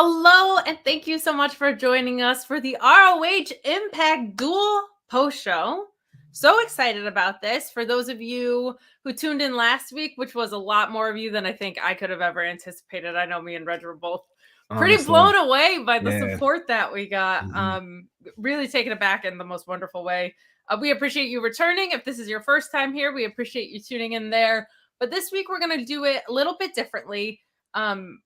Hello, and thank you so much for joining us for the ROH Impact Duel post show. So excited about this. For those of you who tuned in last week, which was a lot more of you than I think I could have ever anticipated. I know me and Reg were both pretty blown away by the support that we got. Really taken aback in the most wonderful way. We appreciate you returning. If this is your first time here, we appreciate you tuning in there. But this week, we're going to do it a little bit differently.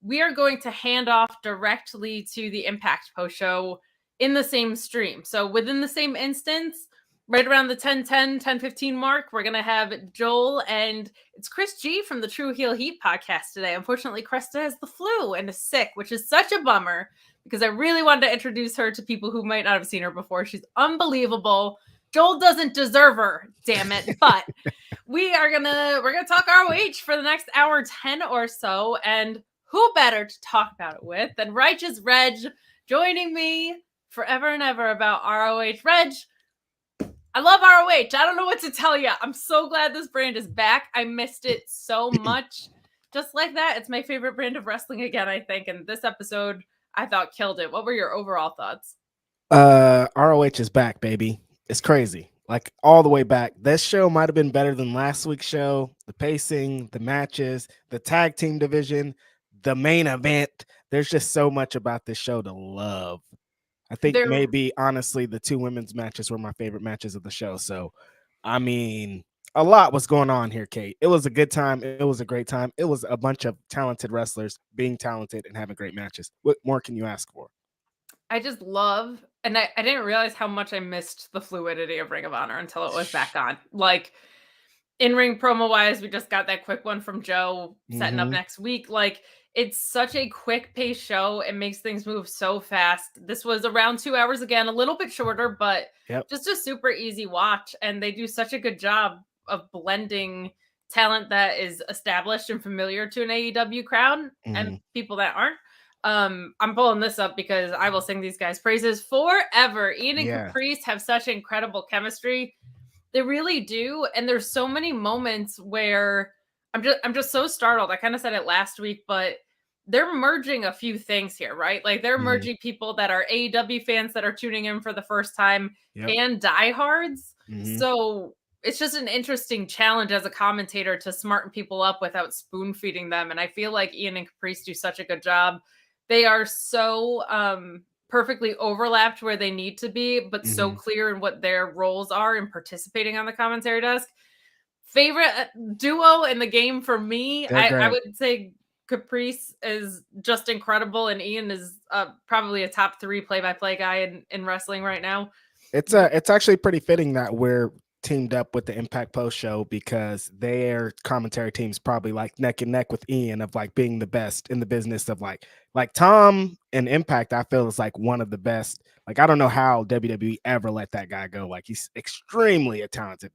We are going to hand off directly to the Impact post show in the same stream. So within the same instance, right around the 10:15 mark, we're going to have Joel, and it's Chris G from the True Heel Heat podcast today. Unfortunately, Krista has the flu and is sick, which is such a bummer because I really wanted to introduce her to people who might not have seen her before. She's unbelievable. Joel doesn't deserve her, damn it. But we're gonna talk ROH for the next hour 10 or so, and who better to talk about it with than Righteous Reg joining me forever and ever about ROH. Reg, I love ROH. I don't know what to tell you. I'm so glad this brand is back. I missed it so much. Just like that, it's my favorite brand of wrestling again, I think. And this episode, I thought, killed it. What were your overall thoughts? ROH is back, baby. It's crazy. Like all the way back. This show might have been better than last week's show. The pacing, the matches, the tag team division, the main event. There's just so much about this show to love. I think maybe honestly the two women's matches were my favorite matches of the show. So, I mean, a lot was going on here, Kate. It was a good time. It was a great time. It was a bunch of talented wrestlers being talented and having great matches. What more can you ask for? I just love, and I didn't realize how much I missed the fluidity of Ring of Honor until it was back on. Like, in-ring promo-wise, we just got that quick one from Joe setting up next week. Like, it's such a quick-paced show. It makes things move so fast. This was around 2 hours again, a little bit shorter, but just a super easy watch. And they do such a good job of blending talent that is established and familiar to an AEW crowd and people that aren't. I'm pulling this up because I will sing these guys' praises forever. Ian and Caprice have such incredible chemistry. They really do. And there's so many moments where I'm just so startled. I kind of said it last week, but they're merging a few things here, right? Like they're merging people that are AEW fans that are tuning in for the first time and diehards. So it's just an interesting challenge as a commentator to smarten people up without spoon feeding them. And I feel like Ian and Caprice do such a good job. They are so perfectly overlapped where they need to be, but so clear in what their roles are in participating on the commentary desk. Favorite duo in the game for me, I would say Caprice is just incredible, and Ian is probably a top 3 play-by-play guy in wrestling right now. It's actually pretty fitting that we're teamed up with the Impact Post show because their commentary team's probably like neck and neck with Ian of like being the best in the business of like Tom and Impact. I feel is like one of the best. Like I don't know how WWE ever let that guy go. Like he's extremely a talented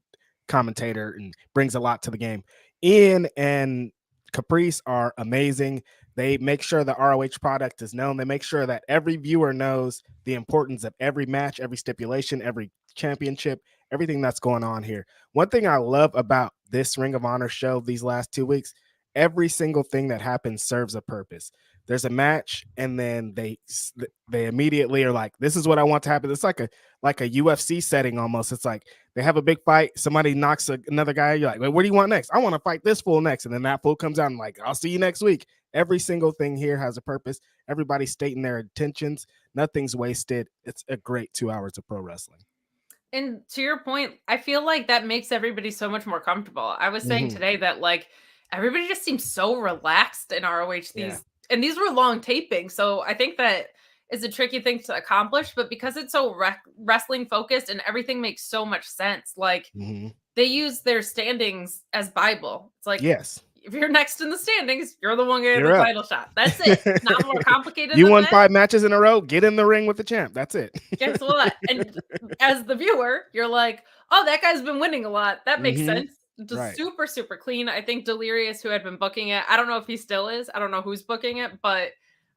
commentator and brings a lot to the game. Ian and Caprice are amazing. They make sure the ROH product is known. They make sure that every viewer knows the importance of every match, every stipulation, every championship, everything that's going on here. One thing I love about this Ring of Honor show these last 2 weeks, every single thing that happens serves a purpose. There's a match, and then they immediately are like, this is what I want to happen. It's like a UFC setting almost. It's like they have a big fight. Somebody knocks another guy. You're like, well, what do you want next? I want to fight this fool next. And then that fool comes out and like, I'll see you next week. Every single thing here has a purpose. Everybody's stating their intentions. Nothing's wasted. It's a great 2 hours of pro wrestling. And to your point, I feel like that makes everybody so much more comfortable. I was saying today that like everybody just seems so relaxed in ROH and these were long tapings. So I think that is a tricky thing to accomplish, but because it's so wrestling focused and everything makes so much sense, like they use their standings as Bible. It's like, if you're next in the standings, you're the one getting the title shot. That's it. It's not more complicated you than won that. 5 matches in a row, get in the ring with the champ. That's it. Guess what? And as the viewer, you're like, oh, that guy's been winning a lot. That makes sense. Just super, super clean. I think Delirious, who had been booking it, I don't know if he still is. I don't know who's booking it, but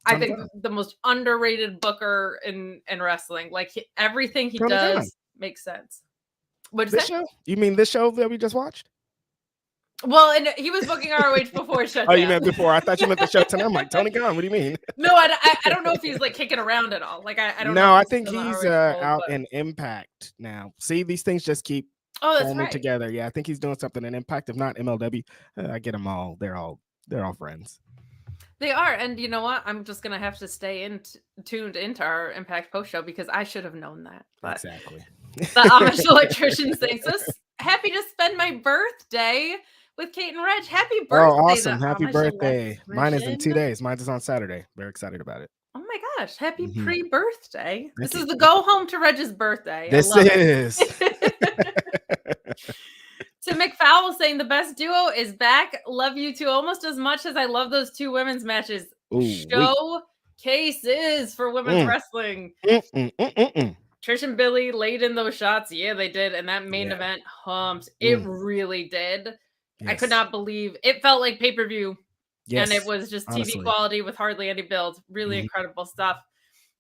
I think the most underrated booker in wrestling. Like everything he does makes sense. What is that? Show? You mean this show that we just watched? Well, and he was booking ROH before shut down. Oh, you meant before? I thought you meant the show tonight. I'm like, Tony Khan, what do you mean? No, I don't know if he's like kicking around at all. Like I don't know. No, I If think he's out in Impact now. See, these things just keep forming together. Yeah, I think he's doing something in Impact. If not MLW, I get them all. They're all friends. They are, and you know what? I'm just gonna have to stay tuned into our Impact post show because I should have known that. But exactly. The Amish electrician thinks us happy to spend my birthday with Kate and Reg. Happy birthday! Oh, awesome! Happy birthday! Mine is in 2 days. Mine is on Saturday. Very excited about it. Oh my gosh! Happy pre-birthday! This is the go home to Reg's birthday. This is. Tim McFowle saying the best duo is back. Love you two almost as much as I love those two women's matches. Showcases for women's wrestling. Trish and Billie laid in those shots. Yeah, they did. And that main event humped. It really did. Yes. I could not believe it. Felt like pay-per-view. Yes, and it was just TV quality with hardly any build. Really incredible stuff.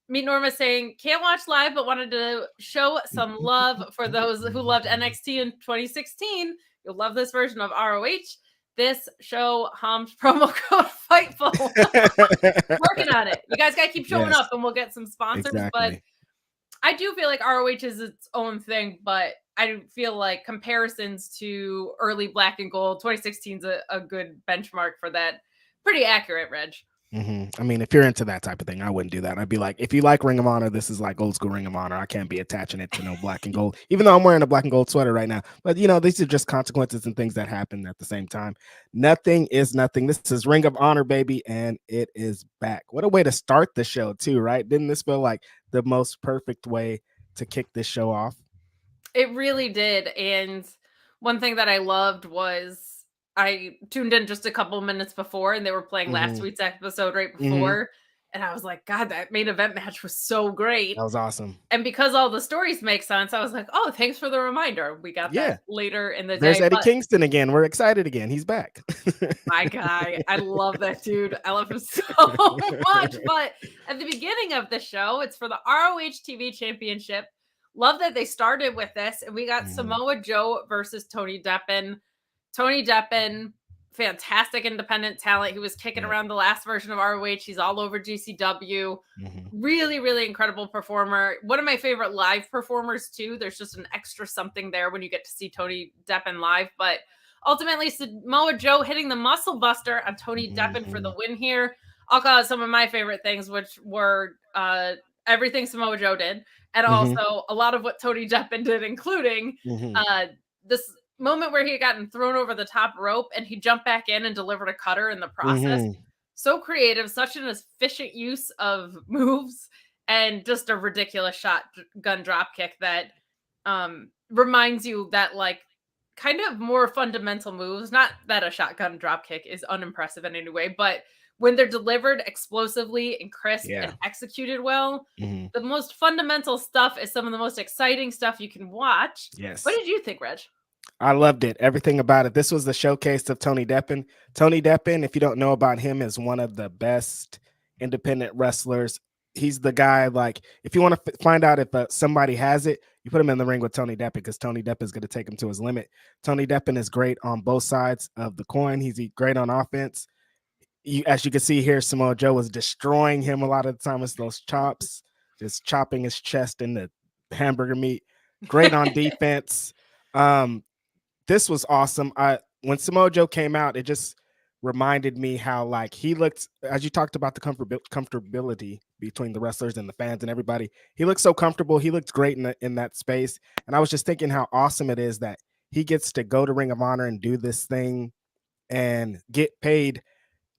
Meet Norma saying, can't watch live, but wanted to show some love for those who loved NXT in 2016. You'll love this version of ROH. This show humped promo code FIGHTFUL. Working on it. You guys got to keep showing up and we'll get some sponsors. Exactly. But I do feel like ROH is its own thing, but I feel like comparisons to early Black and Gold, 2016 is a good benchmark for that. Pretty accurate, Reg. I mean, if you're into that type of thing, I wouldn't do that. I'd be like, if you like Ring of Honor, this is like old school Ring of Honor. I can't be attaching it to no Black and Gold, even though I'm wearing a Black and Gold sweater right now. But, you know, these are just consequences and things that happen at the same time. Nothing is nothing. This is Ring of Honor, baby, and it is back. What a way to start the show, too, right? Didn't this feel like the most perfect way to kick this show off? It really did. And one thing that I loved was I tuned in just a couple minutes before and they were playing last week's episode right before. And I was like, God, that main event match was so great. That was awesome. And because all the stories make sense, I was like, oh, thanks for the reminder. We got that later in the day. There's Eddie Kingston again. We're excited again. He's back. My guy. I love that dude. I love him so much. But at the beginning of the show, it's for the ROH TV Championship. Love that they started with this. And we got Samoa Joe versus Tony Deppen. Tony Deppen, fantastic independent talent. He was kicking around the last version of ROH. He's all over GCW. Really, really incredible performer. One of my favorite live performers, too. There's just an extra something there when you get to see Tony Deppen live. But ultimately, Samoa Joe hitting the muscle buster on Tony Deppen for the win here. I'll call it some of my favorite things, which were everything Samoa Joe did. And also a lot of what Tony Deppen did, including this moment where he had gotten thrown over the top rope and he jumped back in and delivered a cutter in the process. So creative, such an efficient use of moves and just a ridiculous shotgun drop kick that reminds you that like kind of more fundamental moves, not that a shotgun drop kick is unimpressive in any way, but when they're delivered explosively and crisp and executed well, the most fundamental stuff is some of the most exciting stuff you can watch. Yes. What did you think, Reg? I loved it. Everything about it. This was the showcase of Tony Deppen. Tony Deppen, if you don't know about him, is one of the best independent wrestlers. He's the guy, like, if you want to find out if somebody has it, you put him in the ring with Tony Deppen because Tony Deppen is going to take him to his limit. Tony Deppen is great on both sides of the coin. He's great on offense. As you can see here, Samoa Joe was destroying him a lot of the time with those chops, just chopping his chest in the hamburger meat. Great on defense. This was awesome. When Samoa Joe came out, it just reminded me how like he looked, as you talked about the comfortability between the wrestlers and the fans and everybody. He looked so comfortable. He looked great in that space. And I was just thinking how awesome it is that he gets to go to Ring of Honor and do this thing and get paid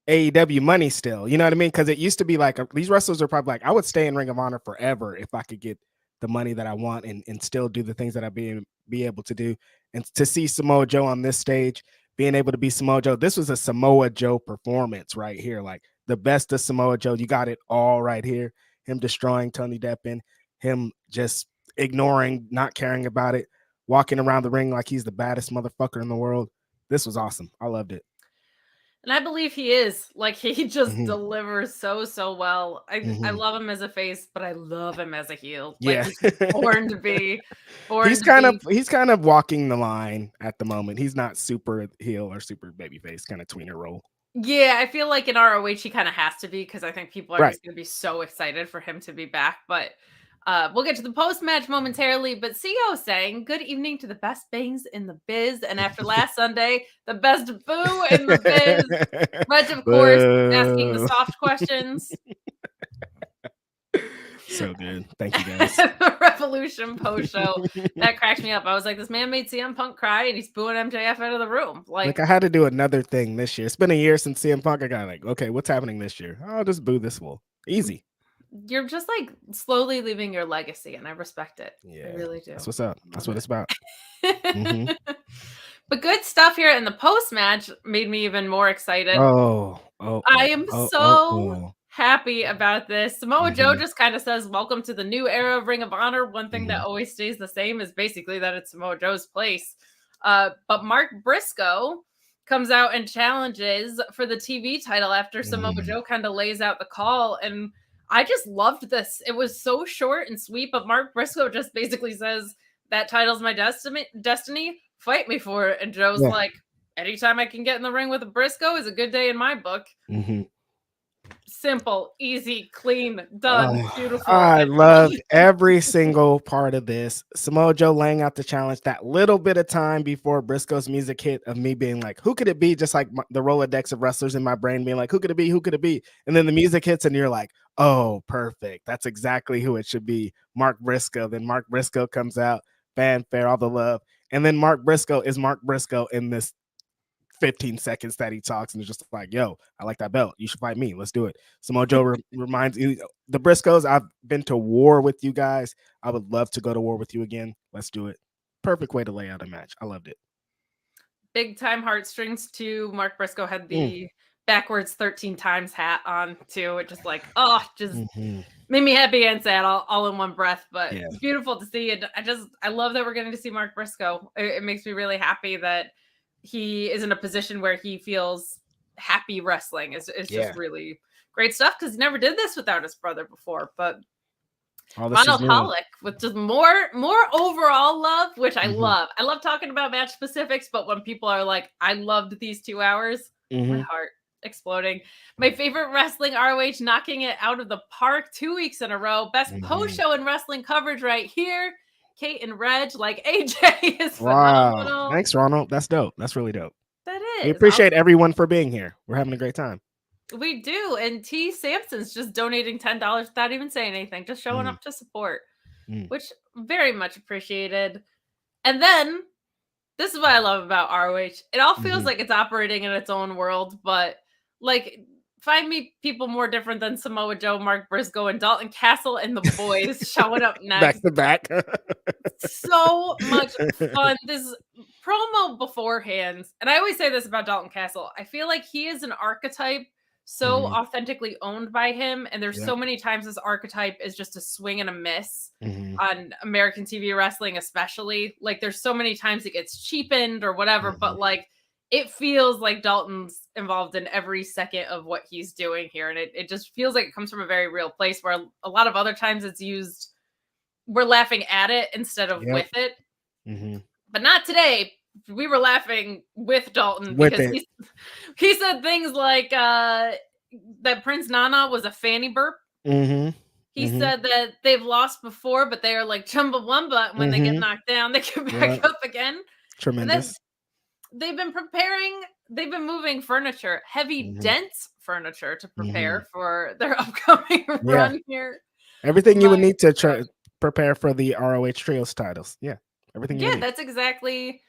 AEW money still. You know what I mean? Because it used to be like these wrestlers are probably like, I would stay in Ring of Honor forever if I could get the money that I want and still do the things that I be able to do. And to see Samoa Joe on this stage, being able to be Samoa Joe, this was a Samoa Joe performance right here. Like the best of Samoa Joe. You got it all right here. Him destroying Tony Deppen, him just ignoring, not caring about it, walking around the ring like he's the baddest motherfucker in the world. This was awesome. I loved it. And I believe he is. Like, he just Mhm. delivers so well. I Mhm. love him as a face, but I love him as a heel. Like, Yeah. he's born to be born He's to kind of be he's kind of walking the line at the moment. He's not super heel or super babyface, kind of tweener role. Yeah, I feel like in ROH he kind of has to be because I think people are Right. just going to be so excited for him to be back. But we'll get to the post match momentarily. But CEO saying, "Good evening to the best bangs in the biz." And after last Sunday, the best boo in the biz. Reg, of course, asking the Boo. soft questions. So good. Thank you guys. The Revolution post show that cracked me up. I was like, this man made CM Punk cry and he's booing MJF out of the room. Like, Like, I had to do another thing this year. It's been a year since CM Punk. I got like, okay, what's happening this year? I'll just boo this fool. Easy. you're just like slowly leaving your legacy, and I respect it. Yeah. I really do. That's what's up. That's what it's about. But good stuff here in the post match made me even more excited. I am so happy about this. Samoa Joe just kind of says, "Welcome to the new era of Ring of Honor." One thing that always stays the same is basically that it's Samoa Joe's place. But Mark Briscoe comes out and challenges for the TV title after Samoa Joe kind of lays out the call. And I just loved this. It was so short and sweet, but Mark Briscoe just basically says, "That title's my destiny. Fight me for it." And Joe's like, "Anytime I can get in the ring with a Briscoe is a good day in my book." Simple, easy, clean, done, beautiful. I loved every single part of this. Samoa Joe laying out the challenge, that little bit of time before Briscoe's music hit of me being like, who could it be? Just like the Rolodex of wrestlers in my brain being like, who could it be? Who could it be? And then the music hits and you're like, oh, perfect. That's exactly who it should be. Mark Briscoe. Then Mark Briscoe comes out, fanfare, all the love. And then Mark Briscoe is Mark Briscoe in this 15 seconds that he talks and it's just like, yo, I like that belt. You should fight me. Let's do it. Samoa Joe reminds you, the Briscoes, I've been to war with you guys. I would love to go to war with you again. Let's do it. Perfect way to lay out a match. I loved it. Big time heartstrings too. Mark Briscoe had the backwards 13 times hat on too. It just like, just made me happy and sad all in one breath. But beautiful to see it. I love that we're getting to see Mark Briscoe. It makes me really happy that he is in a position where he feels happy wrestling. It's just really great stuff because he never did this without his brother before. But Ronald Hollick with just more overall love, which I love. I love talking about match specifics, but when people are like, I loved these 2 hours, my heart exploding. My favorite wrestling ROH knocking it out of the park 2 weeks in a row. Best post show and wrestling coverage right here. Kate and Reg, like AJ, is phenomenal. Thanks, Ronald. That's dope. That's really dope. That is. We appreciate everyone for being here. We're having a great time. We do. And T. Sampson's just donating $10 without even saying anything, just showing up to support, which very much appreciated. And then this is what I love about ROH. It all feels like it's operating in its own world, but like, find me people more different than Samoa Joe, Mark Briscoe, and Dalton Castle and the boys showing up next. Back to back. So much fun. This promo beforehand, and I always say this about Dalton Castle, I feel like he is an archetype so authentically owned by him, and there's so many times this archetype is just a swing and a miss on American TV wrestling, especially. Like, there's so many times it gets cheapened or whatever, but like, it feels like Dalton's involved in every second of what he's doing here. And it just feels like it comes from a very real place, where a lot of other times it's used, we're laughing at it instead of with it. But not today. We were laughing with Dalton because he said things like that Prince Nana was a fanny burp. He said that they've lost before, but they are like Chumbawamba. When they get knocked down, they get back up again. Tremendous. They've been moving furniture, heavy, dense furniture to prepare for their upcoming run here. Everything you would need to prepare for the ROH Trios titles. Yeah. Everything you need. That's exactly,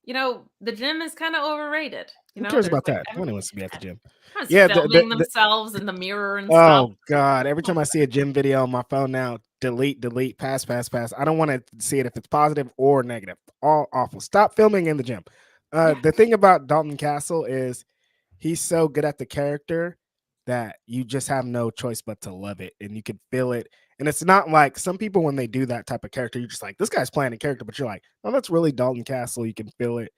the gym is kind of overrated. Who cares about that? No one wants to be at the gym. Filming themselves in the mirror and stuff. Oh, God. Every time I see a gym video on my phone now, delete, pass. I don't want to see it if it's positive or negative. All awful. Stop filming in the gym. The thing about Dalton Castle is he's so good at the character that you just have no choice but to love it, and you can feel it. And it's not like some people, when they do that type of character, you're just like, this guy's playing a character, but you're like, oh, that's really Dalton Castle. You can feel it.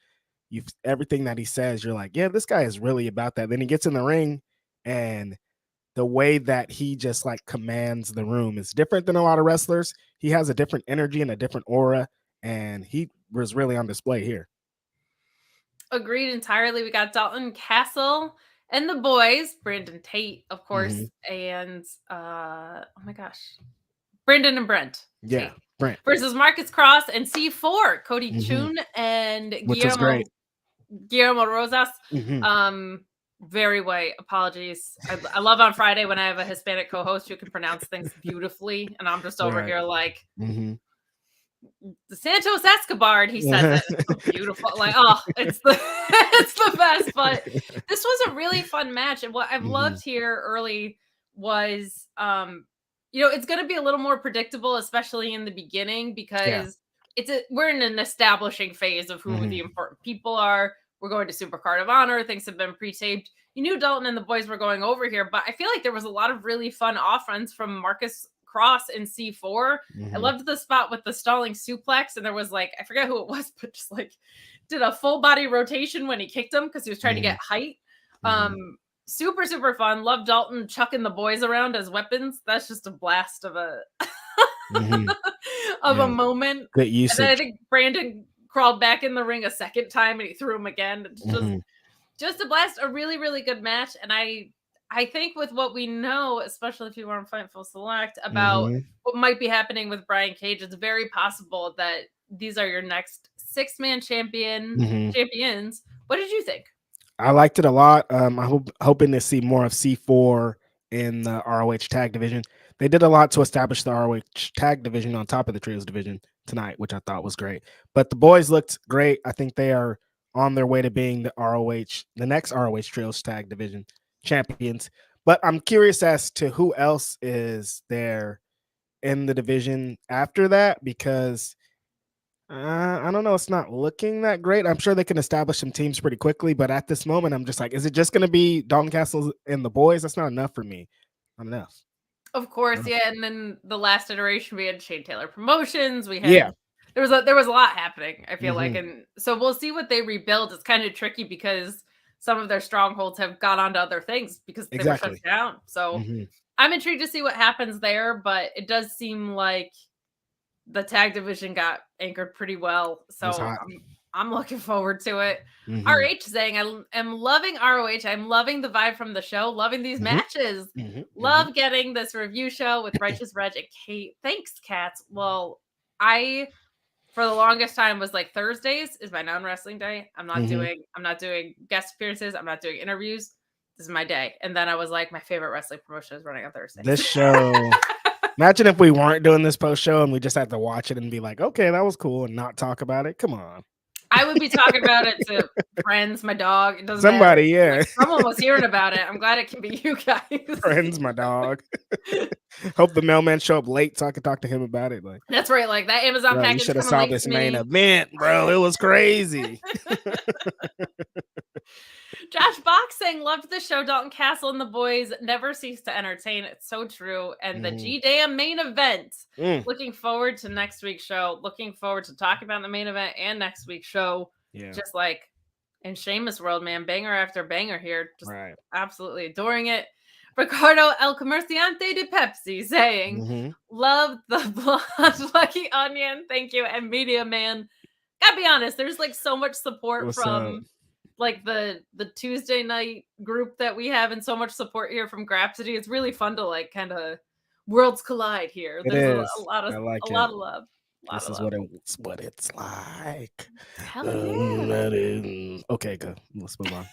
everything that he says, you're like, yeah, this guy is really about that. Then he gets in the ring, and the way that he just like commands the room is different than a lot of wrestlers. He has a different energy and a different aura, and he was really on display here. Agreed entirely. We got Dalton Castle and the boys, Brandon Tate, of course, and oh my gosh, Brandon and Brent. Yeah, Tate Brent versus Marcus Cross and C4, Cody Chhun and Guillermo Rosas. Very white. Apologies. I love on Friday when I have a Hispanic co-host who can pronounce things beautifully, and I'm just over here like the Santos Escobar, and he says it. It's so beautiful. Like, oh, it's the best. But this was a really fun match, and what I've loved here early was, it's going to be a little more predictable, especially in the beginning, because we're in an establishing phase of who the important people are. We're going to Supercard of Honor. Things have been pre-taped. You knew Dalton and the boys were going over here, but I feel like there was a lot of really fun offense from Marcus Cross and C4. I loved the spot with the stalling suplex, and there was like, I forget who it was, but just like did a full body rotation when he kicked him because he was trying to get height. Super, super fun. Love Dalton chucking the boys around as weapons. That's just a blast of a a moment. Good usage. And then I think Brandon crawled back in the ring a second time and he threw him again. It's just a blast. A really, really good match. And I think with what we know, especially if you were on Fightful Select, about what might be happening with Brian Cage, it's very possible that these are your next 6-man champions. What did you think? I liked it a lot. I'm hoping to see more of C4 in the ROH tag division. They did a lot to establish the ROH tag division on top of the trios division tonight, which I thought was great. But the boys looked great. I think they are on their way to being the next ROH trios tag division champions. But I'm curious as to who else is there in the division after that, because I don't know. It's not looking that great. I'm sure they can establish some teams pretty quickly, but at this moment, I'm just like, is it just going to be Dalton Castle and the boys? That's not enough for me. Not enough. Of course, yeah. And then the last iteration, we had Shane Taylor Promotions. We had there was a lot happening, I feel like, and so we'll see what they rebuild. It's kind of tricky because some of their strongholds have got onto other things because they were shut down. So I'm intrigued to see what happens there, but it does seem like the tag division got anchored pretty well. So I'm looking forward to it. RH saying, I am loving ROH. I'm loving the vibe from the show. Loving these matches. Love getting this review show with Righteous Reg and Kate. Thanks, Cats. Well, I, for the longest time, was like, Thursdays is my non-wrestling day. I'm not doing guest appearances. I'm not doing interviews. This is my day. And then I was like, my favorite wrestling promotion is running on Thursdays. This show... Imagine if we weren't doing this post show and we just had to watch it and be like, okay, that was cool, and not talk about it. Come on. I would be talking about it to friends, my dog. It doesn't Somebody, matter. Like, someone was hearing about it. I'm glad it can be you guys. Friends, my dog. Hope the mailman show up late so I can talk to him about it. Like, that's right. Like that Amazon package. You should have saw this main event, bro. It was crazy. Josh Box saying, loved the show. Dalton Castle and the boys never cease to entertain. It's so true. And the G-Damn main event. Looking forward to next week's show. Looking forward to talking about the main event and next week's show. Just like in Sheamus world, man. Banger after banger here. Just absolutely adoring it. Ricardo El Comerciante de Pepsi saying, love the blonde lucky onion. Thank you. And Media Man. Gotta be honest, there's like so much support from like the Tuesday night group that we have, and so much support here from Grapsity. It's really fun to like kind of worlds collide here. There's a lot of love. This is what it's like. Hell yeah. Okay, good. Let's move on.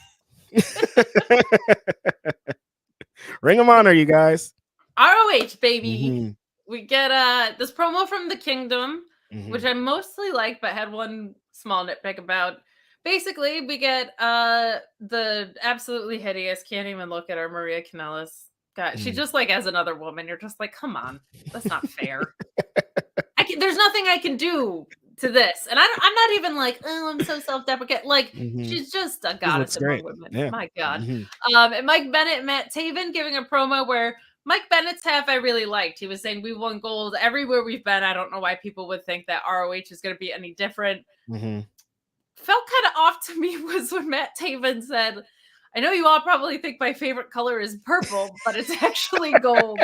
Ring of Honor, you guys. ROH, baby. We get this promo from the Kingdom, which I mostly like, but had one small nitpick about. Basically, we get the absolutely hideous, can't even look at her, Maria Kanellis. God, she just like as another woman, you're just like, come on, that's not fair. There's nothing I can do to this, and I'm not even like, oh, I'm so self-deprecating. Like she's just a goddess among women. Yeah. My God. And Mike Bennett, Matt Taven giving a promo where Mike Bennett's half I really liked. He was saying we won gold everywhere we've been. I don't know why people would think that ROH is going to be any different. felt kind of off to me was when Matt Taven said, I know you all probably think my favorite color is purple, but it's actually gold.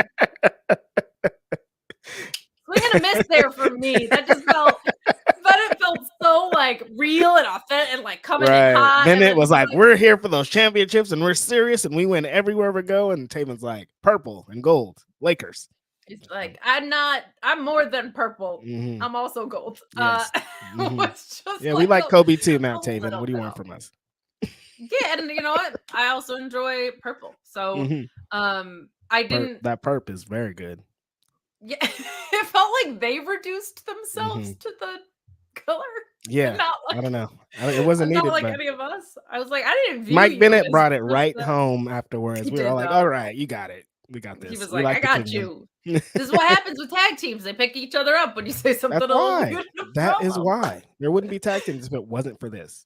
Swing and a miss there for me. That just felt, but it felt so like real and authentic and like coming in hot. Then it was like, we're here for those championships and we're serious and we win everywhere we go. And Taven's like, purple and gold, Lakers. It's like, I'm more than purple. Mm-hmm. I'm also gold. Yes. Mm-hmm. We like Kobe too, Matt Taven. What do you want from us? Yeah, and you know what? I also enjoy purple. So I didn't that perp is very good. Yeah, it felt like they reduced themselves to the color. Yeah, not like, I don't know. It wasn't needed. Not like any of us. I was like, I didn't view Mike Bennett brought it right home afterwards. We were all like, all right, you got it. We got this. He was like, I got you. This is what happens with tag teams. They pick each other up when you say something. That's why. That is why. There wouldn't be tag teams if it wasn't for this.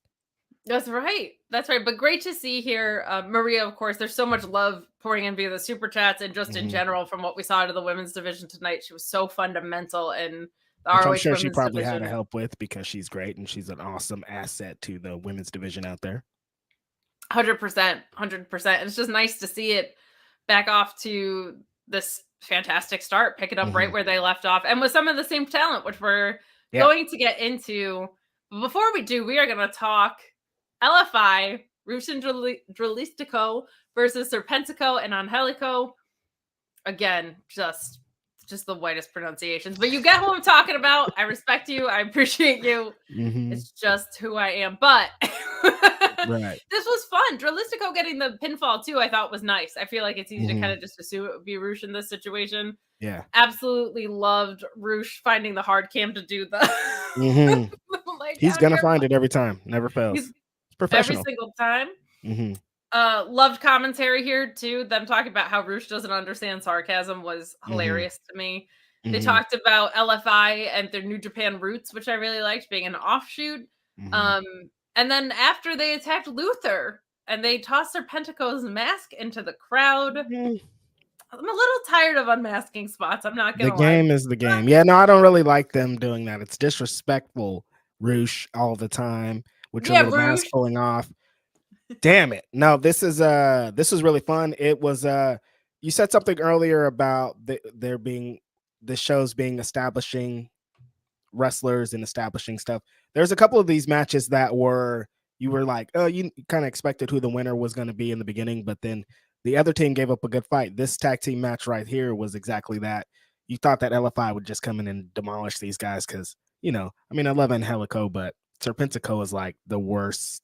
That's right. That's right. But great to see here. Maria, of course, there's so much love pouring in via the super chats and just in general from what we saw out of the women's division tonight. She was so fundamental in the ROH I'm sure she probably division. had to help with because she's great and she's an awesome asset to the women's division out there. 100%. 100%. And it's just nice to see it back off to this fantastic start, pick it up right where they left off and with some of the same talent, which we're going to get into. But before we do, we are going to talk LFI, Rush and Dralistico versus Serpentico and Angelico. Again, just the whitest pronunciations. But you get who I'm talking about. I respect you. I appreciate you. It's just who I am. But this was fun. Dralistico getting the pinfall, too, I thought was nice. I feel like it's easy to kind of just assume it would be Rush in this situation. Yeah. Absolutely loved Rush finding the hard cam to do the... like, he's going to find it every time. Never fails. It's professional. Every single time. Loved commentary here too. Them talking about how Rush doesn't understand sarcasm was hilarious to me. They talked about LFI and their New Japan roots, which I really liked, being an offshoot. And then after they attacked Luther and they tossed Serpentico's mask into the crowd. I'm a little tired of unmasking spots. I'm not gonna lie. The game is the game. Yeah, no, I don't really like them doing that. It's disrespectful, Rush, all the time with your little mask pulling off. Damn it. No, this was really fun. It was you said something earlier about the shows being establishing wrestlers and establishing stuff. There's a couple of these matches that you were like, oh, you kind of expected who the winner was going to be in the beginning, but then the other team gave up a good fight. This tag team match right here was exactly that. You thought that LFI would just come in and demolish these guys because, I love Angelico, but Serpentico is like the worst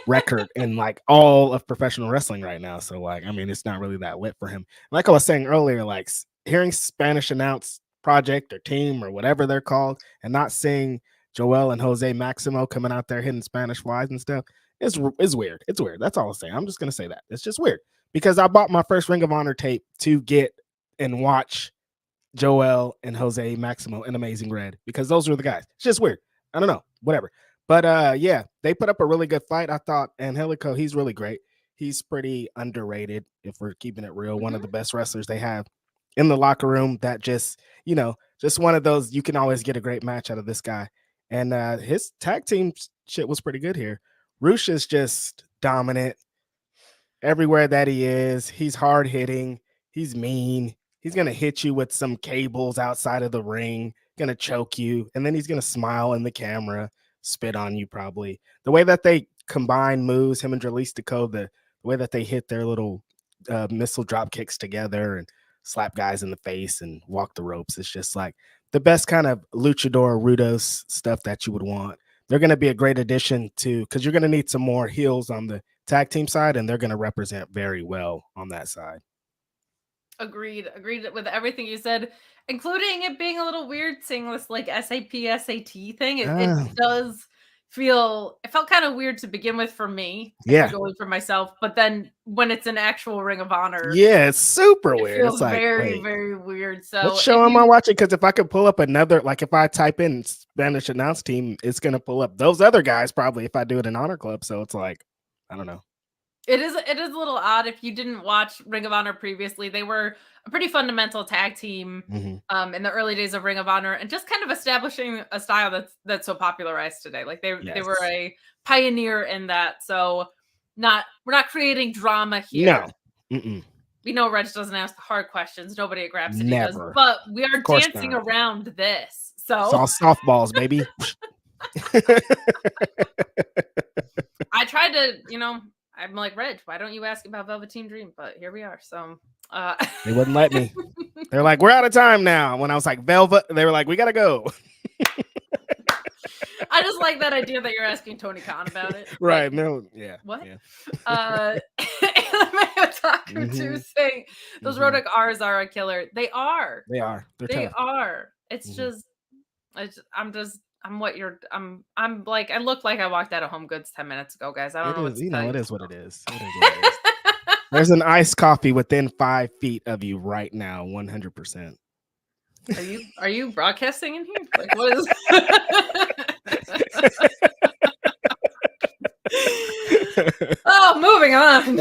record in like all of professional wrestling right now. So like, it's not really that lit for him. Like I was saying earlier, like hearing Spanish announce project or team or whatever they're called and not seeing Joel and Jose Maximo coming out there hitting Spanish flies and stuff is weird. It's weird. That's all I'm saying. I'm just going to say that. It's just weird because I bought my first Ring of Honor tape to get and watch Joel and Jose Maximo in Amazing Red because those were the guys. It's just weird. I don't know. Whatever. But yeah, they put up a really good fight. I thought Angelico, he's really great. He's pretty underrated if we're keeping it real. One of the best wrestlers they have in the locker room that just one of those, you can always get a great match out of this guy. And his tag team shit was pretty good here. Rush is just dominant everywhere that he is. He's hard hitting. He's mean. He's going to hit you with some cables outside of the ring, going to choke you. And then he's going to smile in the camera, spit on you probably. The way that they combine moves, him and Dralistico, the way that they hit their little missile drop kicks together and slap guys in the face and walk the ropes. It's just like the best kind of luchador rudos stuff that you would want. They're going to be a great addition because you're going to need some more heels on the tag team side, and they're going to represent very well on that side. Agreed with everything you said, including it being a little weird seeing this like SAT thing. It does it felt kind of weird to begin with for me. Yeah. Going for myself, but then when it's an actual Ring of Honor. Yeah, it's super weird. Feels it's like very, very weird. So what show am I watching? Because if I could pull up another, like if I type in Spanish announce team, it's gonna pull up those other guys probably if I do it in Honor Club. So it's like, I don't know. It is a little odd if you didn't watch Ring of Honor previously. They were a pretty fundamental tag team in the early days of Ring of Honor, and just kind of establishing a style that's so popularized today. Like they were a pioneer in that. So we're not creating drama here. No. We know Reg doesn't ask the hard questions. Nobody at Grab City does, Never. but we are dancing around this. So it's all softballs, baby. I tried to, I'm like, Reg, why don't you ask about Velveteen Dream? But here we are. So they wouldn't let me. They're like, we're out of time now. When I was like, Velvet, they were like, we gotta go. I just like that idea that you're asking Tony Khan about it. Right. Like, no. Yeah. What? Yeah. Taku too saying those Rodic R's are a killer. They are. They are. They are. It's just, I'm like, I look like I walked out of Home Goods 10 minutes ago, guys. I don't know what to tell you. It is what it is. It is what it is. There's an iced coffee within 5 feet of you right now, 100%. Are you broadcasting in here? Like, what is? Oh, moving on.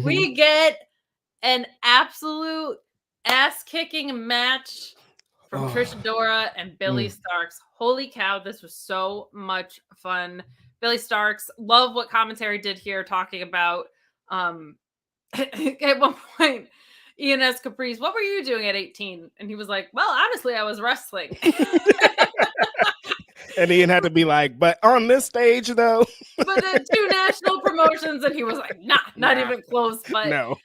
We get an absolute ass-kicking match from Trish Adora and Billie Starkz. Holy cow, this was so much fun. Billie Starkz, love what commentary did here, talking about at one point, Ian asked Caprice, what were you doing at 18? And he was like, well, honestly, I was wrestling. And Ian had to be like, but on this stage, though. But in 2 national promotions, and he was like, not even close. But no.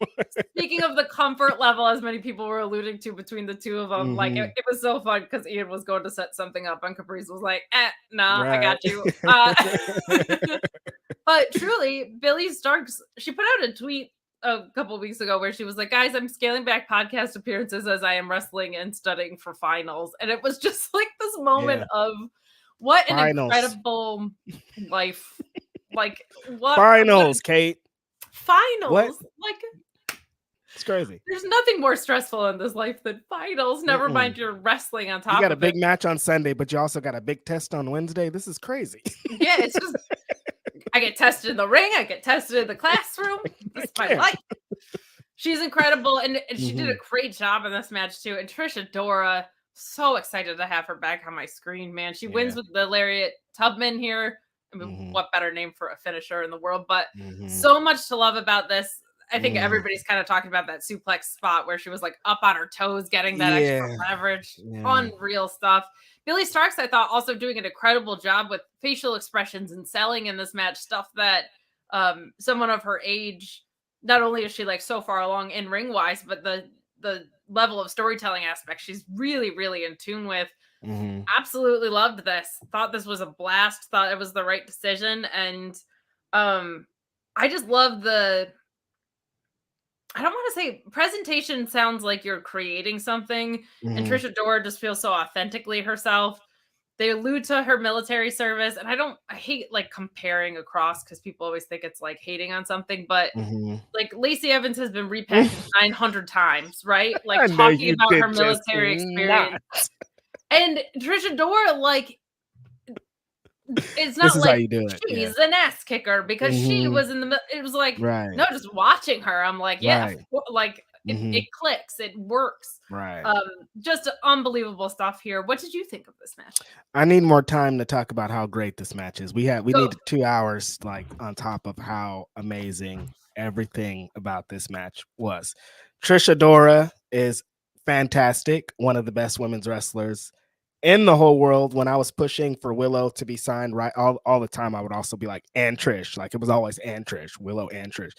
Speaking of the comfort level, as many people were alluding to between the two of them, like it was so fun because Ian was going to set something up, and Caprice was like, nah, right. I got you. But truly, Billie Starkz, she put out a tweet a couple of weeks ago where she was like, guys, I'm scaling back podcast appearances as I am wrestling and studying for finals. And it was just like this moment of what an incredible life. Like, what finals, Kate? Finals. What? Like, it's crazy. There's nothing more stressful in this life than finals. Never mind your wrestling on top of it. You got a big match on Sunday, but you also got a big test on Wednesday. This is crazy. Yeah, it's just I get tested in the ring. I get tested in the classroom. That's my life. She's incredible, and she did a great job in this match too. And Trish Adora, so excited to have her back on my screen, man. She wins with the Lariat Tubman here. I mean, what better name for a finisher in the world? But so much to love about this. I think everybody's kind of talking about that suplex spot where she was like up on her toes, getting that extra leverage. Unreal stuff. Billie Starkz, I thought, also doing an incredible job with facial expressions and selling in this match, stuff that someone of her age, not only is she like so far along in ring wise, but the level of storytelling aspect she's really, really in tune with. Absolutely loved this. Thought this was a blast. Thought it was the right decision. And I just love I don't want to say presentation sounds like you're creating something. And Trish Adora just feels so authentically herself. They allude to her military service. And I hate like comparing across because people always think it's like hating on something. But like Lacey Evans has been repackaged 900 times, right? Like talking about her military experience. And Trish Adora, like, it's not like she's an ass kicker because she was in the. It was like no, just watching her, I'm like, like it clicks, it works. Just unbelievable stuff here. What did you think of this match? I need more time to talk about how great this match is. We need 2 hours, like on top of how amazing everything about this match was. Trish Adora is fantastic, one of the best women's wrestlers in the whole world. When I was pushing for Willow to be signed, right, all the time, I would also be like, and Trish. Like it was always and Trish, Willow and Trish.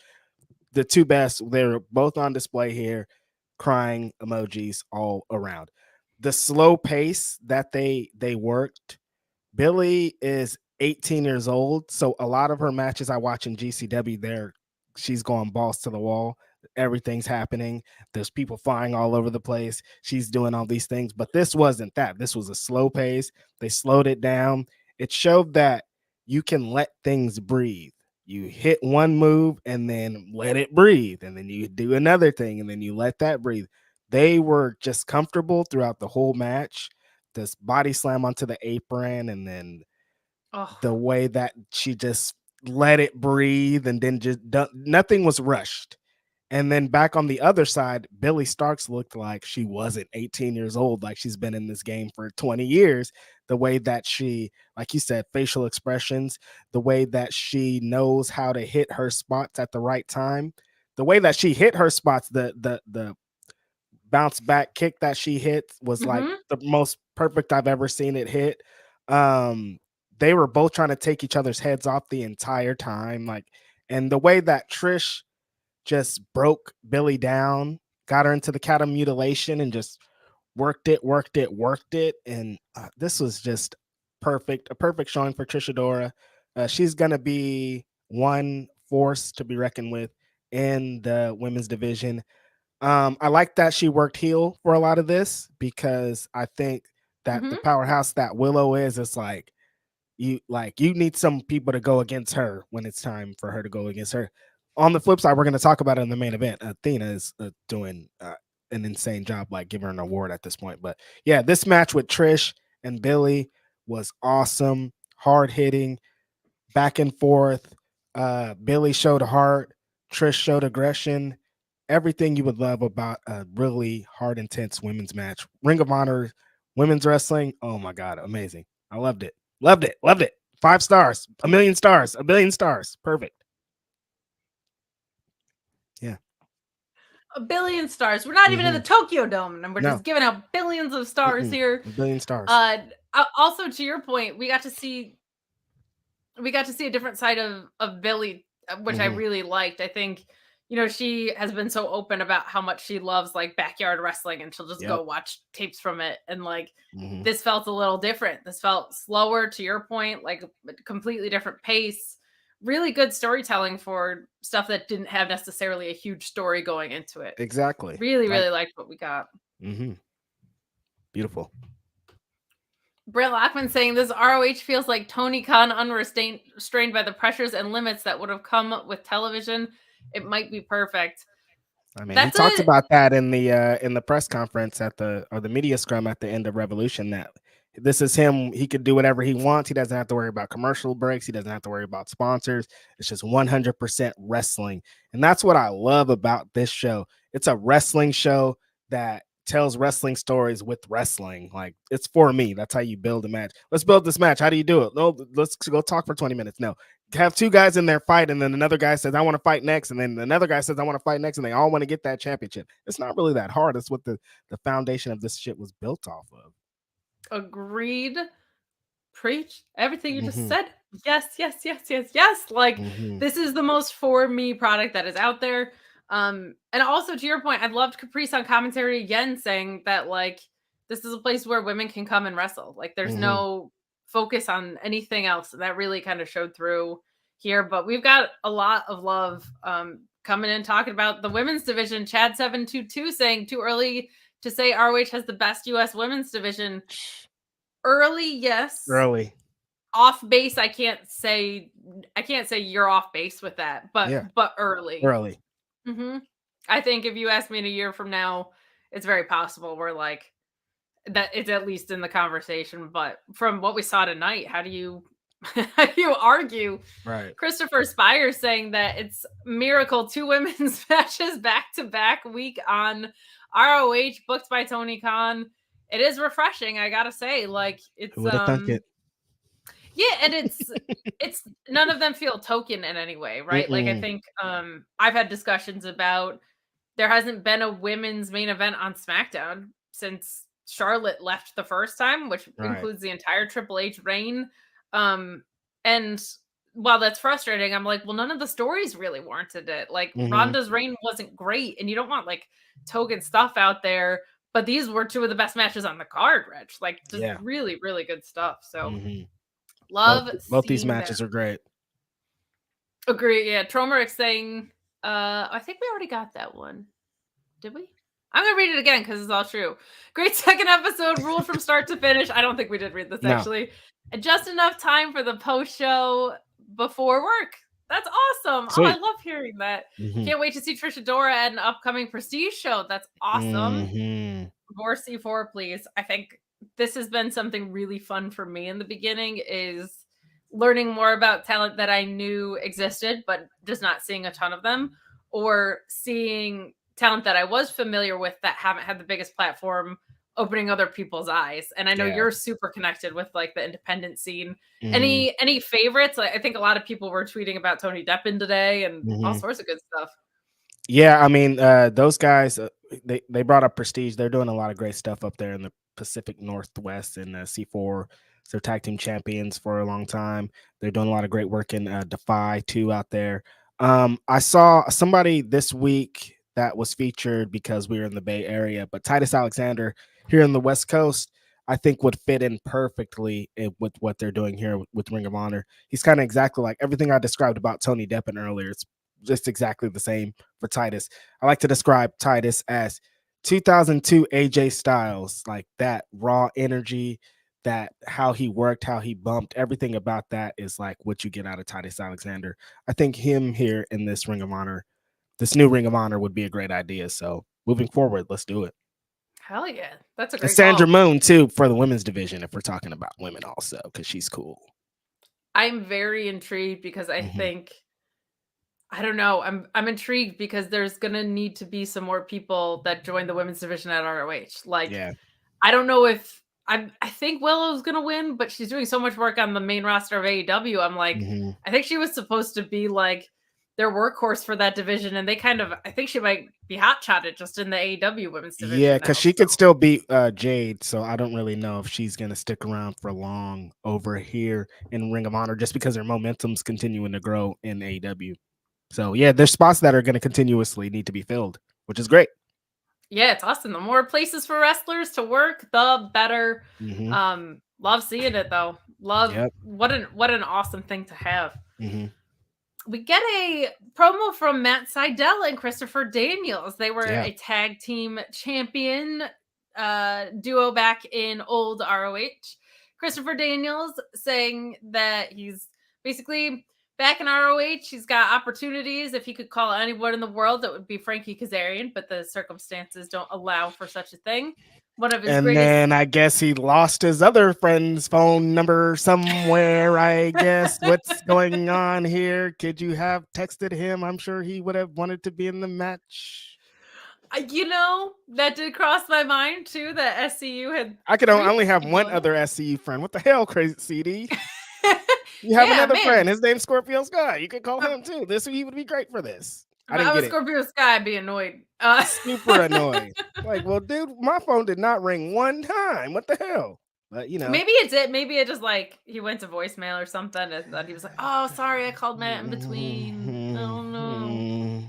The two best, they're both on display here, crying emojis all around. The slow pace that they worked. Billie is 18 years old, so a lot of her matches I watch in GCW, she's going balls to the wall. Everything's happening. There's people flying all over the place. She's doing all these things, but this wasn't that. This was a slow pace. They slowed it down. It showed that you can let things breathe. You hit one move and then let it breathe, and then you do another thing and then you let that breathe. They were just comfortable throughout the whole match. This body slam onto the apron, and then the way that she just let it breathe, and then just nothing was rushed. And then back on the other side, Billie Starkz looked like she wasn't 18 years old, like she's been in this game for 20 years. The way that she, like you said, facial expressions, the way that she knows how to hit her spots at the right time, the way that she hit her spots, the bounce back kick that she hit was like the most perfect I've ever seen it hit. They were both trying to take each other's heads off the entire time, like, and the way that Trish just broke Billie down, got her into the cattle mutilation, and just worked it. And this was just perfect, a perfect showing for Trish Adora. She's going to be one force to be reckoned with in the women's division. I like that she worked heel for a lot of this, because I think that the powerhouse that Willow is, it's like you need some people to go against her when it's time for her to go against her. On the flip side, we're going to talk about it in the main event. Athena is doing an insane job, like giving her an award at this point. But yeah, this match with Trish and Billie was awesome, hard hitting, back and forth. Billie showed heart, Trish showed aggression, everything you would love about a really hard, intense women's match. Ring of Honor women's wrestling. Oh my God, amazing. I loved it. Loved it. Loved it. 5 stars, a million stars, a billion stars. Perfect. Yeah. A billion stars. We're not even in the Tokyo Dome, and we're just giving out billions of stars here. A billion stars. Also, to your point, we got to see a different side of Billie, which I really liked. I think, she has been so open about how much she loves like backyard wrestling, and she'll just go watch tapes from it. And like, this felt a little different. This felt slower, to your point, like a completely different pace. Really good storytelling for stuff that didn't have necessarily a huge story going into it. Exactly. Really liked what we got. Beautiful. Brett Lockman saying this ROH feels like Tony Khan unrestrained by the pressures and limits that would have come with television. It might be perfect. I mean, he talked about that in the press conference the media scrum at the end of Revolution, that this is him. He could do whatever he wants. He doesn't have to worry about commercial breaks. He doesn't have to worry about sponsors. It's just 100% wrestling. And that's what I love about this show. It's a wrestling show that tells wrestling stories with wrestling. Like, it's for me. That's how you build a match. Let's build this match. How do you do it? No, let's go talk for 20 minutes. No, have 2 guys in there fight, and then another guy says, I want to fight next, and then another guy says, I want to fight next, and they all want to get that championship. It's not really that hard. It's what the foundation of this shit was built off of. Agreed. Preach. Everything you just said. Yes. Like, this is the most for me product that is out there. And also, to your point, I loved Caprice on commentary again saying that, like, this is a place where women can come and wrestle. Like, there's no focus on anything else. And that really kind of showed through here. But we've got a lot of love coming in, talking about the women's division. Chad 722 saying too early to say ROH has the best U.S. women's division. Early, yes. Early. Off base, I can't say you're off base with that, but early. Early. I think if you ask me in a year from now, it's very possible we're like that. It's at least in the conversation. But from what we saw tonight, how do you argue? Right. Christopher Spire saying that it's miracle 2 women's matches back to back week on ROH booked by Tony Khan. It is refreshing, I gotta say. Like, it's Who would have thunk it? Yeah, and it's none of them feel token in any way, right? Like, I think I've had discussions about there hasn't been a women's main event on SmackDown since Charlotte left the first time, which includes the entire Triple H reign. And while that's frustrating, I'm like, well, none of the stories really warranted it. Like, Ronda's reign wasn't great, and you don't want like token stuff out there. But these were 2 of the best matches on the card, Rich. Like, just really, really good stuff. So, love both these matches are great. Agree. Yeah, Tromerick saying, I think we already got that one. Did we? I'm gonna read it again because it's all true. Great second episode, ruled from start to finish. I don't think we did read this actually. And just enough time for the post show before work. That's awesome. Sweet. Oh, I love hearing that. Can't wait to see Trish Adora at an upcoming Prestige show. That's awesome. More C4, please. I think this has been something really fun for me in the beginning, is learning more about talent that I knew existed, but just not seeing a ton of them, or seeing talent that I was familiar with that haven't had the biggest platform opening other people's eyes. And I know Yeah. you're super connected with like the independent scene. Mhm. Any favorites? Like, I think a lot of people were tweeting about Tony Deppen today and all Mhm. sorts of good stuff. Yeah, I mean, those guys, they brought up Prestige. They're doing a lot of great stuff up there in the Pacific Northwest and C4. So they're tag team champions for a long time. They're doing a lot of great work in Defy too out there. I saw somebody this week that was featured because we were in the Bay Area, but Titus Alexander here in the West Coast, I think would fit in perfectly with what they're doing here with Ring of Honor. He's kind of exactly like everything I described about Tony Deppen earlier. It's just exactly the same for Titus. I like to describe Titus as 2002 AJ Styles, like that raw energy, that how he worked, how he bumped, everything about that is like what you get out of Titus Alexander. I think him here in this Ring of Honor, this new Ring of Honor would be a great idea. So moving forward, let's do it. Hell yeah. That's a And great Sandra call. Moon too for the women's division if we're talking about women also because she's cool. I'm very intrigued because I Mhm. think I don't know. I'm intrigued because there's gonna need to be some more people that join the women's division at ROH. Like, Yeah. I don't know if I think Willow's gonna win, but she's doing so much work on the main roster of AEW. I'm like, Mhm. I think she was supposed to be like their workhorse for that division, and they kind of I think she might be hot shotted just in the AEW women's Yeah, division because now. she So could still beat Jade, so I don't really know if she's gonna stick around for long over here in Ring of Honor, just because her momentum's continuing to grow in AEW. So yeah, there's spots that are gonna continuously need to be filled, which is great. yeah, it's awesome. The more places for wrestlers to work, the better. Hmm. Love seeing it though. Love Yep. what an awesome thing to have. Hmm. We get a promo from Matt Seidel and Christopher Daniels. They were Yeah. a tag team champion duo back in old ROH. Christopher Daniels saying that he's basically back in ROH. He's got opportunities. If he could call anyone in the world, that would be Frankie Kazarian, but the circumstances don't allow for such a thing. One of his And greatest then I guess he lost his other friend's phone number somewhere. I guess what's going on here? Could you have texted him? I'm sure he would have wanted to be in the match. you know, that did cross my mind too that SCU had I could three only have people one in it. other SCU friend. What the hell, crazy CD? You have Yeah, another man. friend. His name's Scorpio Sky. You could call him too. He would be great for this. If I didn't I was get it. Scorpio Sky, I'd be annoyed. Super annoyed. Like, well, dude, my phone did not ring one time. What the hell? But you know. Maybe it did. Maybe it just like he went to voicemail or something, and then he was like, "Oh, sorry, I called Matt in between." I don't know.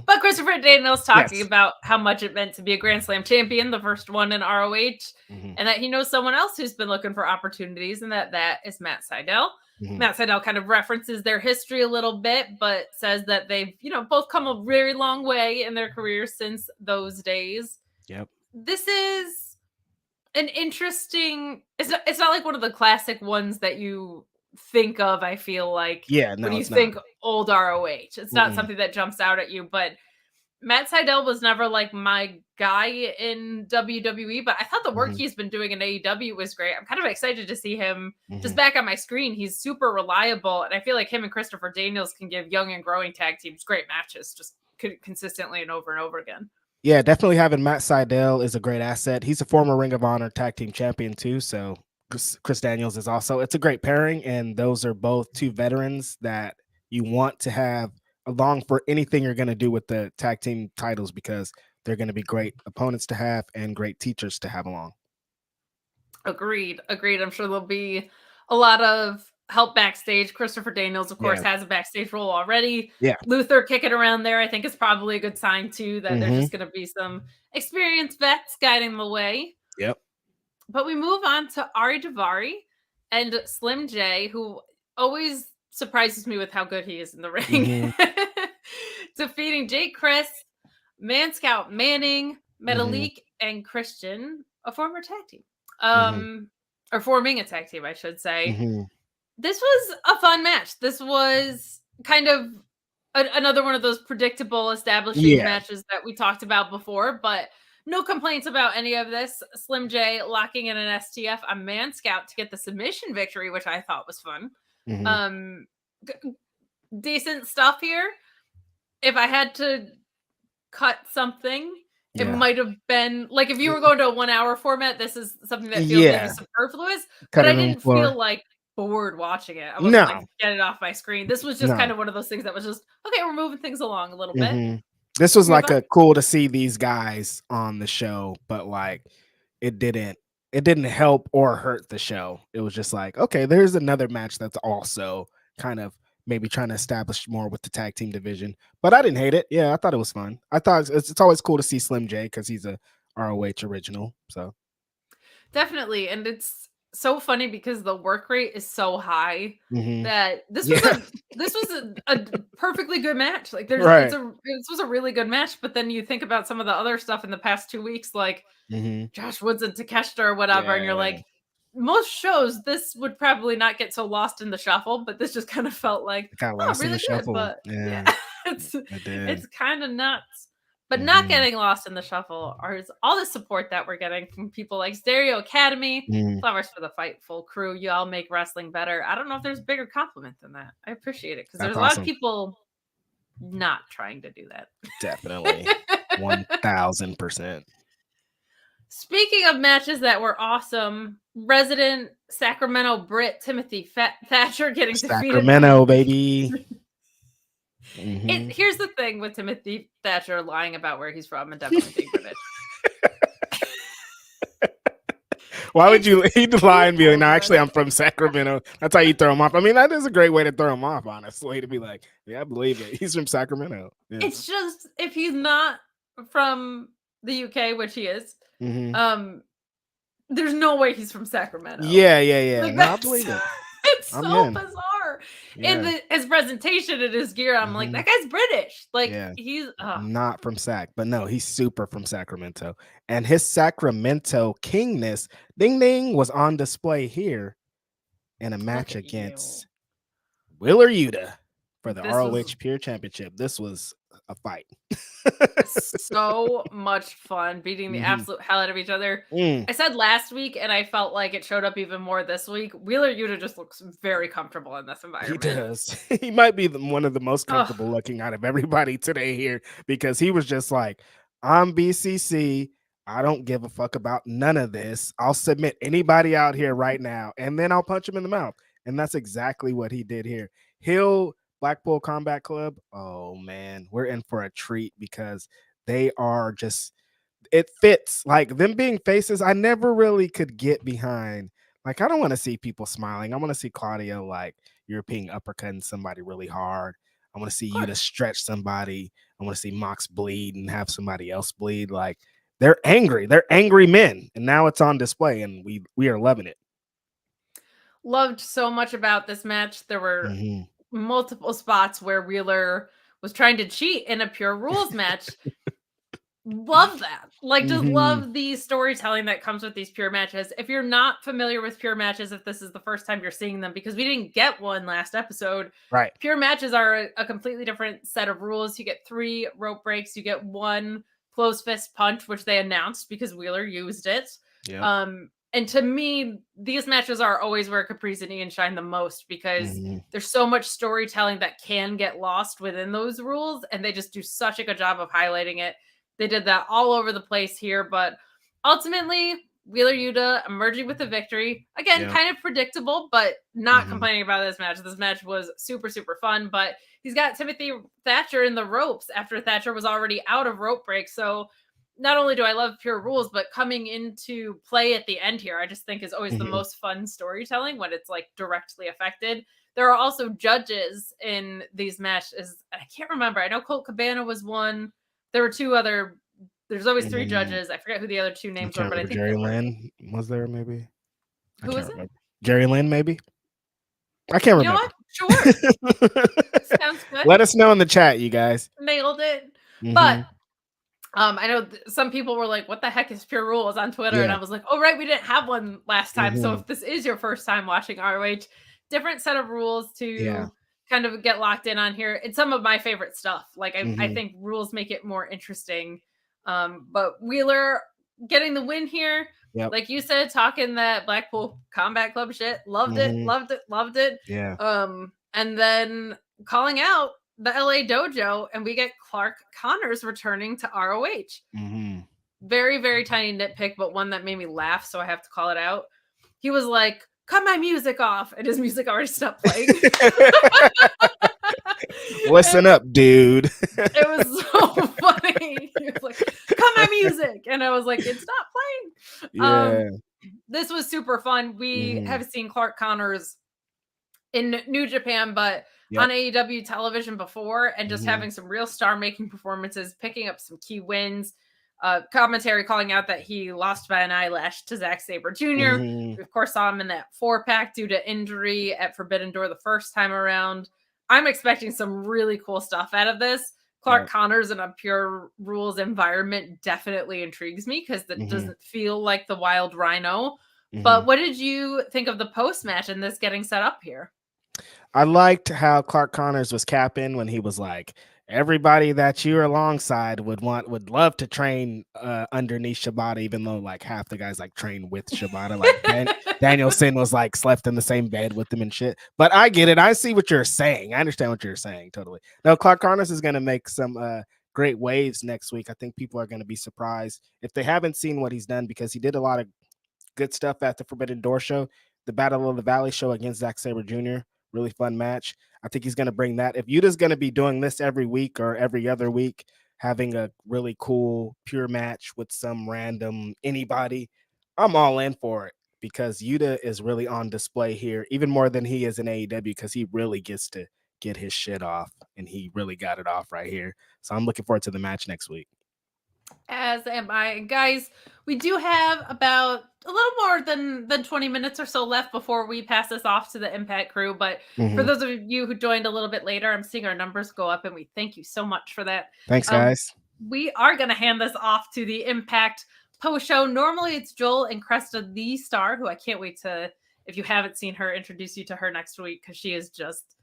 But Christopher Daniels talking Yes. about how much it meant to be a Grand Slam champion, the first one in ROH, Mhm, and that he knows someone else who's been looking for opportunities, and that is Matt Seidel. mhm. Matt Seidel kind of references their history a little bit, but says that they've, both come a very long way in their careers since those days. Yep. This is an interesting it's not like one of the classic ones that you think of, I feel like, Yeah. when No, you it's not. think old ROH. It's not Mm-mm. something that jumps out at you, but Matt Seidel was never like my guy in WWE, but I thought the work Mhm, he's been doing in AEW was great. I'm kind of excited to see him just mhm. back on my screen. He's super reliable, and I feel like him and Christopher Daniels can give young and growing tag teams great matches just consistently and over again. Yeah, definitely having Matt Seidel is a great asset. He's a former Ring of Honor tag team champion too. So Chris Daniels is also. It's a great pairing, and those are both two veterans that you want to have along for anything you're going to do with the tag team titles because they're going to be great opponents to have and great teachers to have along. Agreed. Agreed. I'm sure there'll be a lot of help backstage. Christopher Daniels, of course, Yeah. has a backstage role already. Yeah. Luther kicking around there, I think, is probably a good sign too that there's Hmm. just going to be some experienced vets guiding the way. Yep. But we move on to Ari Davari and Slim J, who always surprises me with how good he is in the ring. Hmm. Defeating Jake Crist, Man Scout Manning, Hmm. Metalik, and Christian, a former tag team. Hmm. Or forming a tag team, I should say. Hmm. This was a fun match. This was kind of another one of those predictable establishing Yeah. matches that we talked about before, but no complaints about any of this. Slim J locking in an STF on Man Scout to get the submission victory, which I thought was fun. Decent stuff here. If I had to cut something, it might have been like if you were going to a 1 hour format, this is something that feels maybe superfluous, but I didn't feel like bored watching it. I wasn't like, get it off my screen. This was just kind of one of those things that was just, okay, we're moving things along a little bit. This was like a cool to see these guys on the show, but like it didn't help or hurt the show. It was just like, okay, there's another match that's also kind of maybe trying to establish more with the tag team division, but I didn't hate it. Yeah, I thought it was fun. I thought it's always cool to see Slim J because he's a ROH original. So definitely, and it's so funny because the work rate is so high that this was a perfectly good match. Like this was a really good match. But then you think about some of the other stuff in the past 2 weeks, like Josh Woods and Takeshita or whatever, and you're like, most shows this would probably not get so lost in the shuffle, but this just kind of felt like really good. Shuffle. But yeah, it's kind of nuts. But not getting lost in the shuffle is all the support that we're getting from people like Stereo Academy, Flowers for the Fightful crew. You all make wrestling better. I don't know if there's a bigger compliment than that. I appreciate it because there's a lot of people not trying to do that. Definitely. 1000%. Speaking of matches that were awesome, resident Sacramento Brit Timothy Thatcher getting Sacramento, baby. Here's the thing with Timothy Thatcher lying about where he's from and definitely being British. Why would you lie and be like, no, actually, I'm from Sacramento? That's how you throw him off. I mean, that is a great way to throw him off, honestly, to be like, yeah, I believe it. He's from Sacramento. Yeah. It's just, if he's not from the UK, which he is, there's no way he's from Sacramento. Yeah. Like, I believe it. It's so bizarre. And his presentation and his gear, I'm like, that guy's British. Like, he's not from Sac, but no, he's super from Sacramento. And his Sacramento kingness, ding ding, was on display here in a match against Willow Yuta for the ROH Pure Championship. This was a fight. So much fun, beating the absolute hell out of each other. I said last week, and I felt like it showed up even more this week. Wheeler Yuta just looks very comfortable in this environment. He does. He might be one of the most comfortable looking out of everybody today here, because he was just like, I'm BCC. I don't give a fuck about none of this. I'll submit anybody out here right now, and then I'll punch him in the mouth. And that's exactly what he did here. Blackpool Combat Club, oh man, we're in for a treat because they are just, it fits. Like, them being faces, I never really could get behind. Like, I don't want to see people smiling. I want to see Claudio like European uppercutting somebody really hard. I want to see you to stretch somebody. I want to see Mox bleed and have somebody else bleed. Like, they're angry. They're angry men, and now it's on display, and we are loving it. Loved so much about this match. There were multiple spots where Wheeler was trying to cheat in a pure rules match. Love that. Like, just love the storytelling that comes with these pure matches. If you're not familiar with pure matches, if this is the first time you're seeing them, because we didn't get one last episode, right? Pure matches are a completely different set of rules. You get 3 rope breaks, you get 1 closed fist punch, which they announced because Wheeler used it. And to me, these matches are always where Caprice and Ian shine the most, because there's so much storytelling that can get lost within those rules, and they just do such a good job of highlighting it. They did that all over the place here, but ultimately, Wheeler Yuta emerging with the victory. Again, kind of predictable, but not complaining about this match. This match was super, super fun, but he's got Timothy Thatcher in the ropes after Thatcher was already out of rope break, so not only do I love pure rules, but coming into play at the end here, I just think is always the most fun storytelling when it's like directly affected. There are also judges in these matches. I can't remember. I know Colt Cabana was one. There were 2 other. There's always 3 judges. I forget who the other 2 names were, but I think Jerry Lynn was there. Maybe. Who was it? Jerry Lynn, maybe. I can't remember. You know what? Sure. Sounds good. Let us know in the chat, you guys. Nailed it. But I know some people were like, what the heck is pure rules on Twitter? And I was like, oh, right, we didn't have one last time. So if this is your first time watching ROH, different set of rules to kind of get locked in on here. It's some of my favorite stuff. Like, I think rules make it more interesting. But Wheeler getting the win here. Yep. Like you said, talking that Blackpool Combat Club shit. Loved it. Yeah. And then calling out the LA dojo, and we get Clark Connors returning to ROH. Very, very tiny nitpick, but one that made me laugh, so I have to call it out. He was like, cut my music off, and his music already stopped playing. Listen up, dude. It was so funny. He was like, cut my music. And I was like, it's not playing. Yeah. This was super fun. We have seen Clark Connors in New Japan, but on AEW television before, and just having some real star-making performances, picking up some key wins. Commentary calling out that he lost by an eyelash to Zack Sabre Jr. We, of course, saw him in that 4-pack due to injury at Forbidden Door the first time around. I'm expecting some really cool stuff out of this. Clark Connors in a Pure Rules environment definitely intrigues me because that doesn't feel like the Wild Rhino. But what did you think of the post-match and this getting set up here? I liked how Clark Connors was capping when he was like, everybody that you're alongside would love to train underneath Shibata, even though like half the guys like train with Shibata. Like Danielson was like slept in the same bed with them and shit. But I get it. I see what you're saying. I understand what you're saying totally. No, Clark Connors is gonna make some great waves next week. I think people are gonna be surprised if they haven't seen what he's done, because he did a lot of good stuff at the Forbidden Door show, the Battle of the Valley show against Zack Sabre Jr. Really fun match. I think he's going to bring that. If Yuta's going to be doing this every week or every other week, having a really cool pure match with some random anybody, I'm all in for it, because Yuta is really on display here, even more than he is in AEW, because he really gets to get his shit off, and he really got it off right here. So I'm looking forward to the match next week. As am I. Guys, we do have about a little more than 20 minutes or so left before we pass this off to the Impact crew. But for those of you who joined a little bit later, I'm seeing our numbers go up, and we thank you so much for that. Thanks, guys. We are going to hand this off to the Impact post-show. Normally, it's Joel and Cresta, the star, who I can't wait to, if you haven't seen her, introduce you to her next week, because she is just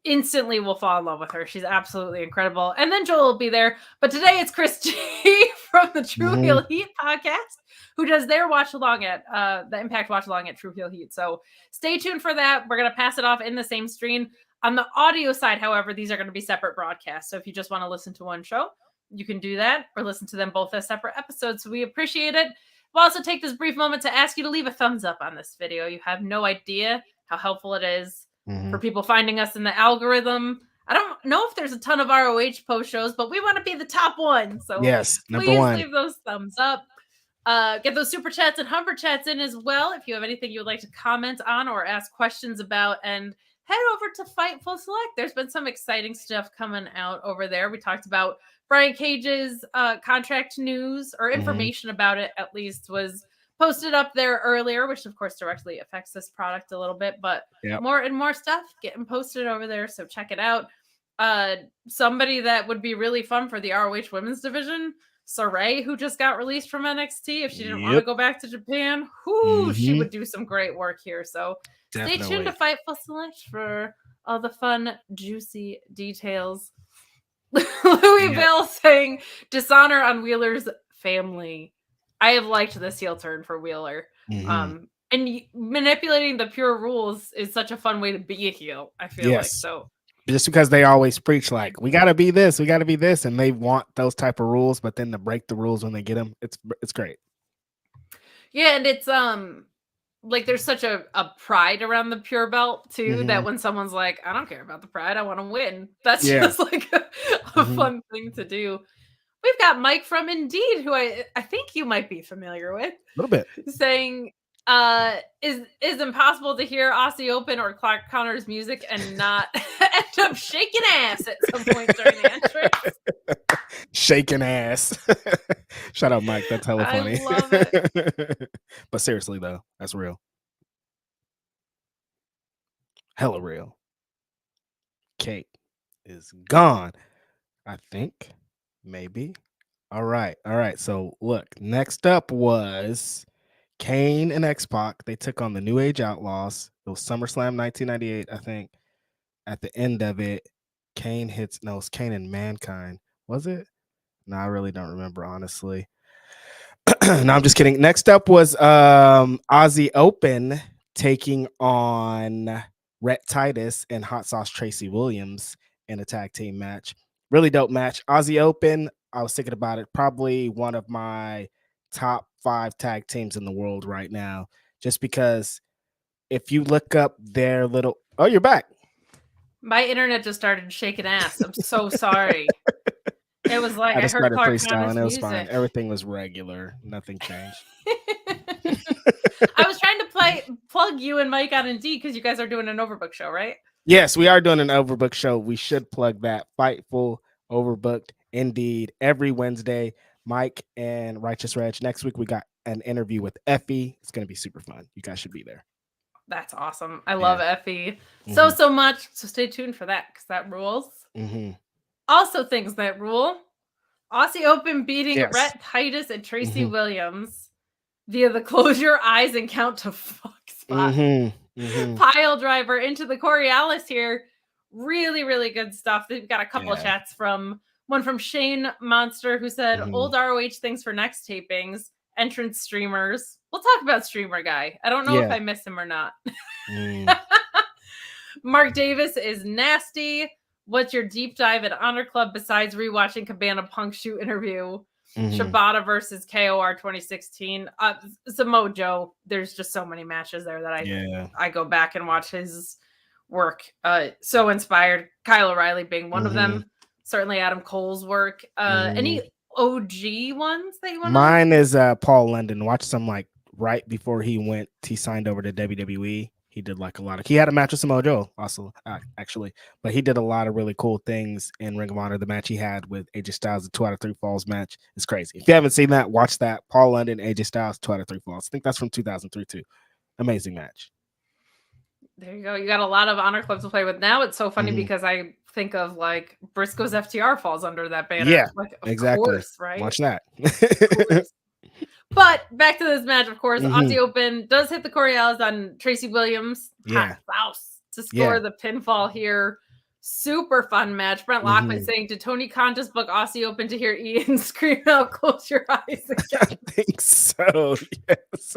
instantly will fall in love with her. She's absolutely incredible. And then Joel will be there. But today it's Chris G from the True Heel Heat podcast, who does their watch along at the Impact watch along at True Heel Heat. So stay tuned for that. We're going to pass it off in the same stream. On the audio side, however, these are going to be separate broadcasts. So if you just want to listen to one show, you can do that, or listen to them both as separate episodes. So we appreciate it. We'll also take this brief moment to ask you to leave a thumbs up on this video. You have no idea how helpful it is for people finding us in the algorithm. I don't know if there's a ton of ROH post shows, but we want to be the top one. So yes, please leave those thumbs up. Get those super chats and humper chats in as well if you have anything you would like to comment on or ask questions about. And head over to Fightful Select. There's been some exciting stuff coming out over there. We talked about Brian Cage's contract news, or information about it at least, was posted up there earlier, which of course directly affects this product a little bit, but more and more stuff getting posted over there. So check it out. Somebody that would be really fun for the ROH women's division, Saray, who just got released from NXT. If she didn't want to go back to Japan, she would do some great work here. So stay tuned to Fightful Select for all the fun, juicy details. Louis Bell saying dishonor on Wheeler's family. I have liked this heel turn for Wheeler. And manipulating the Pure Rules is such a fun way to be a heel, I feel like. So just because they always preach like, we got to be this, we got to be this, and they want those type of rules, but then to break the rules when they get them, it's great. Yeah, and it's like there's such a pride around the Pure Belt too, that when someone's like, I don't care about the pride, I want to win, that's just like a fun thing to do. We've got Mike from Indeed, who I think you might be familiar with, a little bit, saying is impossible to hear Aussie Open or Clark Connors music and not end up shaking ass at some point during the entrance. Shaking ass. Shut up, Mike. That's hella funny. I love it. But seriously though, that's real. Hella real. Kate is gone, I think. Maybe. All right. So look, next up was Kane and X-Pac. They took on the New Age Outlaws. It was SummerSlam 1998, I think. At the end of it, it's Kane and Mankind. Was it? No, I really don't remember, honestly. No, I'm just kidding. Next up was Aussie Open taking on Rhett Titus and Hot Sauce Tracy Williams in a tag team match. Really dope match. Aussie Open, I was thinking about it, probably one of my top 5 tag teams in the world right now. Just because if you look up their little... Oh, you're back. My internet just started shaking ass. I'm so sorry. It was like I I just heard started Clark freestyling. It was music. fine. Everything was regular. Nothing changed. I was trying to plug you and Mike on Indeed because you guys are doing an Overbook show, right? Yes, we are doing an Overbook show. We should plug that. Fightful, Overbooked, Indeed, every Wednesday. Mike and Righteous Reg. Next week, we got an interview with Effie. It's going to be super fun. You guys should be there. That's awesome. I love Effie so much. So stay tuned for that because that rules. Also, things that rule. Aussie Open beating Rhett Titus and Tracy Williams via the close your eyes and count to fuck spot. Pile driver into the Coriolis here. Really, really good stuff. They've got a couple of chats from one from Shane Monster who said, old ROH things for next tapings, entrance streamers. We'll talk about streamer guy. I don't know if I miss him or not. Mark Davis is nasty. What's your deep dive at Honor Club besides rewatching Cabana Punk shoot interview? Shibata versus KOR 2016. Samoa Joe. There's just so many matches there that I go back and watch his work. So inspired. Kyle O'Reilly being one of them. Certainly Adam Cole's work. Any OG ones that you want? Mine is Paul London. Watch some like right before he signed over to WWE. He did like a lot of, he had a match with Samoa Joe also, actually, but he did a lot of really cool things in Ring of Honor. The match he had with AJ Styles, the 2 out of 3 falls match is crazy. If you haven't seen that, watch that. Paul London, AJ Styles, 2 out of 3 falls. I think that's from 2003 too. Amazing match. There you go. You got a lot of Honor Clubs to play with now. It's so funny because I think of like Briscoe's FTR falls under that banner. Yeah, like, exactly. Course, right? Watch that. But back to this match, of course, Aussie Open does hit the Coriolis on Tracy Williams. Hot Sauce to score the pinfall here. Super fun match. Brent Lockman saying, did Tony Khan just book Aussie Open to hear Ian scream out, close your eyes again? I think so, yes.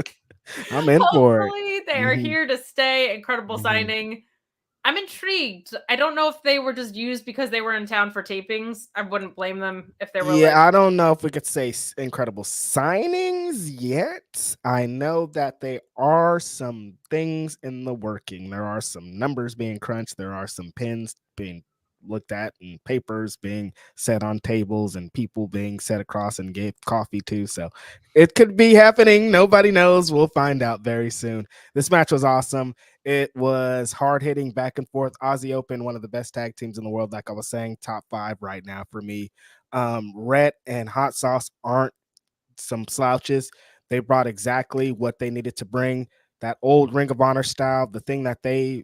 I'm in for it. Hopefully they are here to stay. Incredible signing. I'm intrigued. I don't know if they were just used because they were in town for tapings. I wouldn't blame them if they were. Yeah, I don't know if we could say incredible signings yet. I know that there are some things in the working. There are some numbers being crunched. There are some pins being looked at and papers being set on tables and people being set across and gave coffee to. So it could be happening. Nobody knows. We'll find out very soon. This match was awesome. It was hard-hitting back and forth. Aussie Open, one of the best tag teams in the world. Like I was saying, top 5 right now for me. Rhett and Hot Sauce aren't some slouches. They brought exactly what they needed to bring. That old Ring of Honor style, the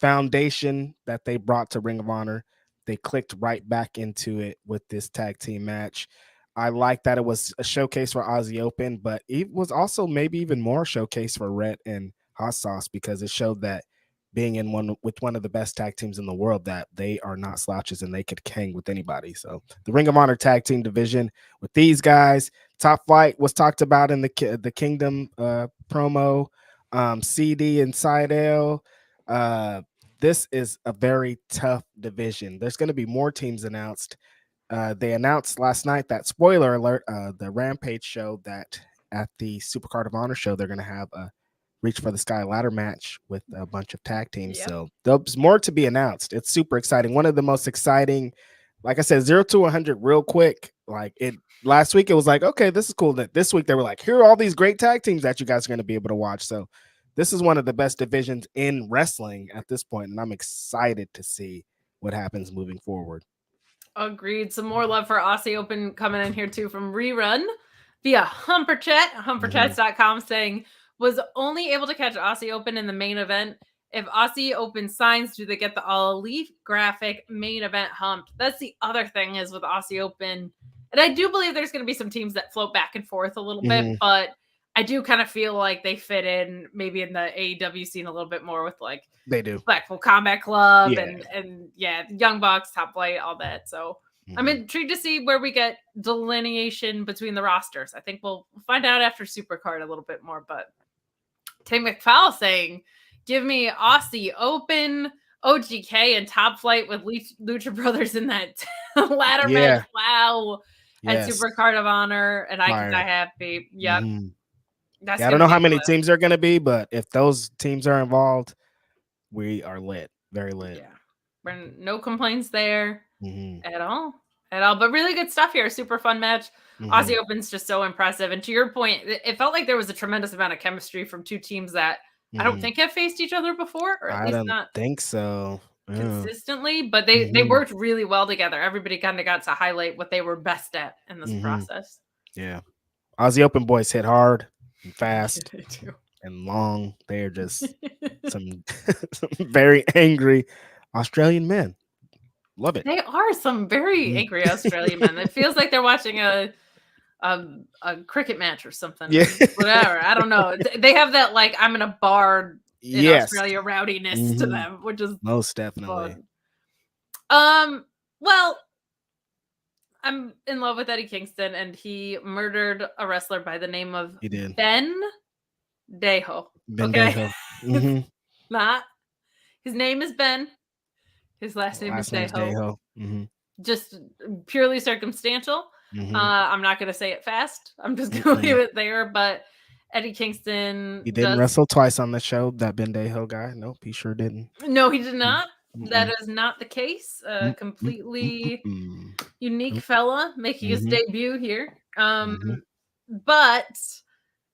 foundation that they brought to Ring of Honor, they clicked right back into it with this tag team match. I like that it was a showcase for Aussie Open, but it was also maybe even more showcase for Rhett and Hot Sauce because it showed that being in one of the best tag teams in the world, that they are not slouches and they could hang with anybody. So the Ring of Honor tag team division with these guys, Top Flight was talked about in the Kingdom promo, CD and Seidel. This is a very tough division. There's going to be more teams announced. They announced last night that, spoiler alert, the Rampage show, that at the Supercard of Honor show, they're going to have a Reach for the Sky ladder match with a bunch of tag teams. Yep. So there's more to be announced. It's super exciting. One of the most exciting, like I said, 0 to 100 real quick. Like it last week, it was like, okay, this is cool. That this week they were like, here are all these great tag teams that you guys are going to be able to watch. So this is one of the best divisions in wrestling at this point, and I'm excited to see what happens moving forward. Agreed. Some more love for Aussie Open coming in here too from Rerun via Humperchat, humperchats.com, saying, was only able to catch Aussie Open in the main event. If Aussie Open signs, do they get the All Elite graphic main event humped? That's the other thing is with Aussie Open. And I do believe there's going to be some teams that float back and forth a little bit, but I do kind of feel like they fit in maybe in the AEW scene a little bit more with they do Blackpool Combat Club and Young Bucks, Top Flight, all that. So I'm intrigued to see where we get delineation between the rosters. I think we'll find out after Supercard a little bit more, but Tim McFall saying, give me Aussie Open, OGK, and Top Flight with Lucha Brothers in that ladder match. Wow. At Supercard of Honor, and I can die happy. Yep. I don't know how many teams are going to be, but if those teams are involved, we are lit. Very lit. Yeah. We're no complaints there at all. But really good stuff here. Super fun match. Aussie Open's just so impressive. And to your point, it felt like there was a tremendous amount of chemistry from two teams that I don't think have faced each other before, or at least not think so consistently, but they worked really well together. Everybody kind of got to highlight what they were best at in this process. Yeah. Aussie Open boys hit hard and fast and long. They are just some very angry Australian men. Love it. They are some very angry Australian men. It feels like they're watching a cricket match or something. Yeah. Whatever. I don't know. They have that, like, I'm in a bar in Australia rowdiness to them, which is most definitely fun. Well, I'm in love with Eddie Kingston, and he murdered a wrestler by the name of Ben Dejo. Dejo. Not his name is Ben. His last name is Dejo. Just purely circumstantial. I'm not going to say it fast. I'm just going to leave it there. But Eddie Kingston. He didn't wrestle twice on the show, that Ben Dejo guy. Nope, he sure didn't. No, he did not. That is not the case. Completely unique fella making his debut here. But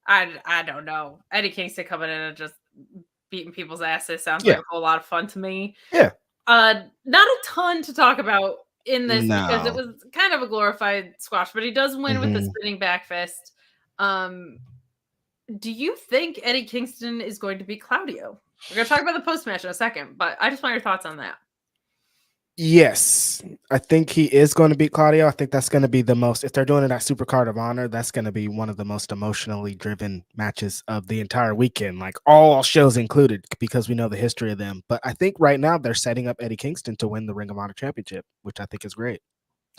I don't know. Eddie Kingston coming in and just beating people's asses sounds like a whole lot of fun to me. Yeah. Not a ton to talk about in this because it was kind of a glorified squash, but he does win with the spinning back fist. Do you think Eddie Kingston is going to beat Claudio? We're going to talk about the post-match in a second, but I just want your thoughts on that. Yes, I think he is going to beat Claudio. I think that's going to be the most, if they're doing it at Supercard of Honor, that's going to be one of the most emotionally driven matches of the entire weekend, like all shows included, because we know the history of them. But I think right now they're setting up Eddie Kingston to win the Ring of Honor Championship, which I think is great.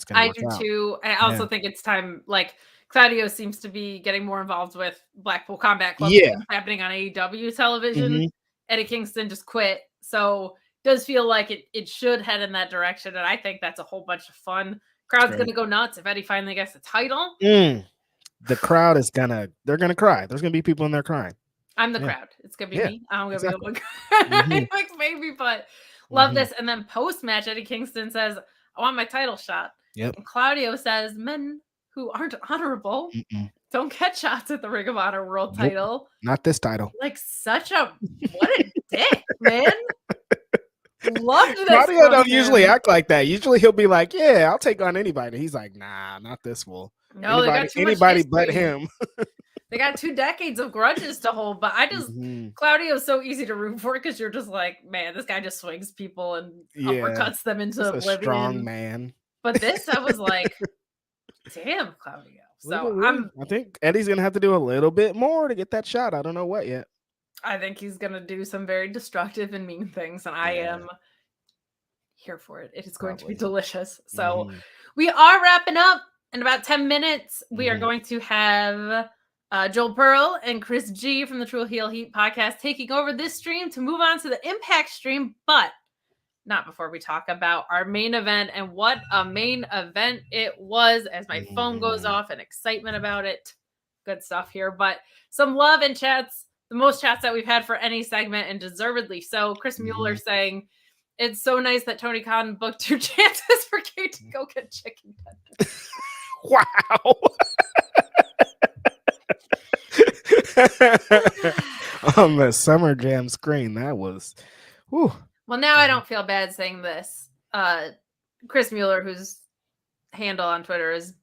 I do too. I also think it's time, like, Claudio seems to be getting more involved with Blackpool Combat Club happening on AEW television. Eddie Kingston just quit. So does feel like it should head in that direction. And I think that's a whole bunch of fun. Crowd's going to go nuts if Eddie finally gets the title. The crowd is they're going to cry. There's going to be people in there crying. I'm the crowd. It's going to be me. I'm going to be able to cry. Like, maybe, but love this. And then post-match, Eddie Kingston says, I want my title shot. And Claudio says, men who aren't honorable don't get shots at the Ring of Honor world title. Not this title. Like, what a dick, man. Loved this. Claudio don't usually act like that. Usually he'll be like, yeah, I'll take on anybody. He's like, nah, not this fool. No, anybody but him. They got 2 decades of grudges to hold, but I just Claudio's so easy to root for because you're just like, man, this guy just swings people and uppercuts them into oblivion. A strong man. But this, I was like, damn, Claudio. So I think Eddie's gonna have to do a little bit more to get that shot. I don't know what yet. I think he's gonna do some very destructive and mean things, and I am here for it. It is going to be delicious. So we are wrapping up in about 10 minutes. We are going to have Joel Pearl and Chris G from the True Heel Heat podcast taking over this stream to move on to the Impact stream, but not before we talk about our main event. And what a main event it was, as my phone goes off and excitement about it. Good stuff here, but some love and chats, the most chats that we've had for any segment, and deservedly so. Chris Mueller saying, it's so nice that Tony Khan booked 2 chances for Kate to go get chicken tenders. Wow. On the Summer Jam screen, that was whew. Well, now I don't feel bad saying this. Chris Mueller, whose handle on Twitter is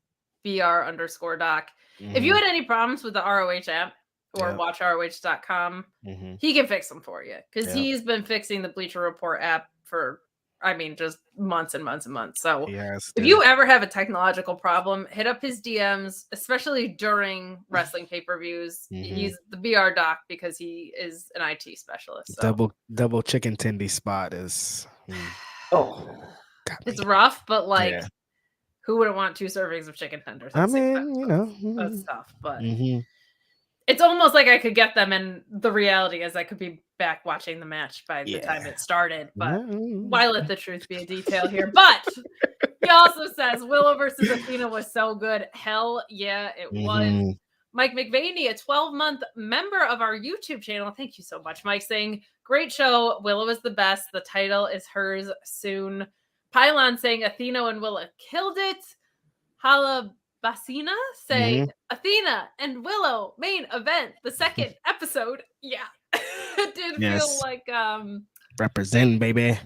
BR_doc. If you had any problems with the ROH app or watchroh.com, he can fix them for you, because he's been fixing the Bleacher Report app for, just months and months and months. So if you ever have a technological problem, hit up his DMs, especially during wrestling pay-per-views. He's the BR doc because he is an IT specialist. So. Double chicken tendy spot is it's rough, but who wouldn't want 2 servings of chicken tenders? I mean, That's tough, but mm-hmm. it's almost like I could get them, and the reality is I could be back watching the match by the time it started, but why let the truth be a detail here? But he also says Willow versus Athena was so good. Hell yeah, it was. Mike McVaney, a 12-month member of our YouTube channel. Thank you so much, Mike, saying, great show. Willow is the best. The title is hers soon. Pylon saying Athena and Willow killed it. Halabasina saying Athena and Willow main event, the second episode. Yeah. It did feel like represent, baby.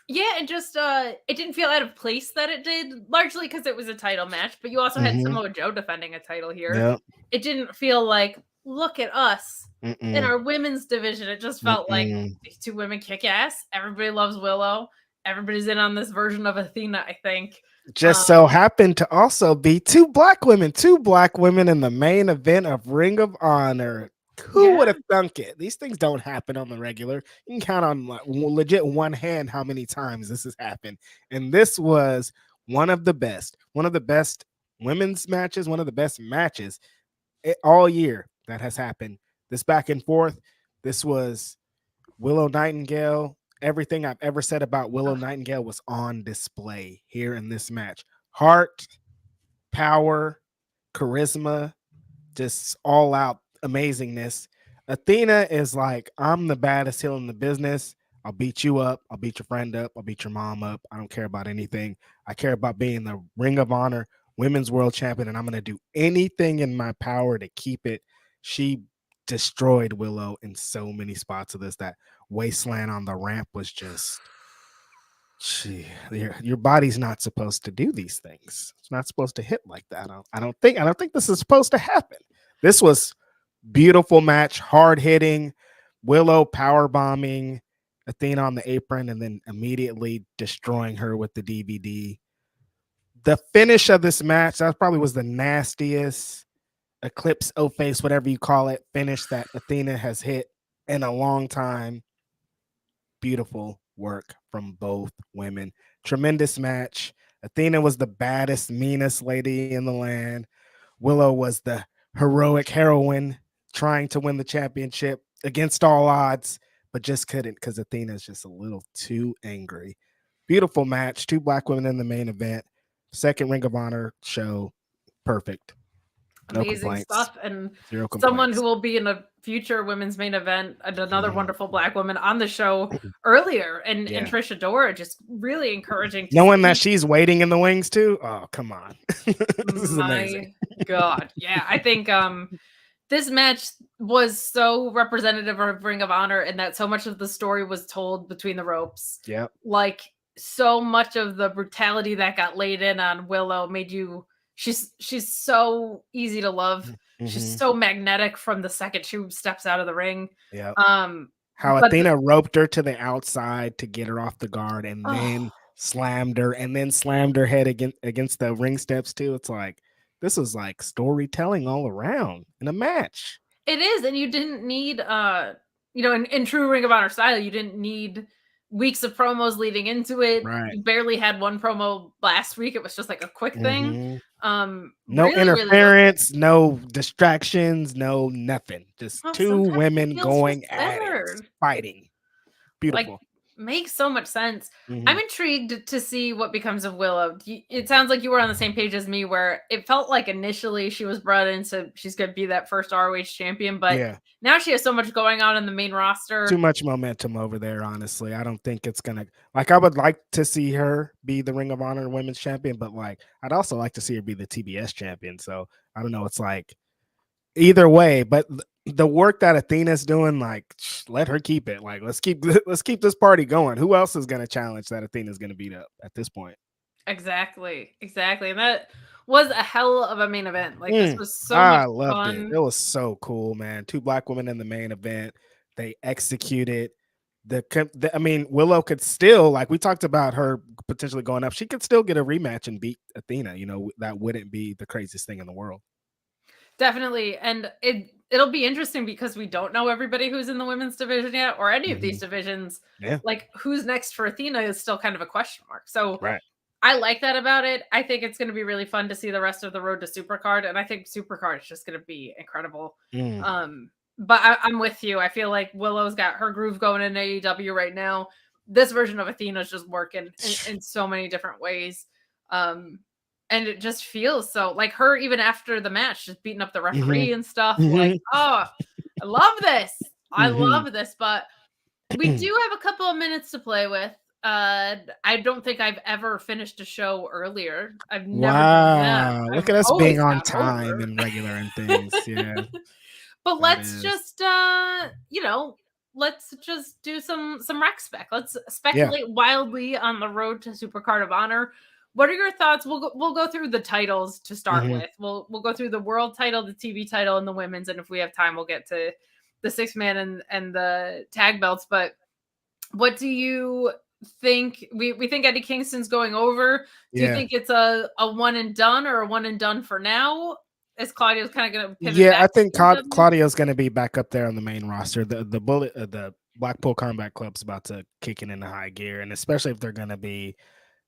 Yeah, and just it didn't feel out of place that it did, largely because it was a title match, but you also had Samoa Joe defending a title here. Yep. It didn't feel like, look at us in our women's division. It just felt like these 2 women kick ass. Everybody loves Willow. Everybody's in on this version of Athena, I think. Just so happened to also be 2 black women in the main event of Ring of Honor. Who would have thunk it? These things don't happen on the regular. You can count on legit one hand how many times this has happened. And this was one of the best women's matches, one of the best matches all year that has happened. This back and forth. This was Willow Nightingale. Everything I've ever said about Willow Nightingale was on display here in this match. Heart, power, charisma, just all out amazingness. Athena is like, I'm the baddest heel in the business. I'll beat you up. I'll beat your friend up. I'll beat your mom up. I don't care about anything. I care about being the Ring of Honor Women's World Champion, and I'm going to do anything in my power to keep it. She destroyed Willow in so many spots of this. That wasteland on the ramp was just, your body's not supposed to do these things. It's not supposed to hit like that. I don't think this is supposed to happen. This was beautiful match, hard hitting, Willow power bombing Athena on the apron and then immediately destroying her with the DVD. The finish of this match, that probably was the nastiest Eclipse O-Face, whatever you call it, finish that Athena has hit in a long time. Beautiful work from both women. Tremendous match. Athena was the baddest, meanest lady in the land. Willow was the heroic heroine trying to win the championship against all odds, but just couldn't because Athena's just a little too angry. Beautiful match. 2 black women in the main event. Second Ring of Honor show. Perfect. No amazing stuff. And Zero someone who will be in a future women's main event and another wonderful black woman on the show earlier. And Trish Adora, just really encouraging. Knowing that she's waiting in the wings too. Oh, come on. This is amazing. God. Yeah. I think this match was so representative of Ring of Honor and that so much of the story was told between the ropes. Yeah. Like so much of the brutality that got laid in on Willow made you, she's so easy to love. She's so magnetic from the second she steps out of the ring. Yeah. How Athena roped her to the outside to get her off the guard and then slammed her and then slammed her head against the ring steps too. It's like, this is like storytelling all around in a match. It is. And you didn't need, in true Ring of Honor style, you didn't need weeks of promos leading into it. Right. You barely had one promo last week. It was just like a quick thing. No really, interference, really no distractions, no nothing. Just 2 women going at it, fighting. Beautiful. Like, makes so much sense. I'm intrigued to see what becomes of Willow. It sounds like you were on the same page as me, where it felt like initially she was brought in, so she's going to be that first ROH champion, but now she has so much going on in the main roster. Too much momentum over there, honestly. I don't think it's going to, like, I would like to see her be the Ring of Honor Women's Champion, but like, I'd also like to see her be the TBS champion. So I don't know. It's like either way, but the work that Athena's doing, like, let her keep it. Like, let's keep this party going. Who else is going to challenge that Athena's going to beat up at this point? Exactly. And that was a hell of a main event. Like, this was so much fun. It was so cool, man. 2 black women in the main event. They executed. Willow could still, like we talked about her potentially going up. She could still get a rematch and beat Athena. That wouldn't be the craziest thing in the world. Definitely. And it'll be interesting because we don't know everybody who's in the women's division yet, or any of these divisions. Yeah. Like, who's next for Athena is still kind of a question mark. So I like that about it. I think it's going to be really fun to see the rest of the road to Supercard, and I think Supercard is just going to be incredible. But I'm with you. I feel like Willow's got her groove going in AEW right now. This version of Athena is just working in so many different ways. And it just feels so like her, even after the match, just beating up the referee and stuff. Like, oh, I love this. I love this. But we do have a couple of minutes to play with. I don't think I've ever finished a show earlier. I've never done that. Wow. I've Look at us being always on gone time over. and regular and things. Yeah. But That let's is. just let's just do some rec spec. Let's speculate wildly on the road to Supercard of Honor. What are your thoughts? We'll go through the titles to start with. We'll go through the world title, the TV title, and the women's. And if we have time, we'll get to the 6-man and the tag belts. But what do you think? We think Eddie Kingston's going over. Do you think it's a one and done or a one and done for now? Is Claudio's kind of going to pivot back? I think Claudio's going to be back up there on the main roster. The Blackpool Combat Club's about to kick it into high gear, and especially if they're going to be,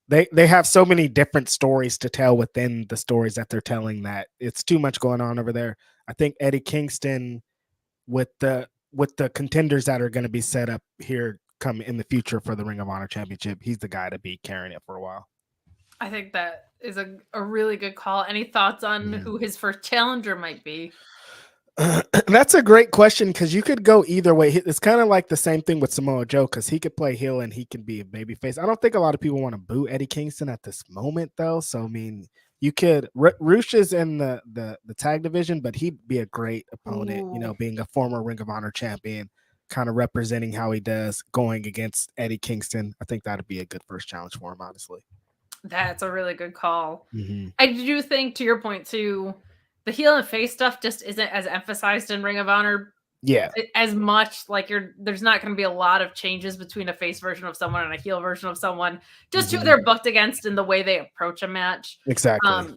they have so many different stories to tell within the stories that they're telling that it's too much going on over there. I think Eddie Kingston with the contenders that are going to be set up here come in the future for the Ring of Honor Championship, he's the guy to be carrying it for a while. I think that is a really good call. Any thoughts on who his first challenger might be? That's a great question because you could go either way. It's kind of like the same thing with Samoa Joe because he could play heel and he can be a babyface. I don't think a lot of people want to boo Eddie Kingston at this moment, though. So, I mean, you could. Roosh is in the tag division, but he'd be a great opponent, you know, being a former Ring of Honor champion, kind of representing how he does going against Eddie Kingston. I think that'd be a good first challenge for him, honestly. That's a really good call. I do think, to your point, too, the heel and face stuff just isn't as emphasized in Ring of Honor. As much. Like there's not going to be a lot of changes between a face version of someone and a heel version of someone. Just who they're booked against and the way they approach a match. Exactly.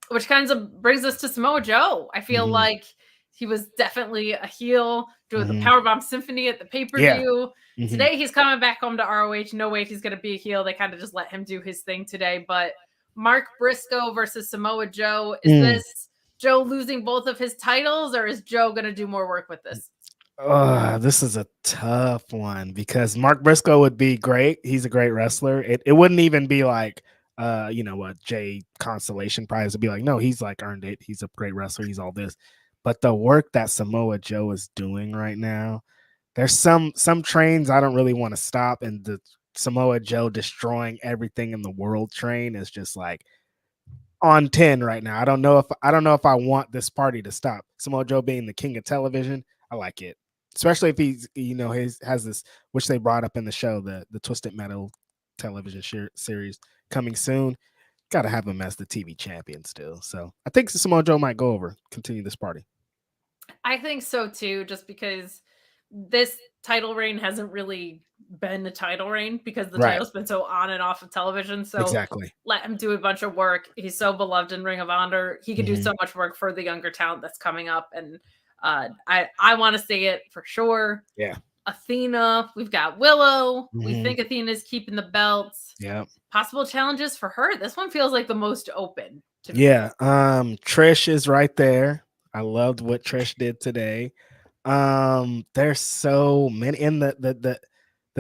Which kind of brings us to Samoa Joe. I feel like he was definitely a heel doing the Powerbomb Symphony at the pay-per-view. Today he's coming back home to ROH. No way he's going to be a heel. They kind of just let him do his thing today. But Mark Briscoe versus Samoa Joe. Is this Joe losing both of his titles, or is Joe going to do more work with this? This is a tough one because Mark Briscoe would be great. He's a great wrestler. It wouldn't even be like Jay Constellation Prize would be like, no, he's like earned it. He's a great wrestler. He's all this. But the work that Samoa Joe is doing right now, there's some trains I don't really want to stop, and the Samoa Joe destroying everything in the world train is just like on 10 right now. I don't know if I want this party to stop. Samoa Joe being the king of television, I like it. Especially if he's, has this, which they brought up in the show, the Twisted Metal television series coming soon. Got to have him as the TV champion still. So I think Samoa Joe might go over, continue this party. I think so too, just because this title reign hasn't really been a title reign because the title's been so on and off of television. So let him do a bunch of work. He's so beloved in Ring of Honor. He can do so much work for the younger talent that's coming up. And I want to see it for sure. Yeah. Athena, we've got Willow. We think Athena's keeping the belts. Yeah. Possible challenges for her. This one feels like the most open to me. Yeah. Trish is right there. I loved what Trish did today. There's so many in the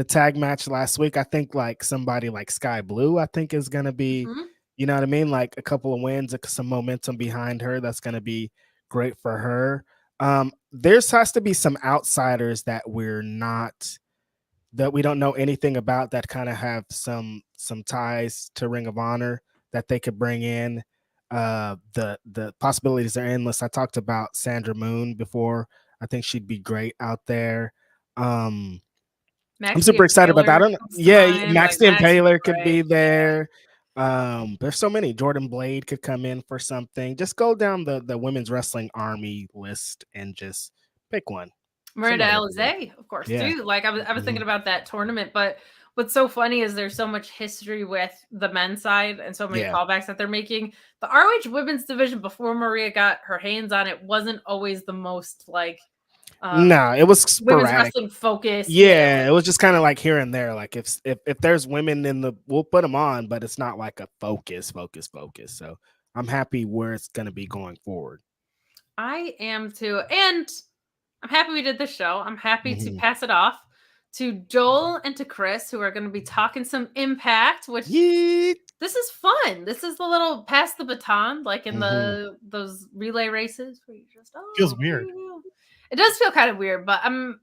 tag match last week. I think like somebody like Sky Blue, I think is gonna be, you know what I mean? Like a couple of wins, some momentum behind her. That's gonna be great for her. There has to be some outsiders that we don't know anything about that kind of have some ties to Ring of Honor that they could bring in. The possibilities are endless. I talked about Sandra Moon before. I think she'd be great out there. I'm super excited about that. I don't know. Yeah, Maxie and Taylor could be there. There's so many. Jordan Blade could come in for something. Just go down the women's wrestling army list and just pick one. Miranda Alizé, of course, too. Like I was thinking about that tournament, but what's so funny is there's so much history with the men's side and so many callbacks that they're making. The ROH women's division before Maria got her hands on it wasn't always the most like No, it was women's sporadic. wrestling focus. Yeah, it was just kind of like here and there. Like if there's women in the, we'll put them on, but it's not like a focus. So I'm happy where it's gonna be going forward. I am too, and I'm happy we did this show. I'm happy to Mhm. pass it off to Joel and to Chris, who are going to be talking some Impact, which Yeet. this is fun. This is the little pass the baton, like in Mhm. those relay races where you just Feels weird. It does feel kind of weird, but I'm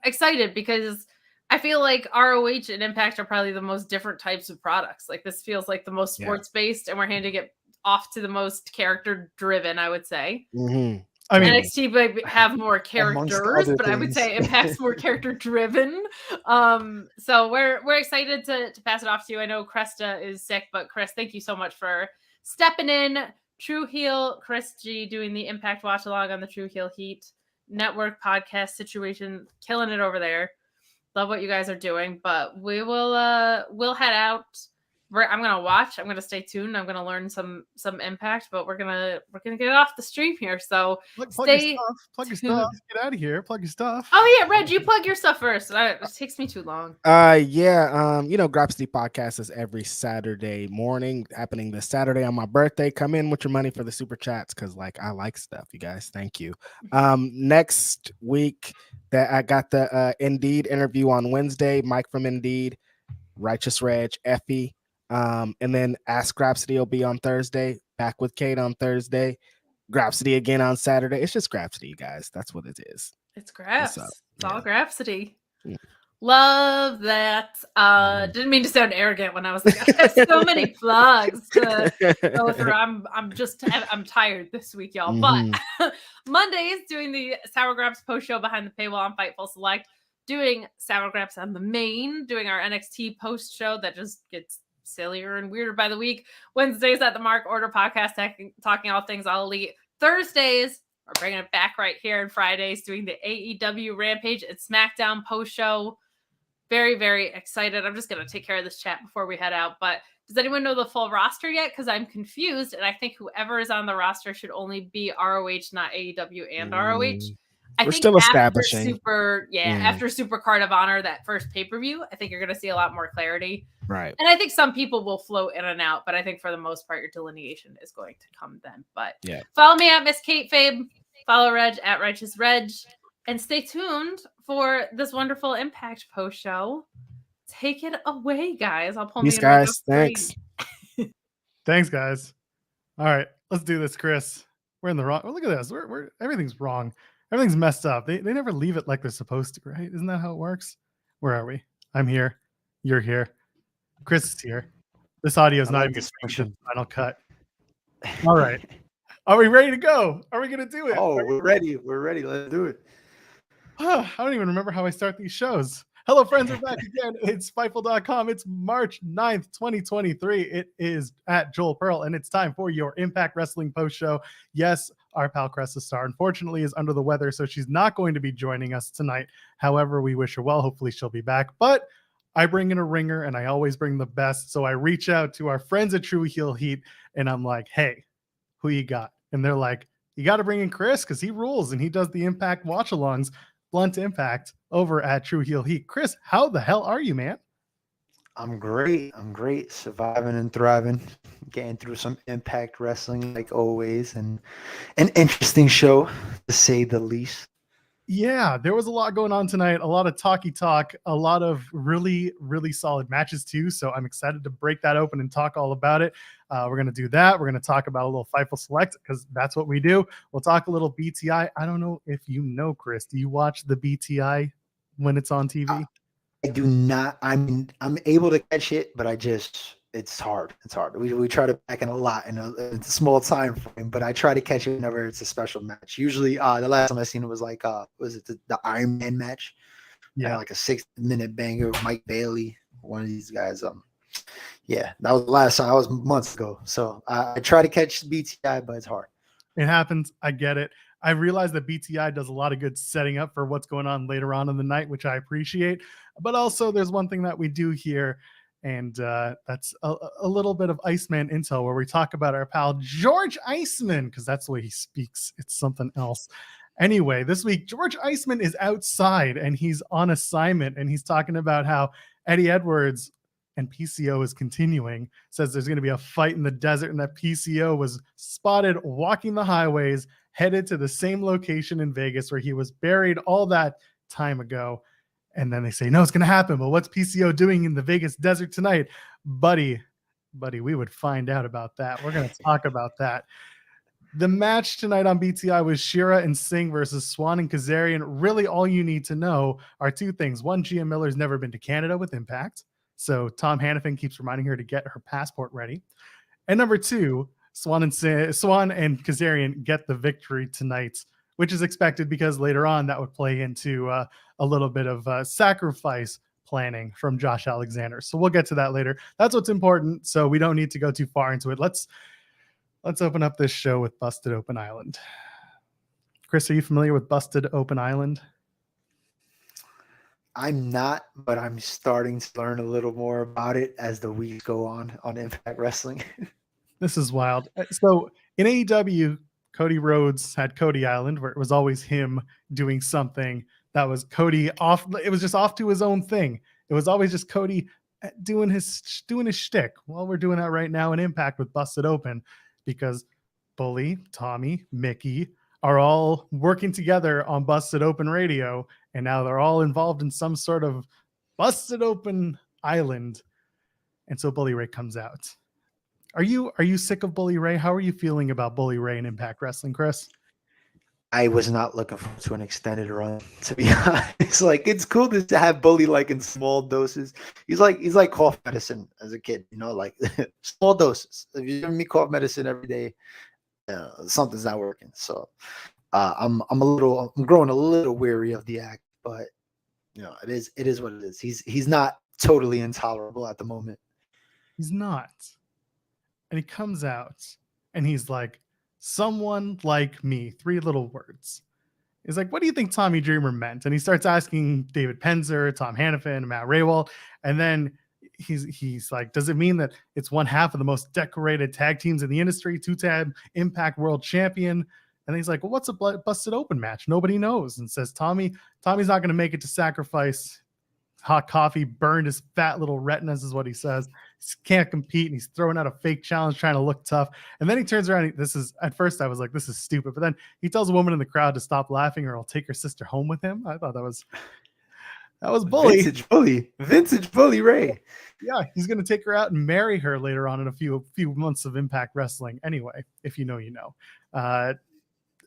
excited because I feel like ROH and Impact are probably the most different types of products. Like this feels like the most sports based, and we're handing it off to the most character driven, I would say. Mhm. I mean, NXT might have more characters, but I would say Impact's more character driven. So we're excited to pass it off to you. I know Cresta is sick, but Chris, thank you so much for stepping in. True Heel, Chris G doing the Impact watch along on the True Heel Heat Network podcast situation, killing it over there. Love what you guys are doing, but we'll head out. I'm gonna watch. I'm gonna stay tuned. I'm gonna learn some Impact, but we're gonna get it off the stream here. So plug your stuff. Get out of here. Plug your stuff. Oh yeah, Reg, you plug your stuff first. It takes me too long. Grapsity podcast is every Saturday morning, happening this Saturday on my birthday. Come in with your money for the super chats because like I like stuff, you guys. Thank you. Next week that I got the Indeed interview on Wednesday. Mike from Indeed, Righteous Reg, Effie. And then Ask Grapsity will be on Thursday. Back with Kate on Thursday. Grapsity again on Saturday. It's just Grapsity, you guys. That's what it is. It's Graps. It's all Grapsity. Yeah. Love that. Didn't mean to sound arrogant when I was like, I have so many plugs to go through. I'm tired this week, y'all. But Mondays doing the Sour Graps post show behind the paywall on Fightful Select, doing Sour Graps on the main, doing our NXT post show that just gets sillier and weirder by the week. Wednesdays at the Mark Order podcast, talking all things All Elite. Thursdays, we're bringing it back right here. And Fridays, doing the AEW Rampage and SmackDown post show. Very, very excited. I'm just going to take care of this chat before we head out. But does anyone know the full roster yet? Because I'm confused. And I think whoever is on the roster should only be ROH, not AEW and ROH. We're still establishing. After Super Card of Honor, that first pay-per-view, I think you're going to see a lot more clarity. Right. And I think some people will float in and out, but I think for the most part, your delineation is going to come then. But follow me at Miss Kate Fabe. Follow Reg at Righteous Reg. And stay tuned for this wonderful Impact post show. Take it away, guys. I'll pull these guys. Thanks. Thanks, guys. All right, let's do this, Chris. We're in the wrong. Oh, look at this. We're everything's wrong. Everything's messed up. They never leave it like they're supposed to, right? Isn't that how it works? Where are we? I'm here. You're here. Chris is here. This audio is not even the final cut. All right. Are we ready to go? Are we going to do it? Oh, we're ready. We're ready. Let's do it. I don't even remember how I start these shows. Hello, friends. We're back again. It's Fightful.com. It's March 9th, 2023. It is at Joel Pearl, and it's time for your Impact Wrestling post show. Yes, our pal Cresta Star, unfortunately, is under the weather, so she's not going to be joining us tonight. However, we wish her well. Hopefully, she'll be back. But I bring in a ringer, and I always bring the best. So I reach out to our friends at True Heel Heat, and I'm like, hey, who you got? And they're like, you got to bring in Chris because he rules, and he does the Impact watch-alongs. Blunt Impact over at True Heel Heat. Chris, how the hell are you, man? I'm great. Surviving and thriving. Getting through some Impact Wrestling like always, and an interesting show to say the least. Yeah, there was a lot going on tonight. A lot of talky talk, a lot of really, really solid matches too. So I'm excited to break that open and talk all about it. We're going to do that. We're going to talk about a little Fightful Select because that's what we do. We'll talk a little BTI. I don't know if you know, Chris. Do you watch the BTI when it's on TV? I do not. I'm able to catch it, but it's hard. It's hard. We try to pack in a lot in a small time frame, but I try to catch it whenever it's a special match. Usually, the last time I seen it was like was it the Iron Man match? Yeah, like a 6-minute banger with Mike Bailey, one of these guys. Yeah, that was the last time. I was months ago. So I try to catch BTI, but it's hard. It happens. I get it. I realize that BTI does a lot of good setting up for what's going on later on in the night, which I appreciate. But also, there's one thing that we do here. And that's a little bit of Iceman intel where we talk about our pal George Iceman, because that's the way he speaks. It's something else. Anyway, this week, George Iceman is outside and he's on assignment, and he's talking about how Eddie Edwards and PCO is continuing. Says there's going to be a fight in the desert, and that PCO was spotted walking the highways, headed to the same location in Vegas where he was buried all that time ago. And then they say, no, it's going to happen. But what's PCO doing in the Vegas desert tonight? Buddy, we would find out about that. We're going to talk about that. The match tonight on BTI was Shera and Singh versus Swann and Kazarian. Really, all you need to know are two things. One, Gia Miller's never been to Canada with Impact, so Tom Hannafin keeps reminding her to get her passport ready. And number two, Swann and Kazarian get the victory tonight, which is expected because later on that would play into a little bit of sacrifice planning from Josh Alexander. So we'll get to that later. That's what's important, so we don't need to go too far into it. Let's open up this show with Busted Open Island. Chris, are you familiar with Busted Open Island? I'm not, but I'm starting to learn a little more about it as the weeks go on Impact Wrestling. This is wild. So in AEW, Cody Rhodes had Cody Island, where it was always him doing something that was Cody off. It was just off to his own thing. It was always just Cody doing his shtick. Well, we're doing that right now in Impact with Busted Open, because Bully, Tommy, Mickey are all working together on Busted Open Radio, and now they're all involved in some sort of Busted Open Island. And so Bully Ray comes out. Are you sick of Bully Ray? How are you feeling about Bully Ray and Impact Wrestling, Chris? I was not looking forward to an extended run, to be honest. Like, it's cool to have Bully like in small doses. He's like cough medicine as a kid, like small doses. If you give me cough medicine every day, something's not working. So I'm growing a little weary of the act, but it is what it is. He's not totally intolerable at the moment. He's not. And he comes out and he's like, someone like me, 3 little words. He's like, what do you think Tommy Dreamer meant? And he starts asking David Penzer, Tom Hannafin, and Matt Raywald. And then he's like, does it mean that it's one half of the most decorated tag teams in the industry, 2-time Impact World Champion? And he's like, well, what's a Busted Open match? Nobody knows. And says, Tommy's not going to make it to Sacrifice. Hot coffee burned his fat little retinas is what he says. He can't compete, and he's throwing out a fake challenge trying to look tough. And then he turns around. At first I was like, this is stupid. But then he tells a woman in the crowd to stop laughing or he'll take her sister home with him. I thought that was Bully. Vintage Bully Ray. Yeah, he's going to take her out and marry her later on in a few months of Impact Wrestling. Anyway, if you know, you know.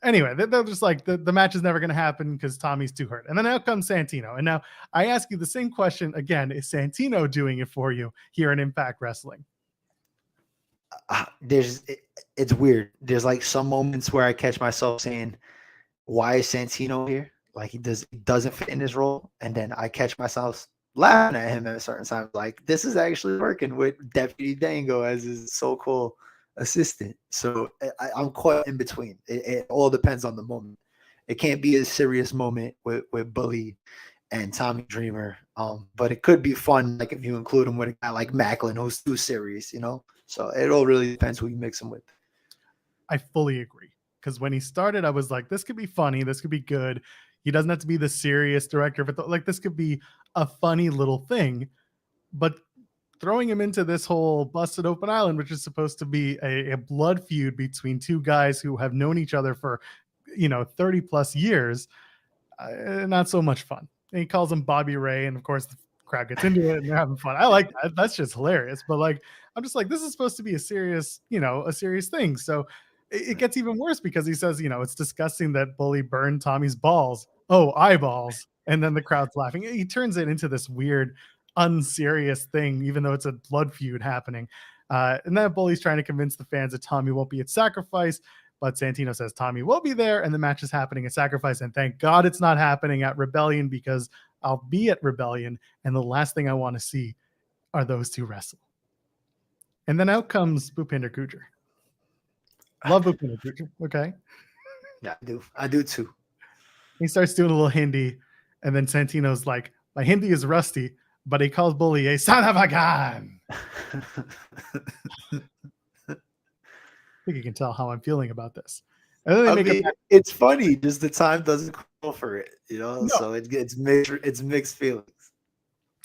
Anyway, they're just like, the match is never going to happen because Tommy's too hurt. And then out comes Santino. And now I ask you the same question again. Is Santino doing it for you here in Impact Wrestling? It's weird. There's like some moments where I catch myself saying, why is Santino here? Like, he doesn't fit in his role. And then I catch myself laughing at him at a certain time. Like, this is actually working with Deputy Dango as his so-called assistant. So I'm caught in between. It all depends on the moment. It can't be a serious moment with Bully and Tommy Dreamer, but it could be fun, like if you include him with a guy like Macklin who's too serious, so it all really depends who you mix him with. I fully agree, because when he started I was like, this could be funny, this could be good. He doesn't have to be the serious director, but like, this could be a funny little thing. But throwing him into this whole Busted Open Island, which is supposed to be a blood feud between two guys who have known each other for, 30 plus years, not so much fun. And he calls him Bobby Ray. And of course the crowd gets into it and they're having fun. I like that. That's just hilarious. But like, I'm just like, this is supposed to be a serious thing. So it gets even worse because he says, it's disgusting that Bully burned Tommy's balls. Oh, eyeballs. And then the crowd's laughing. He turns it into this weird, unserious thing, even though it's a blood feud happening. And then Bully's trying to convince the fans that Tommy won't be at Sacrifice, but Santino says Tommy will be there, and the match is happening at Sacrifice. And thank God it's not happening at Rebellion, because I'll be at Rebellion, and the last thing I want to see are those two wrestle. And then out comes Bhupinder Gujar. Love Bhupinder Gujar. Okay. Yeah, I do too. He starts doing a little Hindi, and then Santino's like, my Hindi is rusty, but he calls Bully a son of a gun. I think you can tell how I'm feeling about this. And then they I make mean, it's funny, just the time doesn't call for it, No. So it's mixed feelings.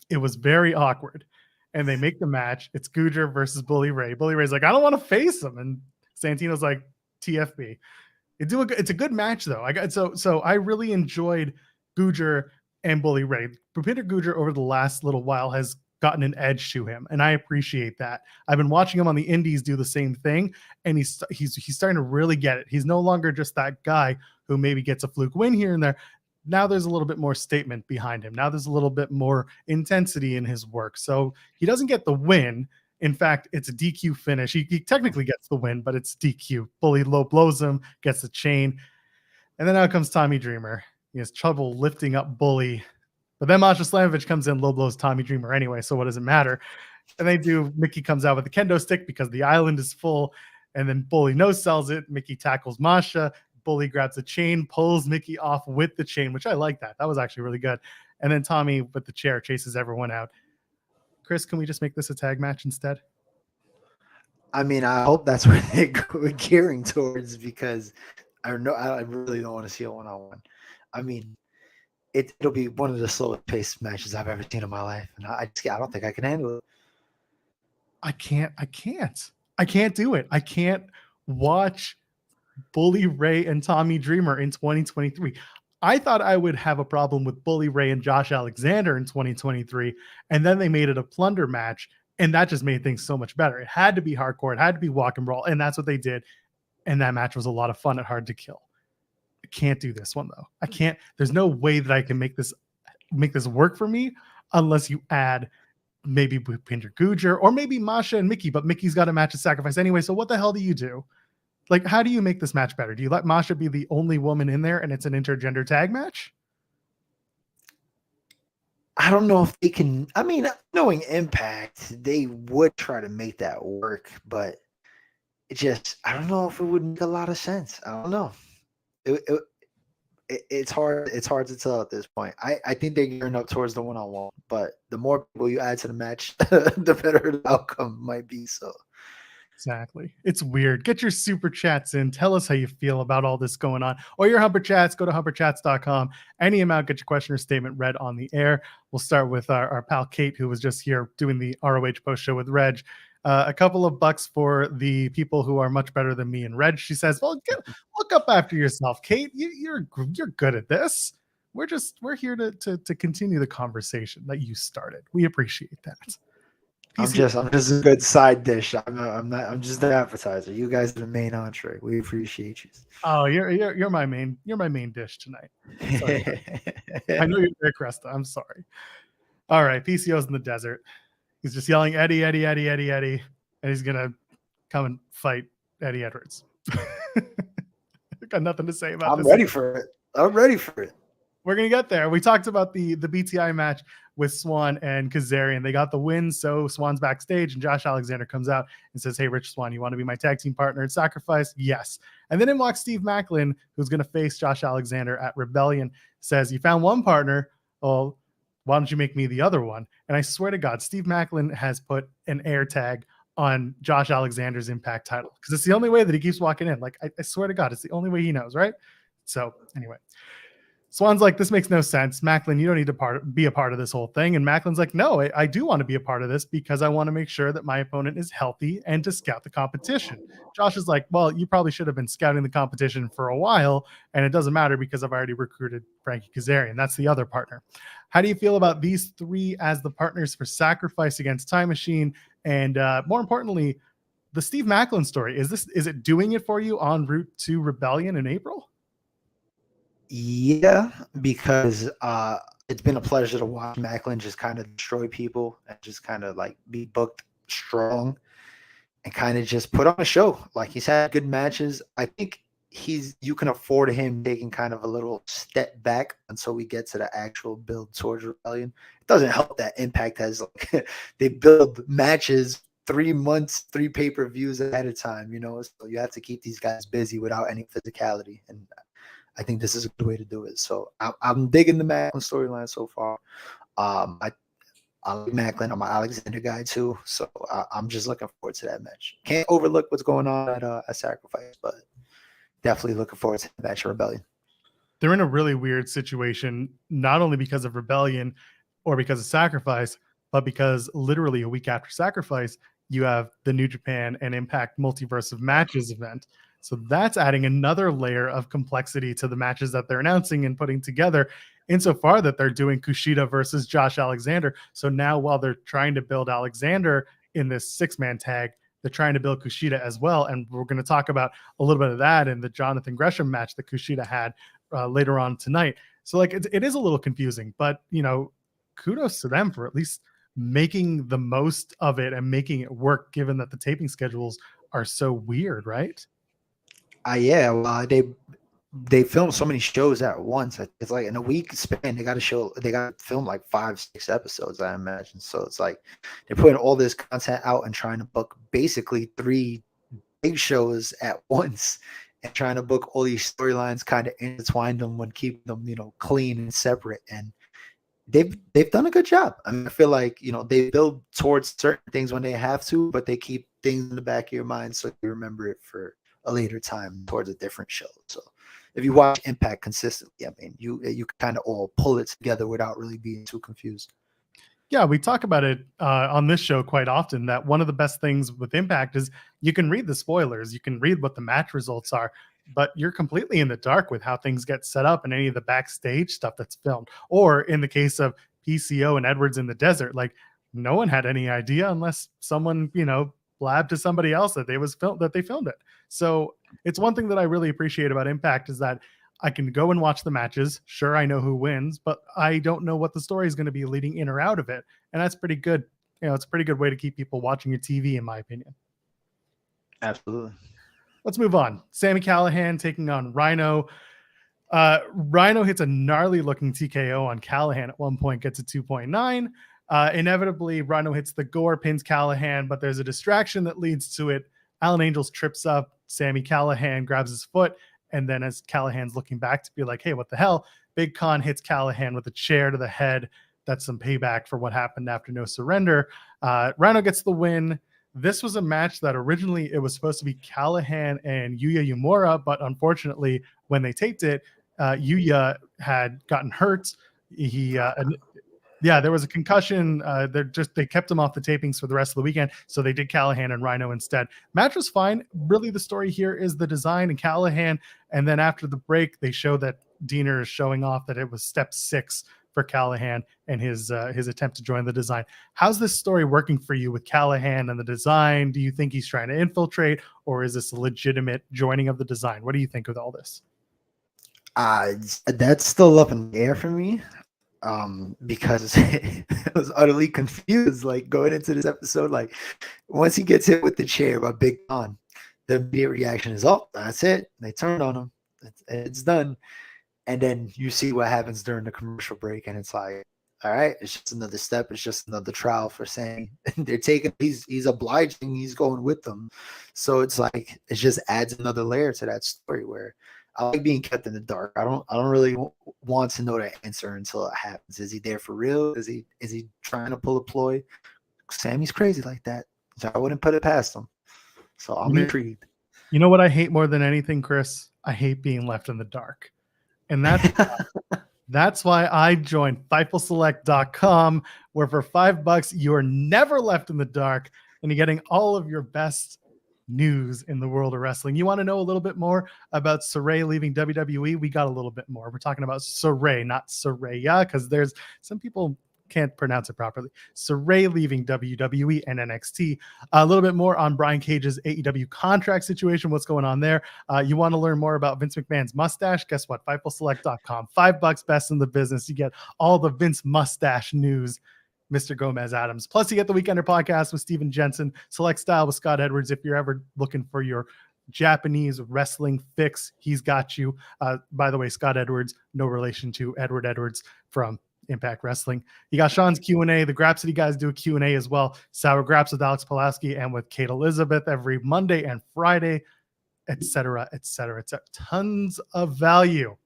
It was very awkward. And they make the match. It's Gujar versus Bully Ray. Bully Ray's like, I don't want to face him. And Santino's like, TFB. It's a good match though. So I really enjoyed Gujar and Bully Ray. Bhupinder Gujar over the last little while has gotten an edge to him, and I appreciate that. I've been watching him on the indies do the same thing, and he's starting to really get it. He's no longer just that guy who maybe gets a fluke win here and there. Now there's a little bit more statement behind him. Now there's a little bit more intensity in his work. So he doesn't get the win. In fact, it's a DQ finish. He technically gets the win, but it's DQ. Bully low blows him, gets the chain. And then out comes Tommy Dreamer. He has trouble lifting up Bully. But then Masha Slamovich comes in, low blows Tommy Dreamer anyway, so what does it matter? And Mickey comes out with the kendo stick because the island is full. And then Bully no-sells it. Mickey tackles Masha. Bully grabs the chain, pulls Mickey off with the chain, which I like that. That was actually really good. And then Tommy with the chair chases everyone out. Chris, can we just make this a tag match instead? I mean, I hope that's where they're gearing towards, because I really don't want to see a one-on-one. I mean, it'll be one of the slowest paced matches I've ever seen in my life, and I don't think I can handle it. I can't do it. I can't watch Bully Ray and Tommy Dreamer in 2023. I thought I would have a problem with Bully Ray and Josh Alexander in 2023, and then they made it a plunder match, and that just made things so much better. It had to be hardcore, it had to be walk and roll, and that's what they did. And that match was a lot of fun at Hard to Kill. I can't do this one though. I can't. There's no way that I can make this work for me unless you add maybe Bhupinder Gujar or maybe Masha and Mickey. But Mickey's got a match at Sacrifice anyway. So what the hell do you do? Like, how do you make this match better? Do you let Masha be the only woman in there and it's an intergender tag match? I don't know if they can. I mean, knowing Impact, they would try to make that work, but I don't know if it would make a lot of sense. I don't know. It's hard. It's hard to tell at this point. I think they're gearing up towards the one-on-one, but the more people you add to the match, the better the outcome might be. So. Exactly. It's weird. Get your super chats in. Tell us how you feel about all this going on. Or your Humper Chats. Go to humperchats.com. Any amount, get your question or statement read on the air. We'll start with our pal Kate, who was just here doing the ROH post show with Reg. A couple of bucks for the people who are much better than me and Reg. She says, well, look up after yourself, Kate. You're good at this. We're here to continue the conversation that you started. We appreciate that. I'm just a good side dish. I'm just the appetizer. You guys are the main entree. We appreciate you. Oh, you're my main dish tonight. I know you're there, Cresta. I'm sorry. All right, PCO's in the desert. He's just yelling Eddie, Eddie, Eddie, Eddie, Eddie, and he's gonna come and fight Eddie Edwards. Got nothing to say about this. I'm ready for it. We're gonna get there. We talked about the BTI match with Swann and Kazarian. They got the win, so Swann's backstage, and Josh Alexander comes out and says, "Hey, Rich Swann, you want to be my tag team partner at Sacrifice?" Yes. And then in walks Steve Maclin, who's going to face Josh Alexander at Rebellion. Says, "You found one partner. Well, why don't you make me the other one?" And I swear to God, Steve Maclin has put an air tag on Josh Alexander's Impact title because it's the only way that he keeps walking in. Like, I swear to God, it's the only way he knows, right? So anyway. Swann's like, this makes no sense. Maclin, you don't need to be a part of this whole thing. And Macklin's like, no, I do want to be a part of this because I want to make sure that my opponent is healthy and to scout the competition. Josh is like, well, you probably should have been scouting the competition for a while, and it doesn't matter because I've already recruited Frankie Kazarian. That's the other partner. How do you feel about these three as the partners for Sacrifice against Time Machine? And more importantly, the Steve Maclin story. Is it doing it for you en route to Rebellion in April? Yeah, because it's been a pleasure to watch Maclin just kind of destroy people and just kind of like be booked strong and kind of just put on a show. Like, he's had good matches. I think you can afford him taking kind of a little step back until we get to the actual build towards Rebellion. It doesn't help that Impact has like they build matches 3 months, 3 pay-per-views ahead of time, so you have to keep these guys busy without any physicality. And I think this is a good way to do it. So I'm digging the Maclin storyline so far. I like Maclin. I'm an Alexander guy too. So I'm just looking forward to that match. Can't overlook what's going on at Sacrifice, but definitely looking forward to the match of Rebellion. They're in a really weird situation, not only because of Rebellion or because of Sacrifice, but because literally a week after Sacrifice, you have the New Japan and Impact Multiverse of Matches event. So that's adding another layer of complexity to the matches that they're announcing and putting together, insofar that they're doing Kushida versus Josh Alexander. So now while they're trying to build Alexander in this 6-man tag, they're trying to build Kushida as well. And we're going to talk about a little bit of that in the Jonathan Gresham match that Kushida had later on tonight. So like it is a little confusing, but kudos to them for at least making the most of it and making it work, given that the taping schedules are so weird, right? Yeah, well, they film so many shows at once. It's like in a week span, they got to film like 5-6 episodes, I imagine. So it's like they're putting all this content out and trying to book basically 3 big shows at once, and trying to book all these storylines, kind of intertwine them when keeping them, clean and separate. And they've done a good job. I mean, I feel like, they build towards certain things when they have to, but they keep things in the back of your mind so you remember it for a later time towards a different show. So if you watch Impact consistently, I mean, you kind of all pull it together without really being too confused. Yeah, we talk about it on this show quite often, that one of the best things with Impact is you can read the spoilers, you can read what the match results are, but you're completely in the dark with how things get set up and any of the backstage stuff that's filmed. Or in the case of PCO and Edwards in the desert, like no one had any idea unless someone, blabbed to somebody else that they filmed it. So it's one thing that I really appreciate about Impact is that I can go and watch the matches. Sure, I know who wins, but I don't know what the story is going to be leading in or out of it. And that's pretty good. It's a pretty good way to keep people watching your TV, in my opinion. Absolutely. Let's move on. Sami Callihan taking on Rhino. Rhino hits a gnarly looking TKO on Callihan at one point, gets a 2.9. Inevitably, Rhino hits the gore, pins Callihan, but there's a distraction that leads to it. Alan Angels trips up. Sami Callihan grabs his foot. And then as Callahan's looking back to be like, hey, what the hell? Big Con hits Callihan with a chair to the head. That's some payback for what happened after No Surrender. Rhino gets the win. This was a match that originally it was supposed to be Callihan and Yuya Uemura, but unfortunately, when they taped it, Yuya had gotten hurt. There was a concussion. They kept him off the tapings for the rest of the weekend, so they did Callihan and Rhino instead. Match was fine. Really, the story here is the design and Callihan, and then after the break, they show that Diener is showing off that it was step 6 for Callihan and his attempt to join the design. How's this story working for you with Callihan and the design? Do you think he's trying to infiltrate, or is this a legitimate joining of the design? What do you think of all this? That's still up in the air for me. Because I was utterly confused, like going into this episode. Like once he gets hit with the chair by Big Con, the immediate reaction is, oh, that's it. They turned on him. It's done. And then you see what happens during the commercial break, and it's like, all right, it's just another step. It's just another trial for Sami. They're taking. He's obliging. He's going with them. So it's like it just adds another layer to that story where. I like being kept in the dark. I don't really want to know the answer until it happens. Is he there for real? Is he trying to pull a ploy? Sami's crazy like that. So I wouldn't put it past him. So I'm intrigued. You know what I hate more than anything, Chris? I hate being left in the dark. And that's why I joined FightfulSelect.com, where for $5 you are never left in the dark and you're getting all of your best news in the world of wrestling. You want to know a little bit more about Sarray leaving WWE? We got a little bit more. We're talking about Sarray, not Saraya, because there's some people can't pronounce it properly. Sarray leaving WWE and NXT. A little bit more on Brian Cage's AEW contract situation. What's going on there? You want to learn more about Vince McMahon's mustache? Guess what? FightfulSelect.com. $5 best in the business. You get all the Vince mustache news. Mr. Gomez Adams. Plus, you get the Weekender podcast with Steven Jensen, Select Style with Scott Edwards. If you're ever looking for your Japanese wrestling fix, he's got you. By the way, Scott Edwards, no relation to Edward Edwards from Impact Wrestling. You got Sean's Q&A. The Grapsity guys do a Q&A as well. Sour Graps with Alex Pulaski and with Kate Elizabeth every Monday and Friday, etc., etc. It's tons of value.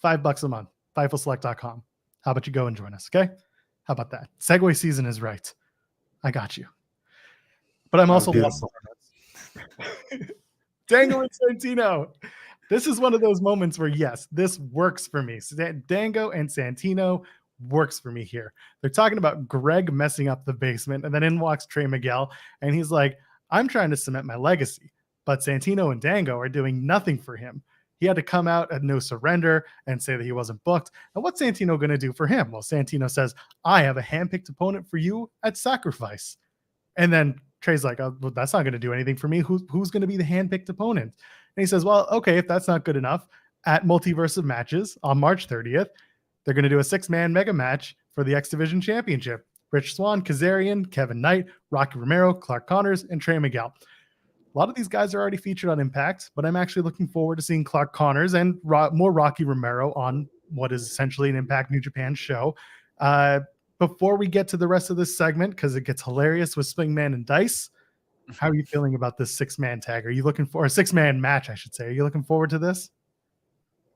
$5 a month. FightfulSelect.com. How about you go and join us, okay? How about that? Segway season is right. I got you. But I'm also Dangle and Santino. This is one of those moments where, yes, this works for me. Dango and Santino works for me here. They're talking about Greg messing up the basement, and then in walks Trey Miguel, and he's like, I'm trying to cement my legacy, but Santino and Dango are doing nothing for him. He had to come out at no surrender and say that he wasn't booked. And what's Santino going to do for him? Well, Santino says, I have a handpicked opponent for you at Sacrifice. And then Trey's like, oh, well, that's not going to do anything for me. Who's going to be the handpicked opponent? And he says, well, okay, if that's not good enough, at Multiverse of Matches on March 30th, they're going to do a 6-man mega match for the X Division Championship. Rich Swann, Kazarian, Kevin Knight, Rocky Romero, Clark Connors, and Trey Miguel. A lot of these guys are already featured on Impact, but I'm actually looking forward to seeing Clark Connors and more Rocky Romero on what is essentially an Impact New Japan show. Before we get to the rest of this segment, because it gets hilarious with Swingman and Dice, how are you feeling about this 6-man tag? Are you looking for a 6-man match, I should say? Are you looking forward to this?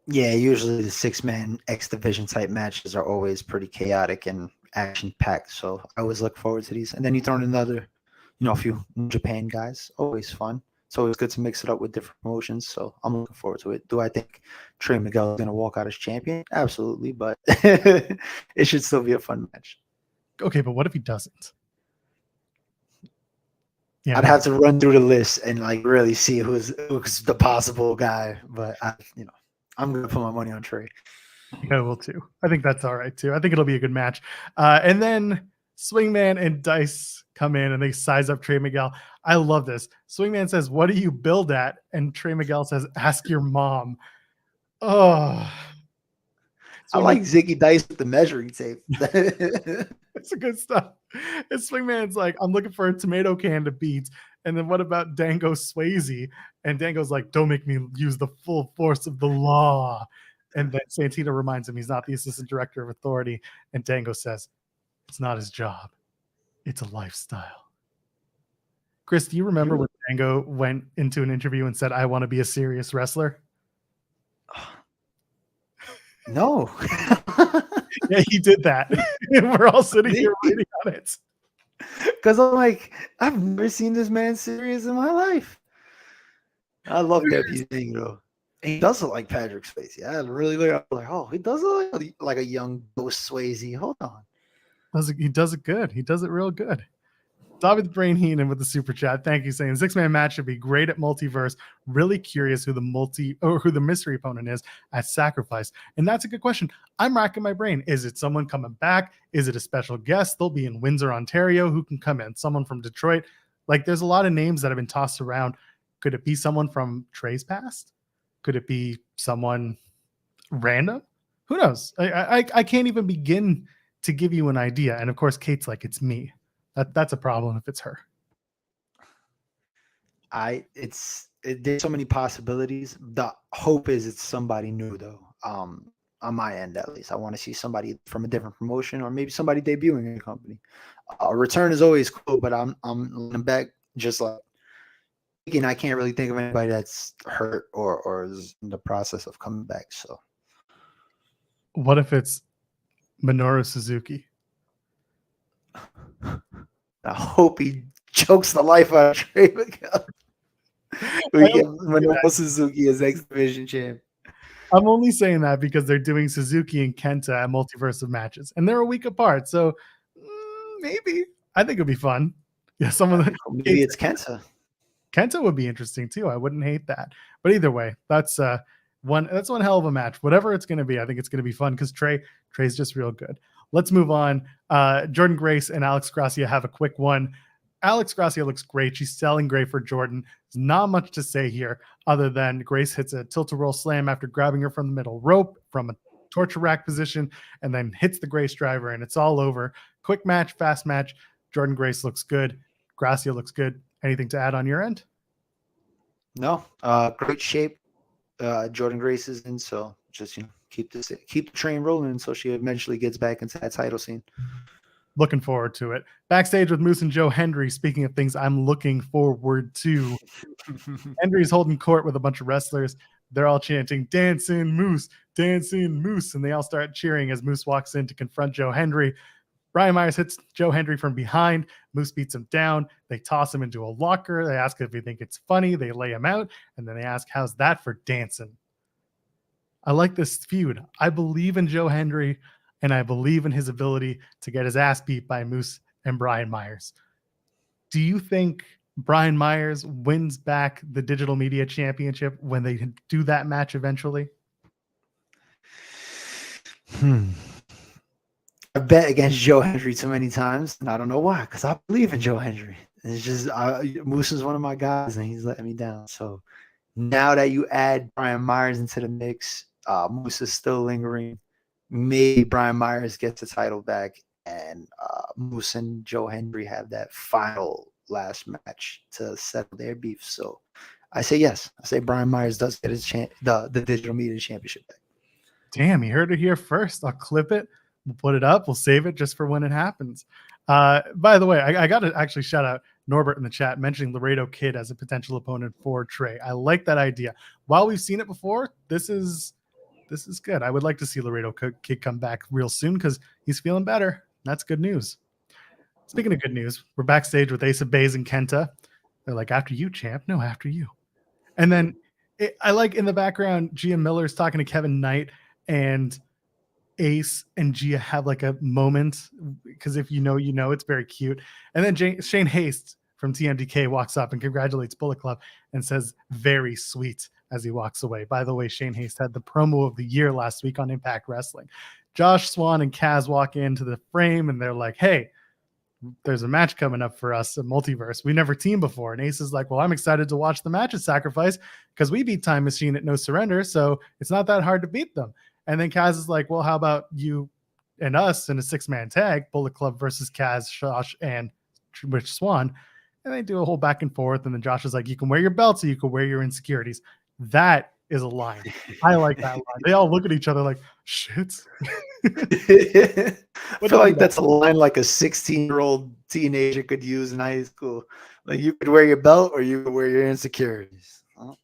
Yeah, usually the 6-man X Division type matches are always pretty chaotic and action-packed, so I always look forward to these. And then you throw in another, a few Japan guys. Always fun. It's always good to mix it up with different promotions, so I'm looking forward to it. Do I think Trey Miguel is going to walk out as champion? Absolutely, but it should still be a fun match. Okay, but what if he doesn't? Yeah, I'd have to run through the list and really see who's the possible guy, but I'm going to put my money on Trey. I will too. I think that's all right too. I think it'll be a good match. And then Swingman and Dice come in and they size up Trey Miguel. I love this. Swingman says, "What do you build at?" And Trey Miguel says, "Ask your mom." Oh, I like Ziggy Dice with the measuring tape. It's a good stuff. And Swingman's like, "I'm looking for a tomato can to beat." And then what about Dango Swayze? And Dango's like, "Don't make me use the full force of the law." And then Santino reminds him he's not the assistant director of authority. And Dango says, "It's not his job. It's a lifestyle." Chris, do you remember when Dango went into an interview and said, "I want to be a serious wrestler"? No. Yeah, he did that. And we're all sitting here waiting on it. Because I'm like, I've never seen this man serious in my life. I love that piece of thing, though. He does look like Patrick Swayze. I really look like, oh, he does look like a young Ghost Swayze. Hold on. He does it good. He does it real good. David Brain Heenan with the super chat. Thank you, saying 6-man match should be great at Multiverse. Really curious who the mystery opponent is at Sacrifice. And that's a good question. I'm racking my brain. Is it someone coming back? Is it a special guest? They'll be in Windsor, Ontario. Who can come in? Someone from Detroit? Like, there's a lot of names that have been tossed around. Could it be someone from Trey's past? Could it be someone random? Who knows? I can't even begin to give you an idea. And of course, Kate's like, "It's me." That's a problem if it's her. There's so many possibilities. The hope is it's somebody new, though. On my end, at least, I want to see somebody from a different promotion or maybe somebody debuting in a company. A return is always cool, but I'm leaning back just like thinking I can't really think of anybody that's hurt or is in the process of coming back. So, what if it's Minoru Suzuki? I hope he chokes the life out of Trey Miguel. We get Minoru Suzuki as X Division champ. I'm only saying that because they're doing Suzuki and Kenta at Multiverse of Matches, and they're a week apart. So maybe I think it'd be fun. Yeah, maybe it's Kenta. Kenta would be interesting too. I wouldn't hate that. But either way, that's one hell of a match. Whatever it's going to be, I think it's going to be fun because Trey's just real good. Let's move on. Jordan Grace and Alex Gracia have a quick one. Alex Gracia looks great. She's selling great for Jordan. There's not much to say here other than Grace hits a tilt-a-roll slam after grabbing her from the middle rope from a torture rack position and then hits the Grace driver, and it's all over. Quick match, fast match. Jordan Grace looks good. Gracia looks good. Anything to add on your end? No. Great shape. Jordan Grace is in, so just keep the train rolling until she eventually gets back into that title scene. Looking forward to it. Backstage with Moose and Joe Hendry. Speaking of things I'm looking forward to, Hendry's holding court with a bunch of wrestlers. They're all chanting, "Dancing Moose, Dancing Moose," and they all start cheering as Moose walks in to confront Joe Hendry. Brian Myers hits Joe Hendry from behind. Moose beats him down. They toss him into a locker. They ask if they think it's funny. They lay him out, and then they ask, "How's that for dancing?" I like this feud. I believe in Joe Hendry, and I believe in his ability to get his ass beat by Moose and Brian Myers. Do you think Brian Myers wins back the Digital Media Championship when they do that match eventually? I bet against Joe Hendry too many times, and I don't know why, because I believe in Joe Hendry. It's just Moose is one of my guys, and he's letting me down. So now that you add Brian Myers into the mix, Moose is still lingering. Maybe Brian Myers gets the title back, and Moose and Joe Hendry have that final last match to settle their beef. So I say yes. I say Brian Myers does get his the Digital Media Championship back. Damn, you heard it here first. I'll clip it. We'll put it up. We'll save it just for when it happens. By the way, I got to actually shout out Norbert in the chat mentioning Laredo Kid as a potential opponent for Trey. I like that idea. While we've seen it before, this is good. I would like to see Laredo Kid come back real soon because he's feeling better. That's good news. Speaking of good news, we're backstage with Ace of Bays and Kenta. They're like, after you, champ. No, after you. And then I like in the background, Gia Miller's talking to Kevin Knight, and Ace and Gia have like a moment, because if you know, it's very cute. And then Shane Haste from TMDK walks up and congratulates Bullet Club and says, very sweet, as he walks away. By the way, Shane Haste had the promo of the year last week on Impact Wrestling. Josh, Swann, and Kaz walk into the frame and they're like, hey, there's a match coming up for us, a multiverse. We never teamed before. And Ace is like, well, I'm excited to watch the match at Sacrifice because we beat Time Machine at No Surrender, so it's not that hard to beat them. And then Kaz is like, well, how about you and us in a 6-man tag, Bullet Club versus Kaz, Josh, and Rich Swann. And they do a whole back and forth. And then Josh is like, you can wear your belts or you can wear your insecurities. That is a line. I like that line. They all look at each other like, shit. I feel like that's a line like a 16-year-old teenager could use in high school. Like, you could wear your belt or you could wear your insecurities. Oh,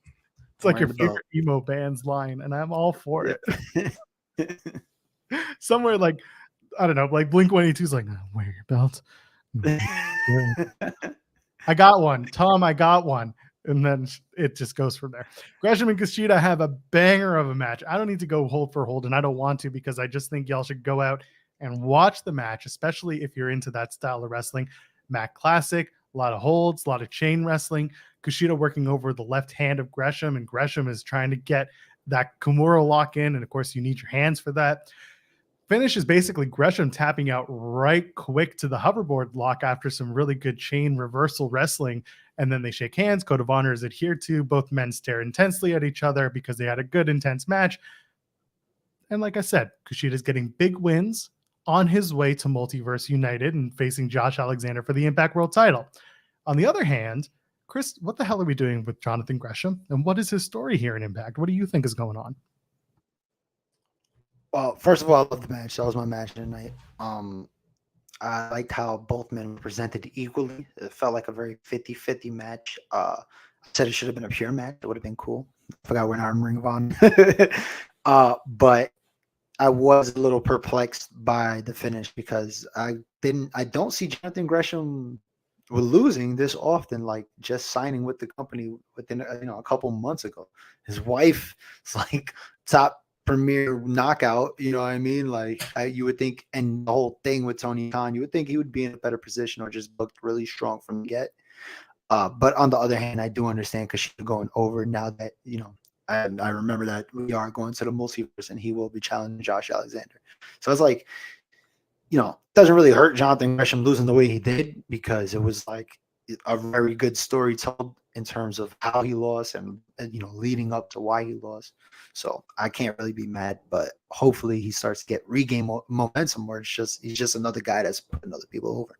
it's like your favorite emo band's line, and I'm all for it. Somewhere like, I don't know, like Blink-182 is like, no, wear your belt. I got one. Tom, I got one. And then it just goes from there. Gresham and Kushida have a banger of a match. I don't need to go hold for hold, and I don't want to, because I just think y'all should go out and watch the match, especially if you're into that style of wrestling. Mac Classic, a lot of holds, a lot of chain wrestling. Kushida working over the left hand of Gresham, and Gresham is trying to get that Kimura lock in, and of course you need your hands for that. Finish is basically Gresham tapping out right quick to the hoverboard lock after some really good chain reversal wrestling. And then they shake hands. Code of Honor is adhered to. Both men stare intensely at each other because they had a good, intense match. And like I said, Kushida's getting big wins on his way to Multiverse United and facing Josh Alexander for the Impact World title. On the other hand, Chris, what the hell are we doing with Jonathan Gresham? And what is his story here in Impact? What do you think is going on? Well, first of all, I love the match. That was my match tonight. I liked how both men were presented equally. It felt like a very 50-50 match. I said it should have been a pure match. It would have been cool. I forgot we're not in Ring of Honor. But I was a little perplexed by the finish because I don't see Jonathan Gresham losing this often, like just signing with the company within a couple months ago. His wife is like top premier knockout, you know what I mean? Like, you would think, and the whole thing with Tony Khan, you would think he would be in a better position or just looked really strong from the get. But on the other hand, I do understand because she's going over now that, I remember that we are going to the multiverse and he will be challenging Josh Alexander. So it's like, it doesn't really hurt Jonathan Gresham losing the way he did, because it was like a very good story told in terms of how he lost and leading up to why he lost. So I can't really be mad, but hopefully he starts to regain momentum where he's just another guy that's putting other people over.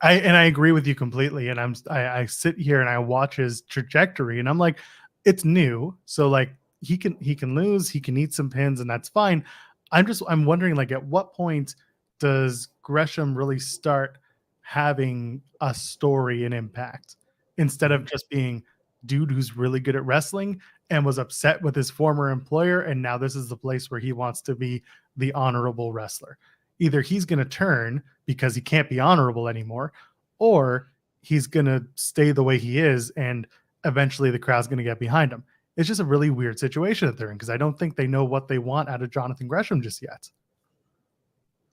I agree with you completely. And I sit here and I watch his trajectory and I'm like, it's new. So like he can lose, he can eat some pins, and that's fine. I'm wondering, like, at what point does Gresham really start having a story and Impact instead of just being dude who's really good at wrestling and was upset with his former employer, and now this is the place where he wants to be the honorable wrestler? Either he's going to turn because he can't be honorable anymore, or he's going to stay the way he is and eventually the crowd's going to get behind him. it's just a really weird situation that they're in because I don't think they know what they want out of Jonathan Gresham just yet.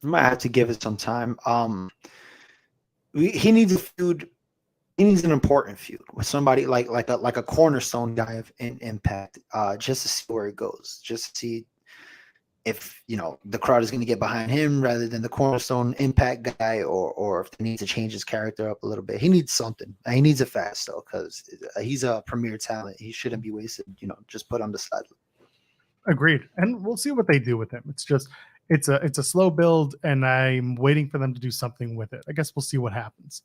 I might have to give it some time. He needs a feud. He needs an important feud with somebody like a cornerstone guy of Impact, just to see where it goes, just to see if the crowd is going to get behind him rather than the cornerstone Impact guy, or if they need to change his character up a little bit. He needs something. He needs it fast though, because he's a premier talent. He shouldn't be wasted. Just put on the side. Agreed. And we'll see what they do with him. It's just it's a slow build, and I'm waiting for them to do something with it. I guess we'll see what happens.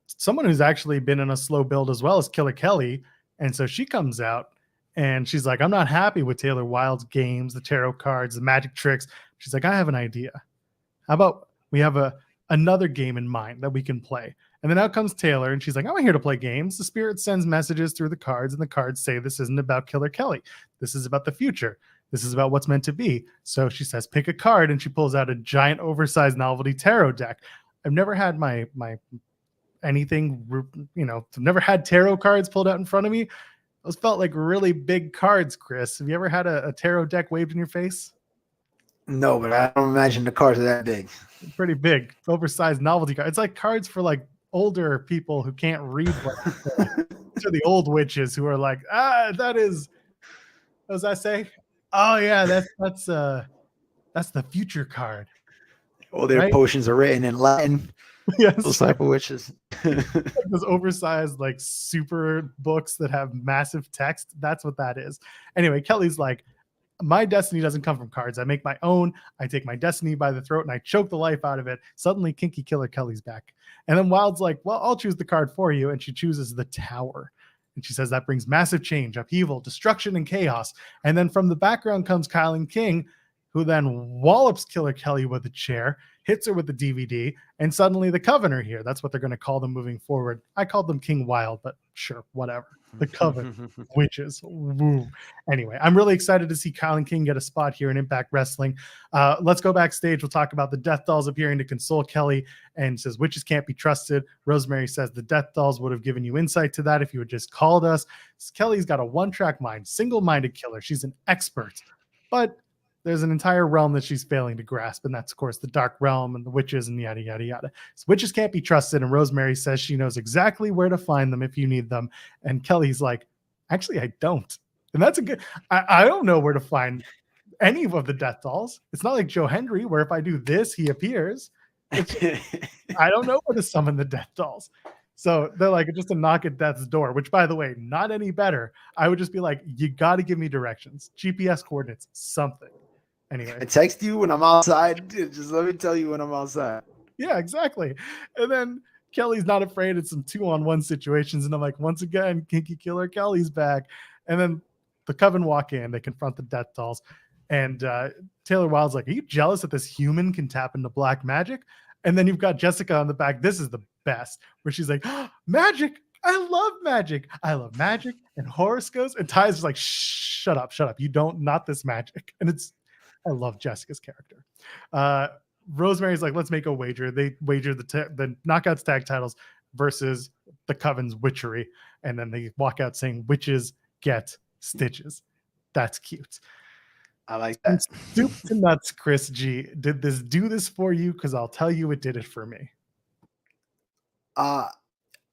Someone who's actually been in a slow build as well is Killer Kelly, and so she comes out. And she's like, I'm not happy with Taylor Wilde's games, the tarot cards, the magic tricks. She's like, I have an idea. How about we have another game in mind that we can play? And then out comes Taylor, and she's like, I'm here to play games. The spirit sends messages through the cards, and the cards say this isn't about Killer Kelly. This is about the future. This is about what's meant to be. So she says, pick a card, and she pulls out a giant oversized novelty tarot deck. I've never had my anything, I've never had tarot cards pulled out in front of me. Those felt like really big cards, Chris. Have you ever had a tarot deck waved in your face? No, but I don't imagine the cards are that big. Pretty big, oversized novelty card. It's like cards for like older people who can't read. To the old witches who are like, that is. What does that say? Oh yeah, that's the future card. All their potions are written in Latin. Yes, those type of witches. Like those oversized, like super books that have massive text. That's what that is. Anyway, Kelly's like, my destiny doesn't come from cards. I make my own. I take my destiny by the throat and I choke the life out of it. Suddenly, kinky Killer Kelly's back. And then Wilde's like, well, I'll choose the card for you. And she chooses the Tower. And she says that brings massive change, upheaval, destruction, and chaos. And then from the background comes Kylan King, who then wallops Killer Kelly with a chair, hits her with the DVD, and suddenly the Coven are here. That's what they're going to call them moving forward. I called them King Wild, but sure, whatever. The Coven, witches. Woo. Anyway, I'm really excited to see Kylan King get a spot here in Impact Wrestling. Let's go backstage. We'll talk about the Death Dolls appearing to console Kelly and says witches can't be trusted. Rosemary says the Death Dolls would have given you insight to that if you had just called us. Kelly's got a one-track mind, single-minded killer. She's an expert, but there's an entire realm that she's failing to grasp, and that's, of course, the dark realm and the witches and yada, yada, yada. So witches can't be trusted, and Rosemary says she knows exactly where to find them if you need them. And Kelly's like, actually, I don't. And that's a good... I don't know where to find any of the Death Dolls. It's not like Joe Hendry, where if I do this, he appears. I don't know where to summon the Death Dolls. So they're like, just a knock at death's door, which, by the way, not any better. I would just be like, you got to give me directions, GPS coordinates, something. Anyway, I text you when I'm outside. Just let me tell you when I'm outside. Yeah, exactly. And then Kelly's not afraid of some 2-on-1 situations. And I'm like, once again, kinky killer Kelly's back. And then the Coven walk in. They confront the Death Dolls. And Taylor Wilde's like, are you jealous that this human can tap into black magic? And then you've got Jessica on the back. This is the best, where she's like, oh, magic. I love magic. I love magic and horoscopes. And Ty's just like, shut up. You don't, not this magic. And I love Jessica's character. Rosemary's like, let's make a wager. They wager the Knockouts tag titles versus the Coven's witchery. And then they walk out saying, witches get stitches. That's cute. I like that. Soup to nuts, Chris G. Did this do this for you? Because I'll tell you it did it for me. I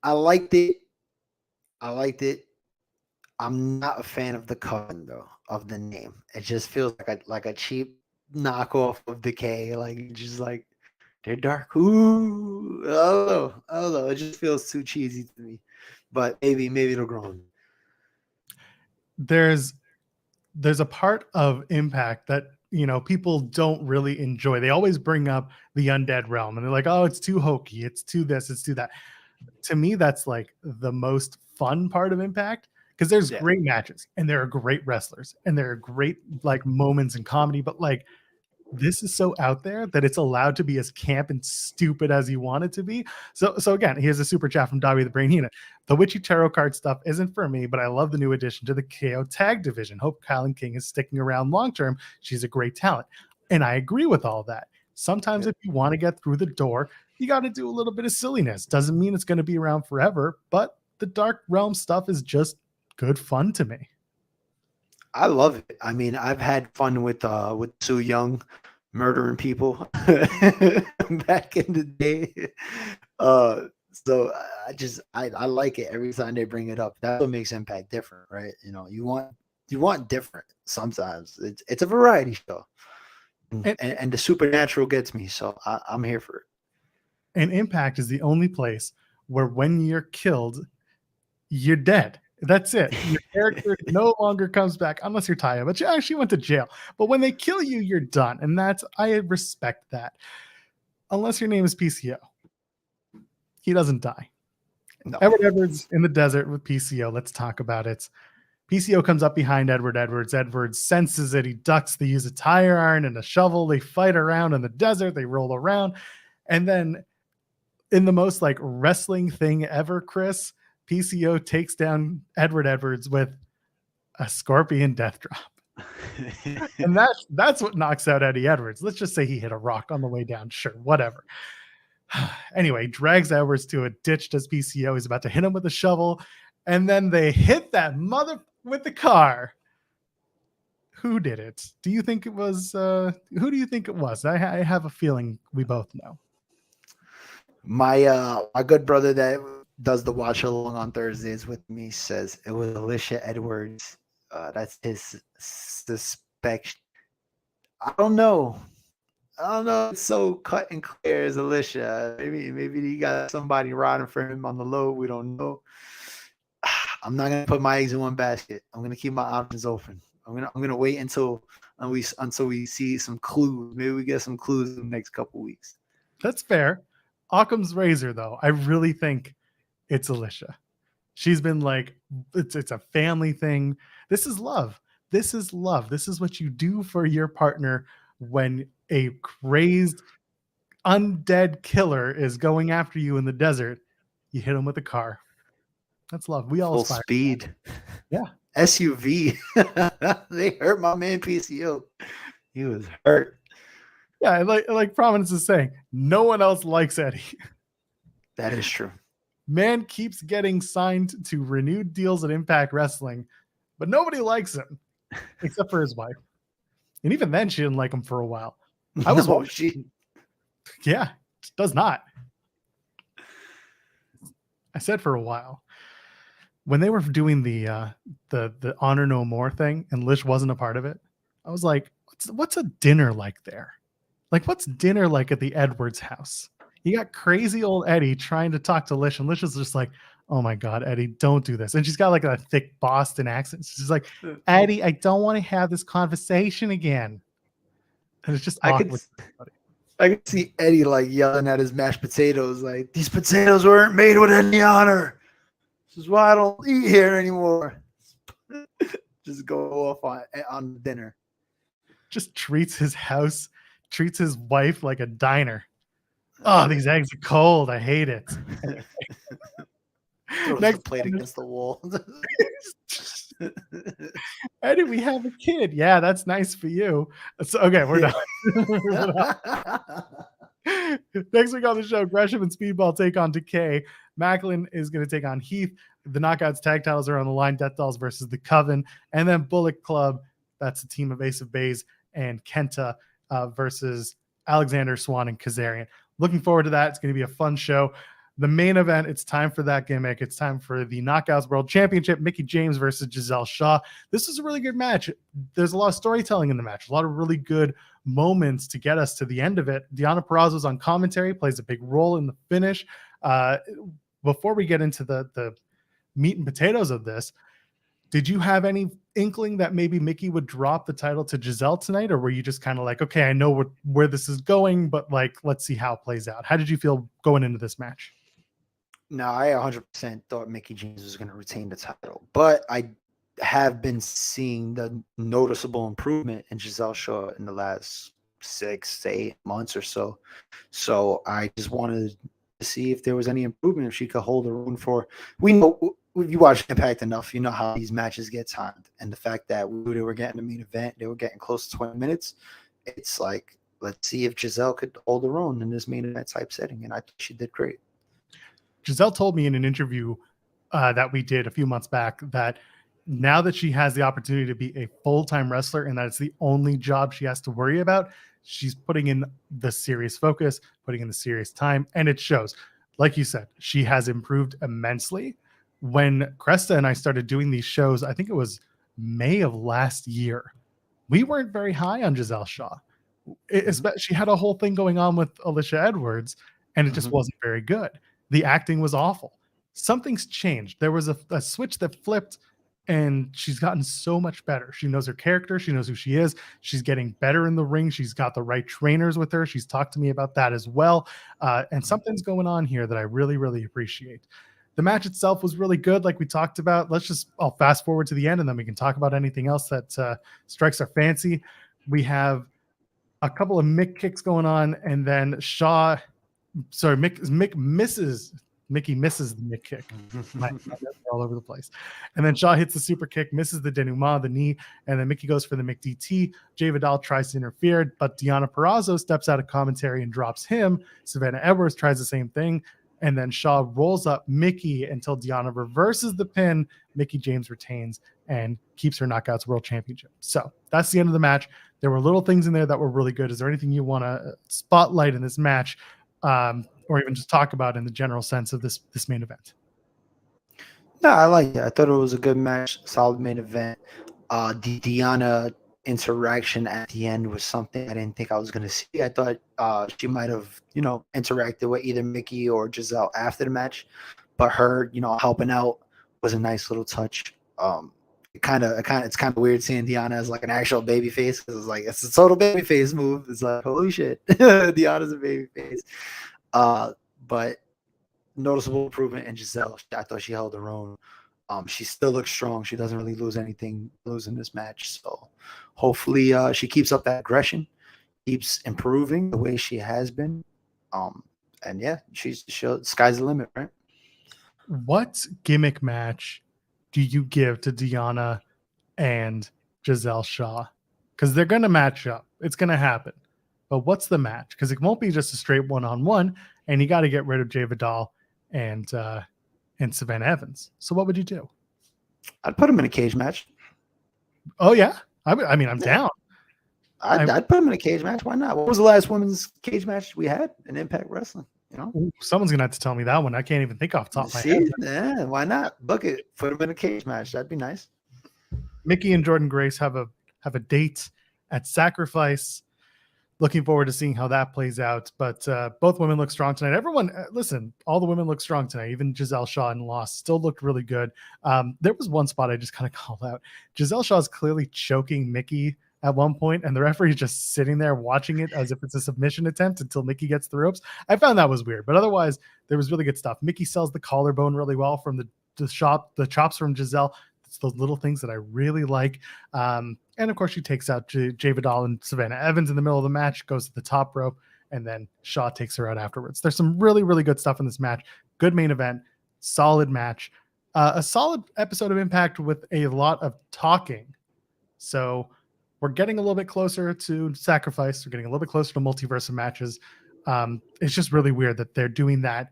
liked it. I'm not a fan of the Coven, though, of the name. It just feels like a cheap knockoff of Decay. Like, just like, they're dark. Ooh, I don't know. It just feels too cheesy to me. But maybe it'll grow on me. There's a part of Impact that, people don't really enjoy. They always bring up the undead realm, and they're like, oh, it's too hokey. It's too this, it's too that. To me, that's like the most fun part of Impact. Because there's great matches and there are great wrestlers and there are great like moments in comedy, but like this is so out there that it's allowed to be as camp and stupid as you want it to be. So again, here's a super chat from Davi the Brain Hina. The witchy tarot card stuff isn't for me, but I love the new addition to the KO tag division. Hope Kylan King is sticking around long term. She's a great talent. And I agree with all that. Sometimes if you want to get through the door, you got to do a little bit of silliness. Doesn't mean it's going to be around forever, but the dark realm stuff is just good fun to me. I love it. I mean, I've had fun with Sue Young murdering people back in the day. So I like it every time they bring it up. That's what makes Impact different, right? You know, you want different sometimes. It's a variety show. And the supernatural gets me, so I'm here for it. And Impact is the only place where when you're killed, you're dead. That's it. Your character no longer comes back unless you're Taya, but you actually went to jail. But when they kill you, you're done. And I respect that. Unless your name is PCO. He doesn't die. No. Edward Edwards in the desert with PCO. Let's talk about it. PCO comes up behind Edward Edwards. Edwards senses it. He ducks. They use a tire iron and a shovel. They fight around in the desert. They roll around. And then in the most like wrestling thing ever, Chris, PCO takes down Edward Edwards with a scorpion death drop. And that's what knocks out Eddie Edwards. Let's just say he hit a rock on the way down. Sure, whatever. Anyway, drags Edwards to a ditch as PCO. He's about to hit him with a shovel. And then they hit that mother with the car. Who did it? Do you think it was? Who do you think it was? I have a feeling we both know. My good brother that does the watch along on Thursdays with me says it was Alicia Edwards. That's his suspect. I don't know. It's so cut and clear as Alicia. Maybe he got somebody riding for him on the low. We don't know. I'm not gonna put my eggs in one basket. I'm gonna keep my options open. I'm gonna wait until we see some clues. Maybe we get some clues in the next couple weeks. That's fair. Occam's razor, though. I really think it's Alicia. She's been like, it's a family thing. This is love. This is love. This is what you do for your partner when a crazed undead killer is going after you in the desert. You hit him with a car. That's love. We all full aspire. speed. Yeah. SUV. They hurt my man PCO. He was hurt. Yeah, like Providence is saying, no one else likes Eddie. That is true. Man keeps getting signed to renewed deals at Impact Wrestling, but nobody likes him except for his wife. And even then, she didn't like him for a while. Yeah, does not. I said for a while. When they were doing the Honor No More thing and Lish wasn't a part of it, I was like, what's a dinner like there? Like, what's dinner like at the Edwards house? You got crazy old Eddie trying to talk to Lish, and Lish is just like, oh my God, Eddie, don't do this. And she's got like a thick Boston accent. She's like, Eddie, I don't want to have this conversation again. And it's just awkward. I could see Eddie like yelling at his mashed potatoes, like, these potatoes weren't made with any honor. This is why I don't eat here anymore. Just go off on dinner. Just treats his house, treats his wife like a diner. Oh, these eggs are cold. I hate it. Next plate against the wall. Eddie, we have a kid. Yeah, that's nice for you. So, okay, we're done. Next week on the show, Gresham and Speedball take on Decay. Macklin is going to take on Heath. The Knockouts tag titles are on the line. Death Dolls versus the Coven. And then Bullet Club, that's a team of Ace of Bays and Kenta versus Alexander, Swann, and Kazarian. Looking forward to that. It's going to be a fun show. The main event, it's time for that gimmick. It's time for the Knockouts World Championship, Mickie James versus Giselle Shaw. This is a really good match. There's a lot of storytelling in the match, a lot of really good moments to get us to the end of it. Deonna Purrazzo's on commentary, plays a big role in the finish. Before we get into the meat and potatoes of this, did you have any inkling that maybe Mickie would drop the title to Giselle tonight, or were you just kind of like, okay, I know where this is going, but like, let's see how it plays out? How did you feel going into this match? No, I 100% thought Mickie James was going to retain the title, but I have been seeing the noticeable improvement in Giselle Shaw in the last 6 to 8 months or so. So I just wanted to see if there was any improvement, if she could hold her own for. We know, if you watch Impact enough, you know how these matches get timed, and the fact that they were getting the main event, they were getting close to 20 minutes. It's like, let's see if Giselle could hold her own in this main event type setting, and I think she did great. Giselle told me in an interview that we did a few months back that now that she has the opportunity to be a full-time wrestler and that it's the only job she has to worry about, she's putting in the serious focus, putting in the serious time, and it shows. Like you said, she has improved immensely. When Cresta and I started doing these shows, I think it was May of last year, we weren't very high on Giselle Shaw. She had a whole thing going on with Alicia Edwards, and it just wasn't very good. The acting was awful. Something's changed. There was a switch that flipped, and she's gotten so much better. She knows her character. She knows who she is. She's getting better in the ring. She's got the right trainers with her. She's talked to me about that as well. And something's going on here that I really, really appreciate. The match itself was really good, like we talked about. I'll fast forward to the end, and then we can talk about anything else that strikes our fancy. We have a couple of Mick kicks going on, and then Mickey misses the Mick kick. All over the place. And then Shaw hits the super kick, misses the denouement, the knee, and then Mickey goes for the Mick DT. Jay Vidal tries to interfere, but Deonna Purrazzo steps out of commentary and drops him. Savannah Edwards tries the same thing, and then Shaw rolls up Mickey until Deonna reverses the pin. Mickey James retains and keeps her Knockouts World Championship. So that's the end of the match. There were little things in there that were really good. Is there anything you want to spotlight in this match? Or even just talk about in the general sense of this main event? No, I like it. I thought it was a good match, solid main event. The Deonna interaction at the end was something I didn't think I was going to see. I thought she might have, interacted with either Mickey or Giselle after the match, but her, helping out was a nice little touch. It's kind of weird seeing Deonna as like an actual baby face, because it's a total baby face move. It's like, holy shit, Deonna's a baby face. But noticeable improvement in Giselle. I thought she held her own. She still looks strong. She doesn't really lose anything losing this match. So hopefully she keeps up that aggression, keeps improving the way she has been. And yeah, sky's the limit, right? What gimmick match do you give to Deonna and Giselle Shaw? Because they're going to match up. It's going to happen. But what's the match? Because it won't be just a straight one-on-one, and you got to get rid of Jay Vidal and Savannah Evans. So what would you do? I'd put them in a cage match. Oh, yeah? I mean, I'm down. I'd put them in a cage match. Why not? What was the last women's cage match we had in Impact Wrestling? Ooh, someone's going to have to tell me that one. I can't even think off the top of my head. Yeah, why not? Book it. Put them in a cage match. That'd be nice. Mickey and Jordan Grace have a date at Sacrifice. Looking forward to seeing how that plays out. But both women look strong tonight. Everyone, listen, all the women look strong tonight. Even Giselle Shaw in loss still looked really good. There was one spot I just kind of called out. Giselle Shaw is clearly choking Mickey at one point, and the referee is just sitting there watching it as if it's a submission attempt until Mickey gets the ropes. I found that was weird, but otherwise, there was really good stuff. Mickey sells the collarbone really well from the chops from Giselle. It's those little things that I really like. And of course, she takes out Jay Vidal and Savannah Evans in the middle of the match, goes to the top rope, and then Shaw takes her out afterwards. There's some really, really good stuff in this match. Good main event, solid match, a solid episode of Impact with a lot of talking. So we're getting a little bit closer to Sacrifice. We're getting a little bit closer to multiverse of matches. It's just really weird that they're doing that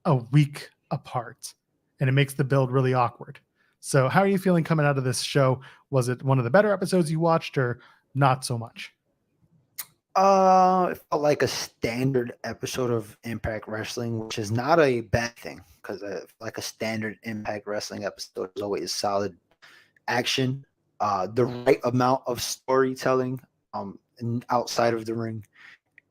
a week apart, and it makes the build really awkward. So how are you feeling coming out of this show? Was it one of the better episodes you watched, or not so much? It felt like a standard episode of Impact Wrestling, which is not a bad thing, because like a standard Impact Wrestling episode is always solid action, the right amount of storytelling outside of the ring,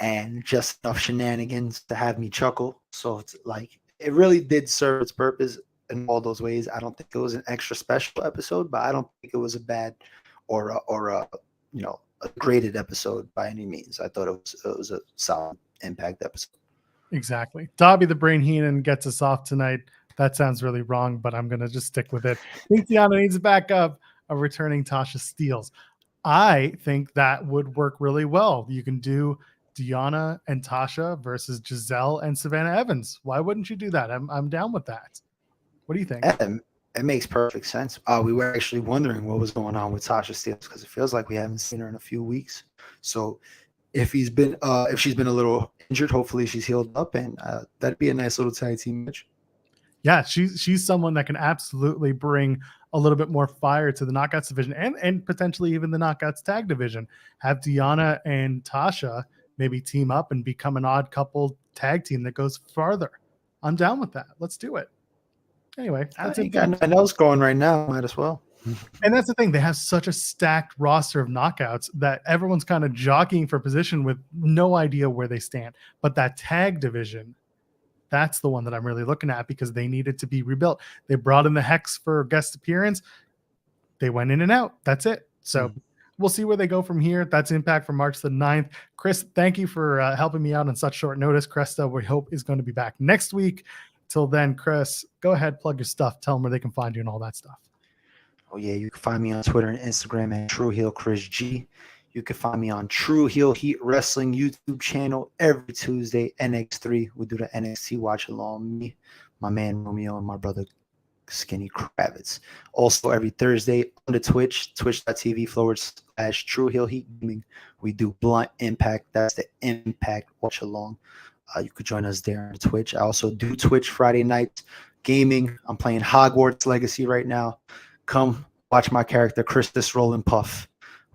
and just enough shenanigans to have me chuckle. So it's like it really did serve its purpose in all those ways. I don't think it was an extra special episode, but I don't think it was a bad or a graded episode by any means. I thought it was a solid Impact episode. Exactly. Dobby the Brain Heenan gets us off tonight. That sounds really wrong, but I'm going to just stick with it. I think Deonna needs a backup of returning Tasha Steelz. I think that would work really well. You can do Deonna and Tasha versus Giselle and Savannah Evans. Why wouldn't you do that? I'm down with that. What do you think? It makes perfect sense. We were actually wondering what was going on with Tasha Steelz, because it feels like we haven't seen her in a few weeks. So if she's been a little injured, hopefully she's healed up, and that'd be a nice little tag team match. Yeah, she's someone that can absolutely bring a little bit more fire to the Knockouts division and potentially even the Knockouts tag division. Have Deonna and Tasha maybe team up and become an odd couple tag team that goes farther. I'm down with that. Let's do it. Anyway, I think I know it's going right now. Might as well. And that's the thing. They have such a stacked roster of knockouts that everyone's kind of jockeying for position with no idea where they stand. But that tag division, that's the one that I'm really looking at because they needed to be rebuilt. They brought in the Hex for guest appearance. They went in and out. That's it. So we'll see where they go from here. That's Impact for March the 9th. Chris, thank you for helping me out on such short notice. Cresta, we hope, is going to be back next week. Till then, Chris, go ahead, plug your stuff. Tell them where they can find you and all that stuff. Oh, yeah. You can find me on Twitter and Instagram at True Heel Chris G. You can find me on True Heel Heat Wrestling YouTube channel every Tuesday, NX3. We do the NXT watch along. Me, my man Romeo, and my brother Skinny Kravitz. Also, every Thursday on the Twitch, twitch.tv/True Heel Heat Gaming. We do Blunt Impact. That's the Impact watch along. You could join us there on Twitch. I also do Twitch Friday nights gaming. I'm playing Hogwarts Legacy right now. Come watch my character, Christus Roll and Puff.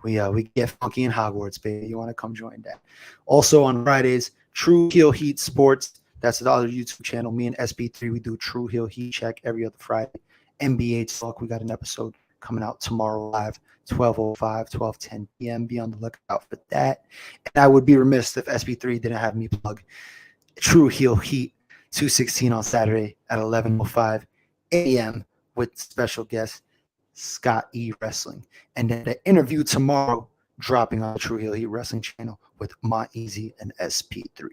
We get funky in Hogwarts, baby. You want to come join that. Also on Fridays, True Heel Heat Sports. That's the other YouTube channel. Me and SB3, we do True Heel Heat Check every other Friday. NBA Talk, we got an episode coming out tomorrow live, 12:05, 12:10 p.m. Be on the lookout for that. And I would be remiss if SB3 didn't have me plug True Heel Heat 216 on Saturday at 11:05 a.m. with special guest Scott E. Wrestling. And then the interview tomorrow dropping on the True Heel Heat Wrestling channel with Ma Easy and SP3.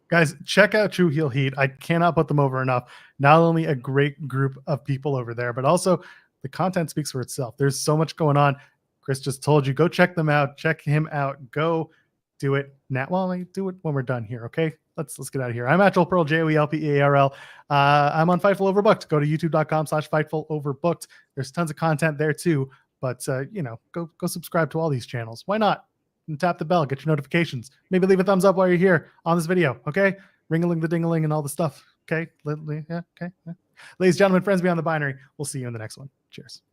Guys, check out True Heel Heat. I cannot put them over enough. Not only a great group of people over there, but also the content speaks for itself. There's so much going on. Chris just told you, go check them out. Check him out. Go do it now. Well, do it when we're done here, okay? Let's get out of here. I'm at Joel Pearl, JOELPEARL. I'm on Fightful Overbooked. Go to youtube.com/Fightful Overbooked. There's tons of content there too. But go subscribe to all these channels. Why not? And tap the bell, get your notifications. Maybe leave a thumbs up while you're here on this video, okay? Ring-a-ling the ding-a-ling and all the stuff, okay? Yeah, okay. Yeah. Ladies and gentlemen, friends beyond the binary, we'll see you in the next one. Cheers.